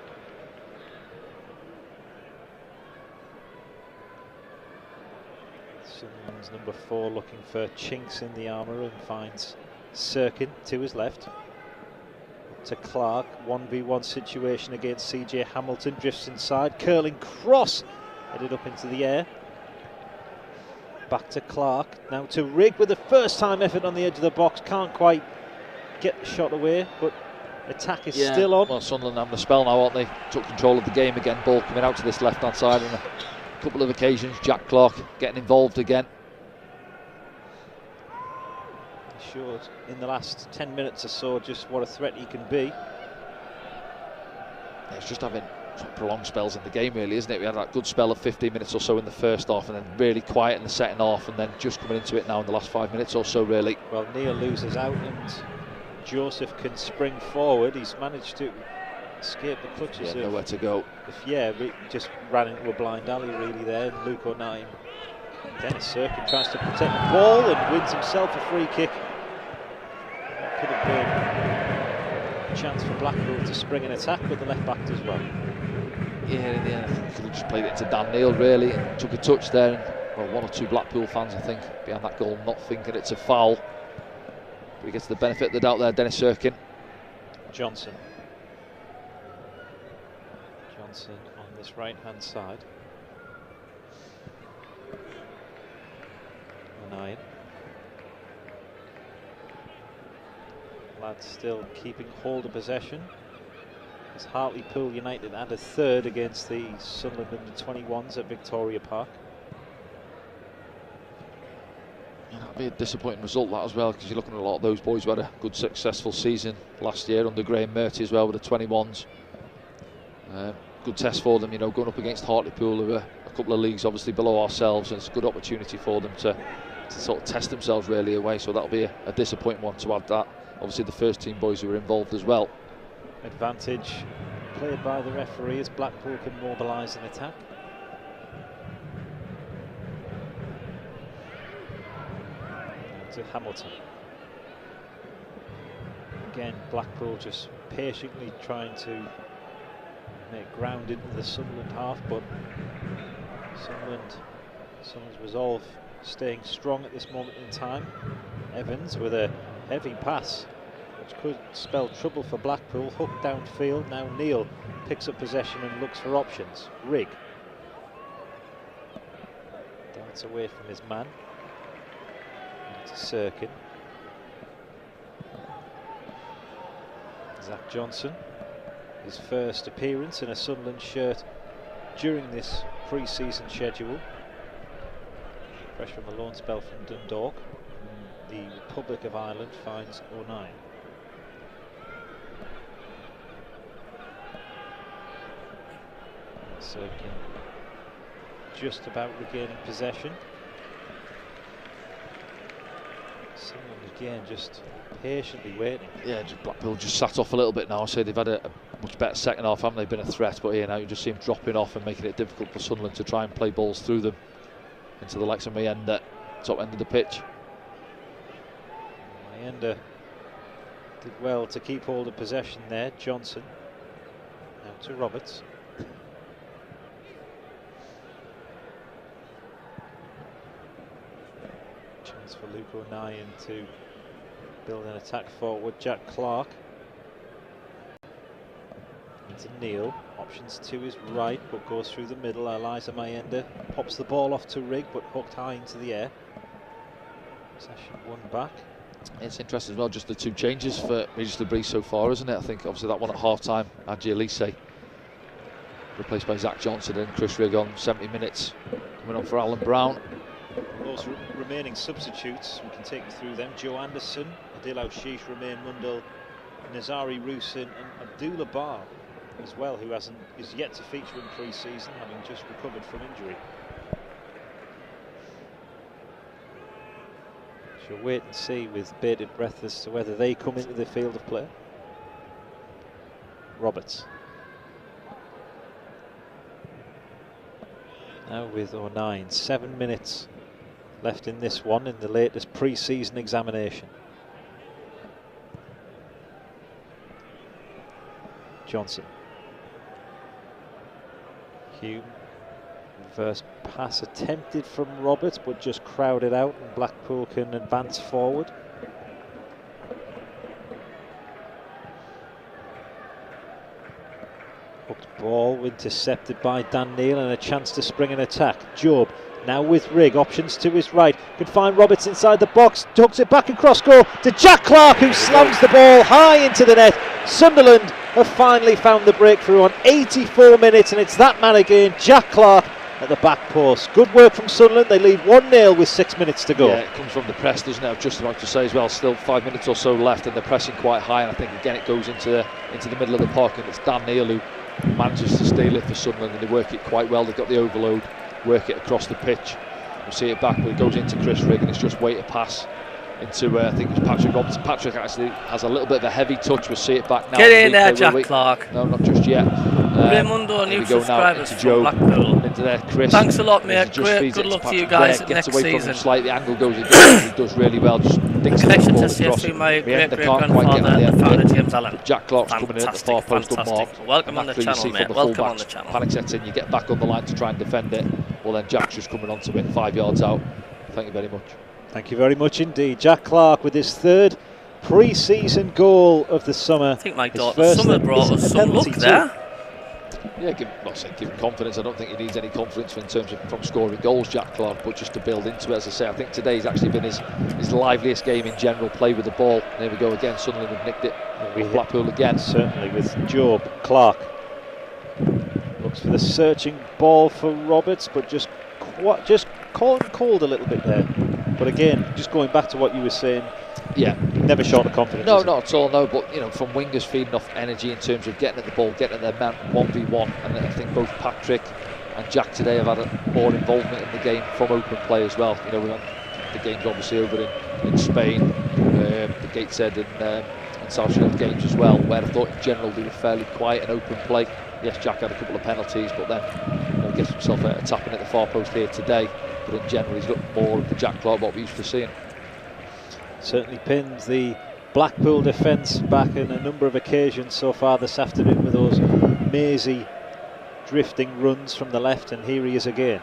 Sunderland's number 4 looking for chinks in the armour and finds Sirkin to his left. Up to Clark, 1v1 situation against CJ Hamilton, drifts inside, curling cross, headed up into the air. Back to Clark, now to Rigg with the first time effort on the edge of the box, can't quite get the shot away, but attack is still on. Well, Sunderland having a spell now, aren't they? Took control of the game again, ball coming out to this left hand side on a couple of occasions. Jack Clark getting involved again. He showed in the last 10 minutes or so just what a threat he can be. It's just having prolonged spells in the game really, isn't it? We had that good spell of 15 minutes or so in the first half and then really quiet in the second half and then just coming into it now in the last 5 minutes or so really. Well, Neil loses out and Joseph can spring forward. He's managed to escape the clutches. Yeah, nowhere to go. Just ran into a blind alley really there. And Luke O'Nien. Dennis Sirkin tries to protect the ball and wins himself a free kick. That could have been a chance for Blackpool to spring an attack, but the left back as well. Yeah, could have just played it to Dan Neil really and took a touch there. And, well, 1 or 2 Blackpool fans I think behind that goal not thinking it's a foul. But he gets the benefit of the doubt there, Dennis Sirkin. Johnson on this right hand side. O'Neill. Lads still keeping hold of possession. As Hartlepool United had a third against the Sunderland under-21s at Victoria Park. That'd be a disappointing result, that as well, because you're looking at a lot of those boys who had a good successful season last year under Graham Murty as well with the 21s. Good test for them, you know, going up against Hartlepool, who are a couple of leagues obviously below ourselves, and it's a good opportunity for them to sort of test themselves really away. So that'll be a disappointing one to add that. Obviously the first team boys who were involved as well. Advantage played by the referee as Blackpool can mobilise an attack. To Hamilton. Again, Blackpool just patiently trying to make ground into the Sunderland half, but Sunderland's resolve staying strong at this moment in time. Evans with a heavy pass, which could spell trouble for Blackpool. Hook downfield. Now Neil picks up possession and looks for options. Rigg darts away from his man. To Sirkin. Zach Johnson, his first appearance in a Sunderland shirt during this pre-season schedule. Fresh from a loan spell from Dundalk. The Republic of Ireland finds O'Neill. Sirkin just about regaining possession. Sunderland again just patiently waiting. Yeah, Blackpool just sat off a little bit now. I say they've had a much better second half, haven't they? Been a threat, but here now you just see them dropping off and making it difficult for Sunderland to try and play balls through them into the likes of Mayenda, top end of the pitch. Mayenda did well to keep hold of possession there. Johnson now to Roberts. Chance for Luke O'Neill to build an attack forward. Jack Clark into Neil. Options to his right, but goes through the middle. Eliza Mayenda pops the ball off to Rigg, but hooked high into the air. Possession won back. It's interesting as well, just the two changes for Regis Debris so far, isn't it? I think obviously that one at half time, Adji Elise replaced by Zach Johnson, and Chris Rigg on 70 minutes coming on for Alan Brown. Those remaining substitutes, we can take you through them. Joe Anderson, Adil Aushish, Romain Mundal, Nazari Rusin and Abdullah Bar as well, who is yet to feature in pre-season, having just recovered from injury. She'll wait and see with bated breath as to whether they come into the field of play. Roberts. Now with O'Neill, 7 minutes left in this one in the latest pre-season examination. Johnson. Hume. Reverse pass attempted from Roberts, but just crowded out, and Blackpool can advance forward. Hooked ball intercepted by Dan Neil, and a chance to spring an attack. Job now with Rigg, options to his right, can find Roberts inside the box, hooks it back across goal to Jack Clark, who slams the ball high into the net. Sunderland have finally found the breakthrough on 84 minutes, and it's that man again, Jack Clark, at the back post. Good work from Sunderland. They lead 1-0 with 6 minutes to go. Yeah, it comes from the press, doesn't it? I was just about to say as well, still 5 minutes or so left, and they're pressing quite high, and I think again it goes into the middle of the park, and it's Dan Neil who manages to steal it for Sunderland, and they work it quite well. They've got the overload, work it across the pitch. We'll see it back, but it goes into Chris Rigg, and it's just way to pass into I think it's Patrick Robertson. Patrick actually has a little bit of a heavy touch. We'll see it back now. Get in there, Jack Clark. No, not just yet. Raimundo, new subscribers from Blackpool. Into there, Chris. Thanks a lot, mate. Great, good luck to you guys next season. Slightly, the angle goes again. He does really well. Just thinks connection to see through my great-great-grandfather, the founder James Allen. Jack Clark's coming in at the far post unmarked. Welcome on the channel, mate. Welcome on the channel. Panic sets in, you get back on the line to try and defend it. Well, then Jack's just coming onto it 5 yards out. Thank you very much. Thank you very much indeed. Jack Clark with his third pre-season goal of the summer. I think my daughter Summer brought us some luck there. Yeah, give him confidence. I don't think he needs any confidence in terms of from scoring goals, Jack Clark, but just to build into it. As I say, I think today's actually been his liveliest game in general. Play with the ball. There we go again. Sunderland have nicked it. Blackpool again. Certainly with Job. Clark looks for the searching ball for Roberts, but just cold a little bit there. But again, just going back to what you were saying. Yeah, never short of confidence. No, not at all. No, but you know, from wingers feeding off energy in terms of getting at the ball, getting at their man 1v1, and I think both Patrick and Jack today have had more involvement in the game from open play as well. You know, the game's obviously over in Spain, the Gateshead and South Shield games as well, where I thought in general they were fairly quiet and open play. Yes, Jack had a couple of penalties, but then gets himself a tapping at the far post here today. But in general, he's looked more of the Jack Clark what we used to seeing. Certainly pins the Blackpool defence back in a number of occasions so far this afternoon with those mazy drifting runs from the left, and here he is again.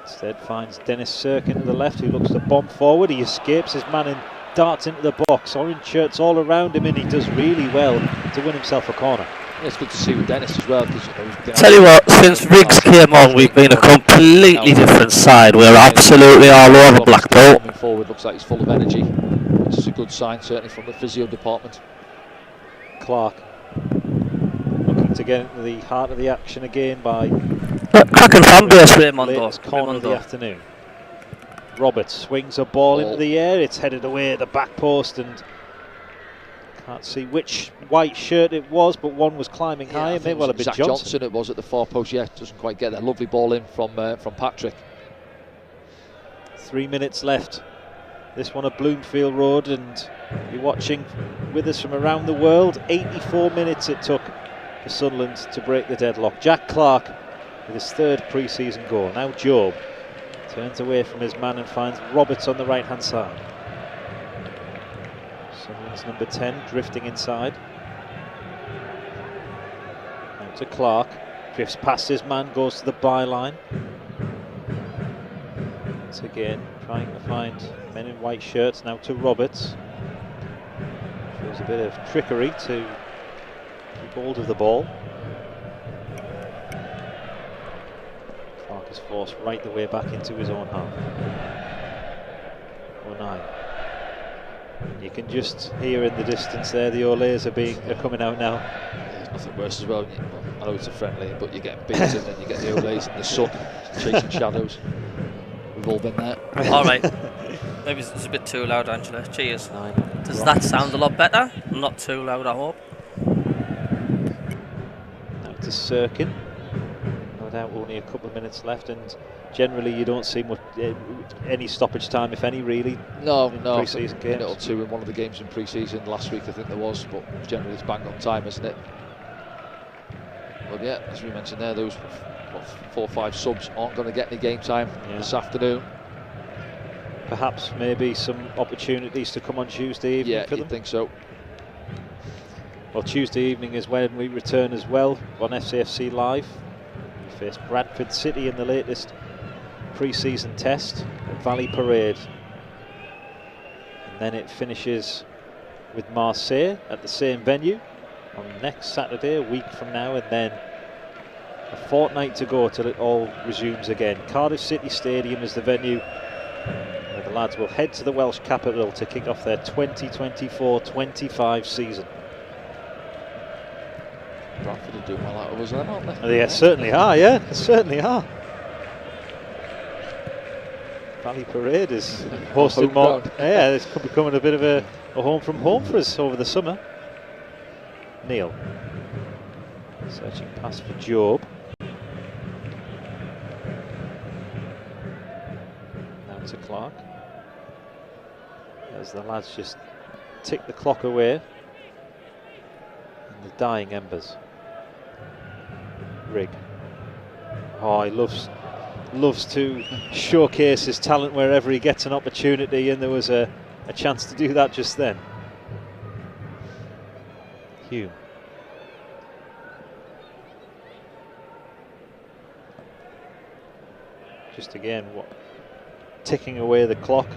Instead finds Dennis Sirkin to the left, who looks to bomb forward. He escapes his man and darts into the box. Orange shirts all around him, and he does really well to win himself a corner. Yeah, it's good to see with Dennis as well. Tell you what, since Riggs came on, we've been a completely different side. We're absolutely all over Blackpool. Coming forward, looks like he's full of energy, which is a good sign, certainly from the physio department. Clark looking to get into the heart of the action again by cracking fan base, latest corner of the afternoon. Roberts swings a ball into the air. It's headed away at the back post, and can't see which white shirt it was, but one was climbing high. It may well have been Johnson. It was at the far post. Yeah, doesn't quite get there. Lovely ball in from Patrick. 3 minutes left. This one at Bloomfield Road, and you're watching with us from around the world. 84 minutes it took for Sunderland to break the deadlock. Jack Clark with his third pre-season goal. Now Job turns away from his man and finds Roberts on the right-hand side. Sunderland's number 10 drifting inside. Now to Clark, drifts past his man, goes to the byline. Once again, trying to find men in white shirts. Now to Roberts. Shows a bit of trickery to keep hold of the ball. Clark is forced right the way back into his own half. 9. You can just hear in the distance there the Olays are coming out now. There's nothing worse as well. I know it's a friendly, but you're getting beat and then you get the Olays in the sun chasing shadows. We've all been there. All right. Maybe it's a bit too loud, Angela. Cheers. Does that sound a lot better? Not too loud, I hope. Now to Sirkin. No doubt only a couple of minutes left, and generally you don't see much, any stoppage time, if any, really. No. Pre-season games. A minute or two in one of the games in pre-season last week, I think there was, but generally it's bang on time, isn't it? Well, yeah, as we mentioned there, those 4 or 5 subs aren't going to get any game time this afternoon. Perhaps maybe some opportunities to come on Tuesday evening for them. Yeah, think so. Well, Tuesday evening is when we return as well on FCFC Live. We face Bradford City in the latest pre-season test at Valley Parade. And then it finishes with Marseille at the same venue on next Saturday, a week from now, and then a fortnight to go till it all resumes again. Cardiff City Stadium is the venue where the lads will head to the Welsh capital to kick off their 2024-25 season. Bradford are doing well out of us then, aren't they? They certainly are, yeah, they certainly are. Valley Parade is hosting more. Yeah, it's becoming a bit of a home from home for us over the summer. Neil searching pass for Job. Now to Clark. As the lads just tick the clock away in the dying embers. Rig. Oh, he loves to showcase his talent wherever he gets an opportunity, and there was a chance to do that just then. Hume. Just again, ticking away the clock,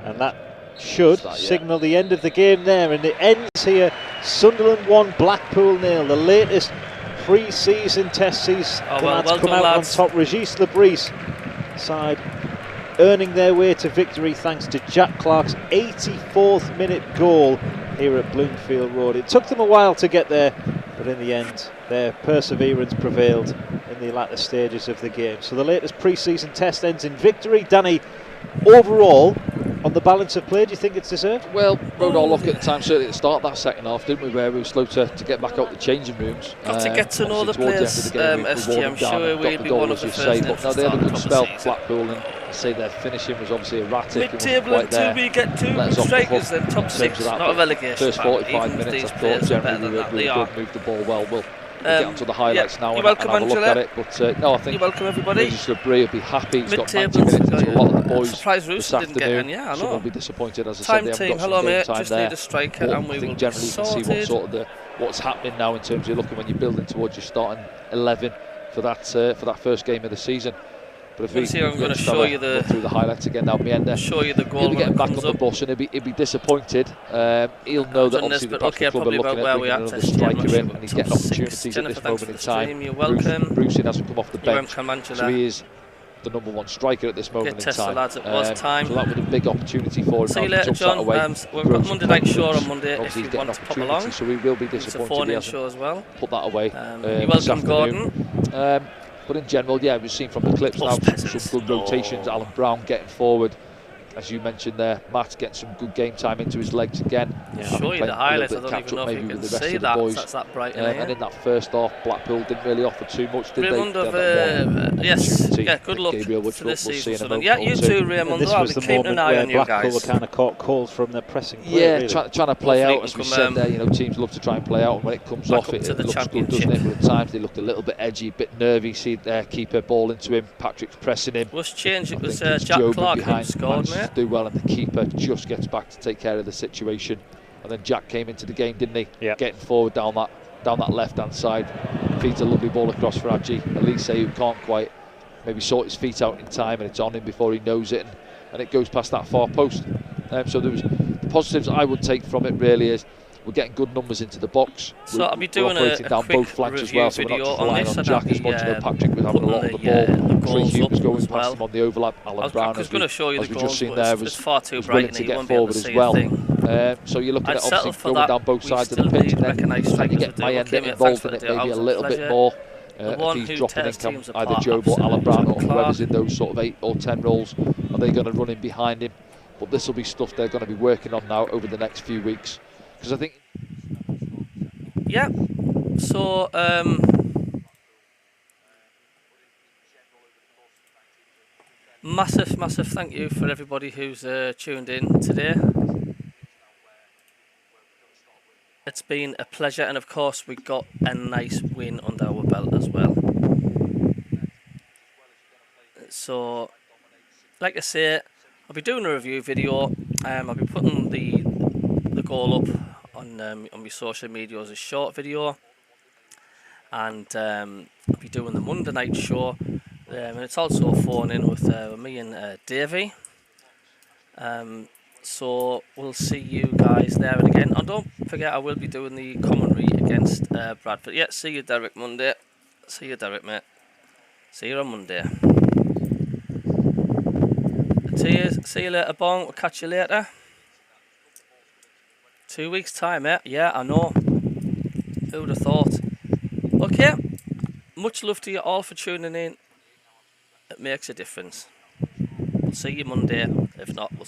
and that should signal the end of the game there, and it ends here Sunderland 1, Blackpool 0. The latest pre-season test sees the lads come out on top. Regis Lebris side earning their way to victory thanks to Jack Clark's 84th minute goal here at Bloomfield Road. It took them a while to get there, but in the end their perseverance prevailed in the latter stages of the game. So the latest pre-season test ends in victory. Danny, overall, on the balance of play, do you think it's deserved? Well, rode our luck at the time, certainly at the start of that second half, didn't we, where we were slow to get back out the changing rooms. Got to get to know the players, SG, I'm sure we'd be one of the first. But no, they had a good spell, Blackpool, and I say their finishing was obviously erratic. Mid-table until we get two good strikers, then top six, not a relegation. First 45 minutes, I thought generally we did move the ball well. We'll get onto the highlights now and have a look at it. But no, I think you're welcome, everybody. Regis Lebris will be happy. He's got 90 minutes into a lot of the boys this afternoon. Yeah, I know. Some will be disappointed, as I said, they haven't got some game time there. Need a striker, and we will generally you can see what's happening now in terms of looking when you're building towards your starting 11 for that first game of the season. But if I'm going to show you through the highlights again now, Mienda. Show you the goal. He'll be getting back on the bus and he'll be disappointed. He'll know that obviously the club are looking at bringing another striker in, and he's getting opportunities at this moment in time. You're welcome. Bruce hasn't come off the bench, so he is the #1 striker at this moment in time. Lads, it was time. So that was a big opportunity for him. See you later, John. We've got Monday night show on Monday if you want to pop along. So we will be disappointed. It's a phone-in show as well. Put that away. You're welcome, Gordon. But in general, yeah, we've seen from the clips now some good rotations. Alan Brown getting forward, as you mentioned there. Matt getting some good game time into his legs again. Yeah, show you the highlights. I don't even know if you can see that. That's that bright in and in that first half, Blackpool didn't really offer too much, did they? Yes, yeah, good luck for this season. Yeah, you too, Raymond. This was the moment where Blackpool were kind of caught cold from their pressing play. Yeah, trying to play out, as we said there. You know, teams love to try and play out, and when it comes off, it looks good, doesn't it? But at times they looked a little bit edgy, a bit nervy. See their keeper ball into him. Patrick's pressing him. Was change. It was Jack Clark who scored, mate. Do well, and the keeper just gets back to take care of the situation. And then Jack came into the game, didn't he? Yeah. Getting forward down that left-hand side. Feeds a lovely ball across for Adji. Elise, who can't quite maybe sort his feet out in time, and it's on him before he knows it, and it goes past that far post. So there was the positives I would take from it really is we're getting good numbers into the box. So I'll be doing a down quick both flanks as well, so we're not just relying on Jack as much. Patrick was having a lot of the ball. Three Humes going past him on the overlap. Alan Brown, as we've just seen there, was willing to get forward as well. So you're looking at obviously going down both sides of the pitch, and then you get Mayenda involved in it maybe a little bit more. If he's dropping in, either Joe or Alan Brown or whoever's in those sort of 8 or 10 roles, are they going to run in behind him? But this will be stuff they're going to be working on now over the next few weeks. Because I think... Yeah, so... massive thank you for everybody who's tuned in today. It's been a pleasure, and of course we got a nice win under our belt as well. So, like I say, I'll be doing a review video. I'll be putting the goal up on my social media as a short video, and I'll be doing the Monday night show, and it's also a phone in with me and Davey. So we'll see you guys there and again. And don't forget, I will be doing the commentary against Bradford. Yeah, see you, Derek, Monday. See you, Derek, mate. See you on Monday. See you later, Bong. We'll catch you later. 2 weeks' time, mate. Yeah, I know. Who would have thought? Okay. Much love to you all for tuning in. It makes a difference. We'll see you Monday. If not, we'll see you.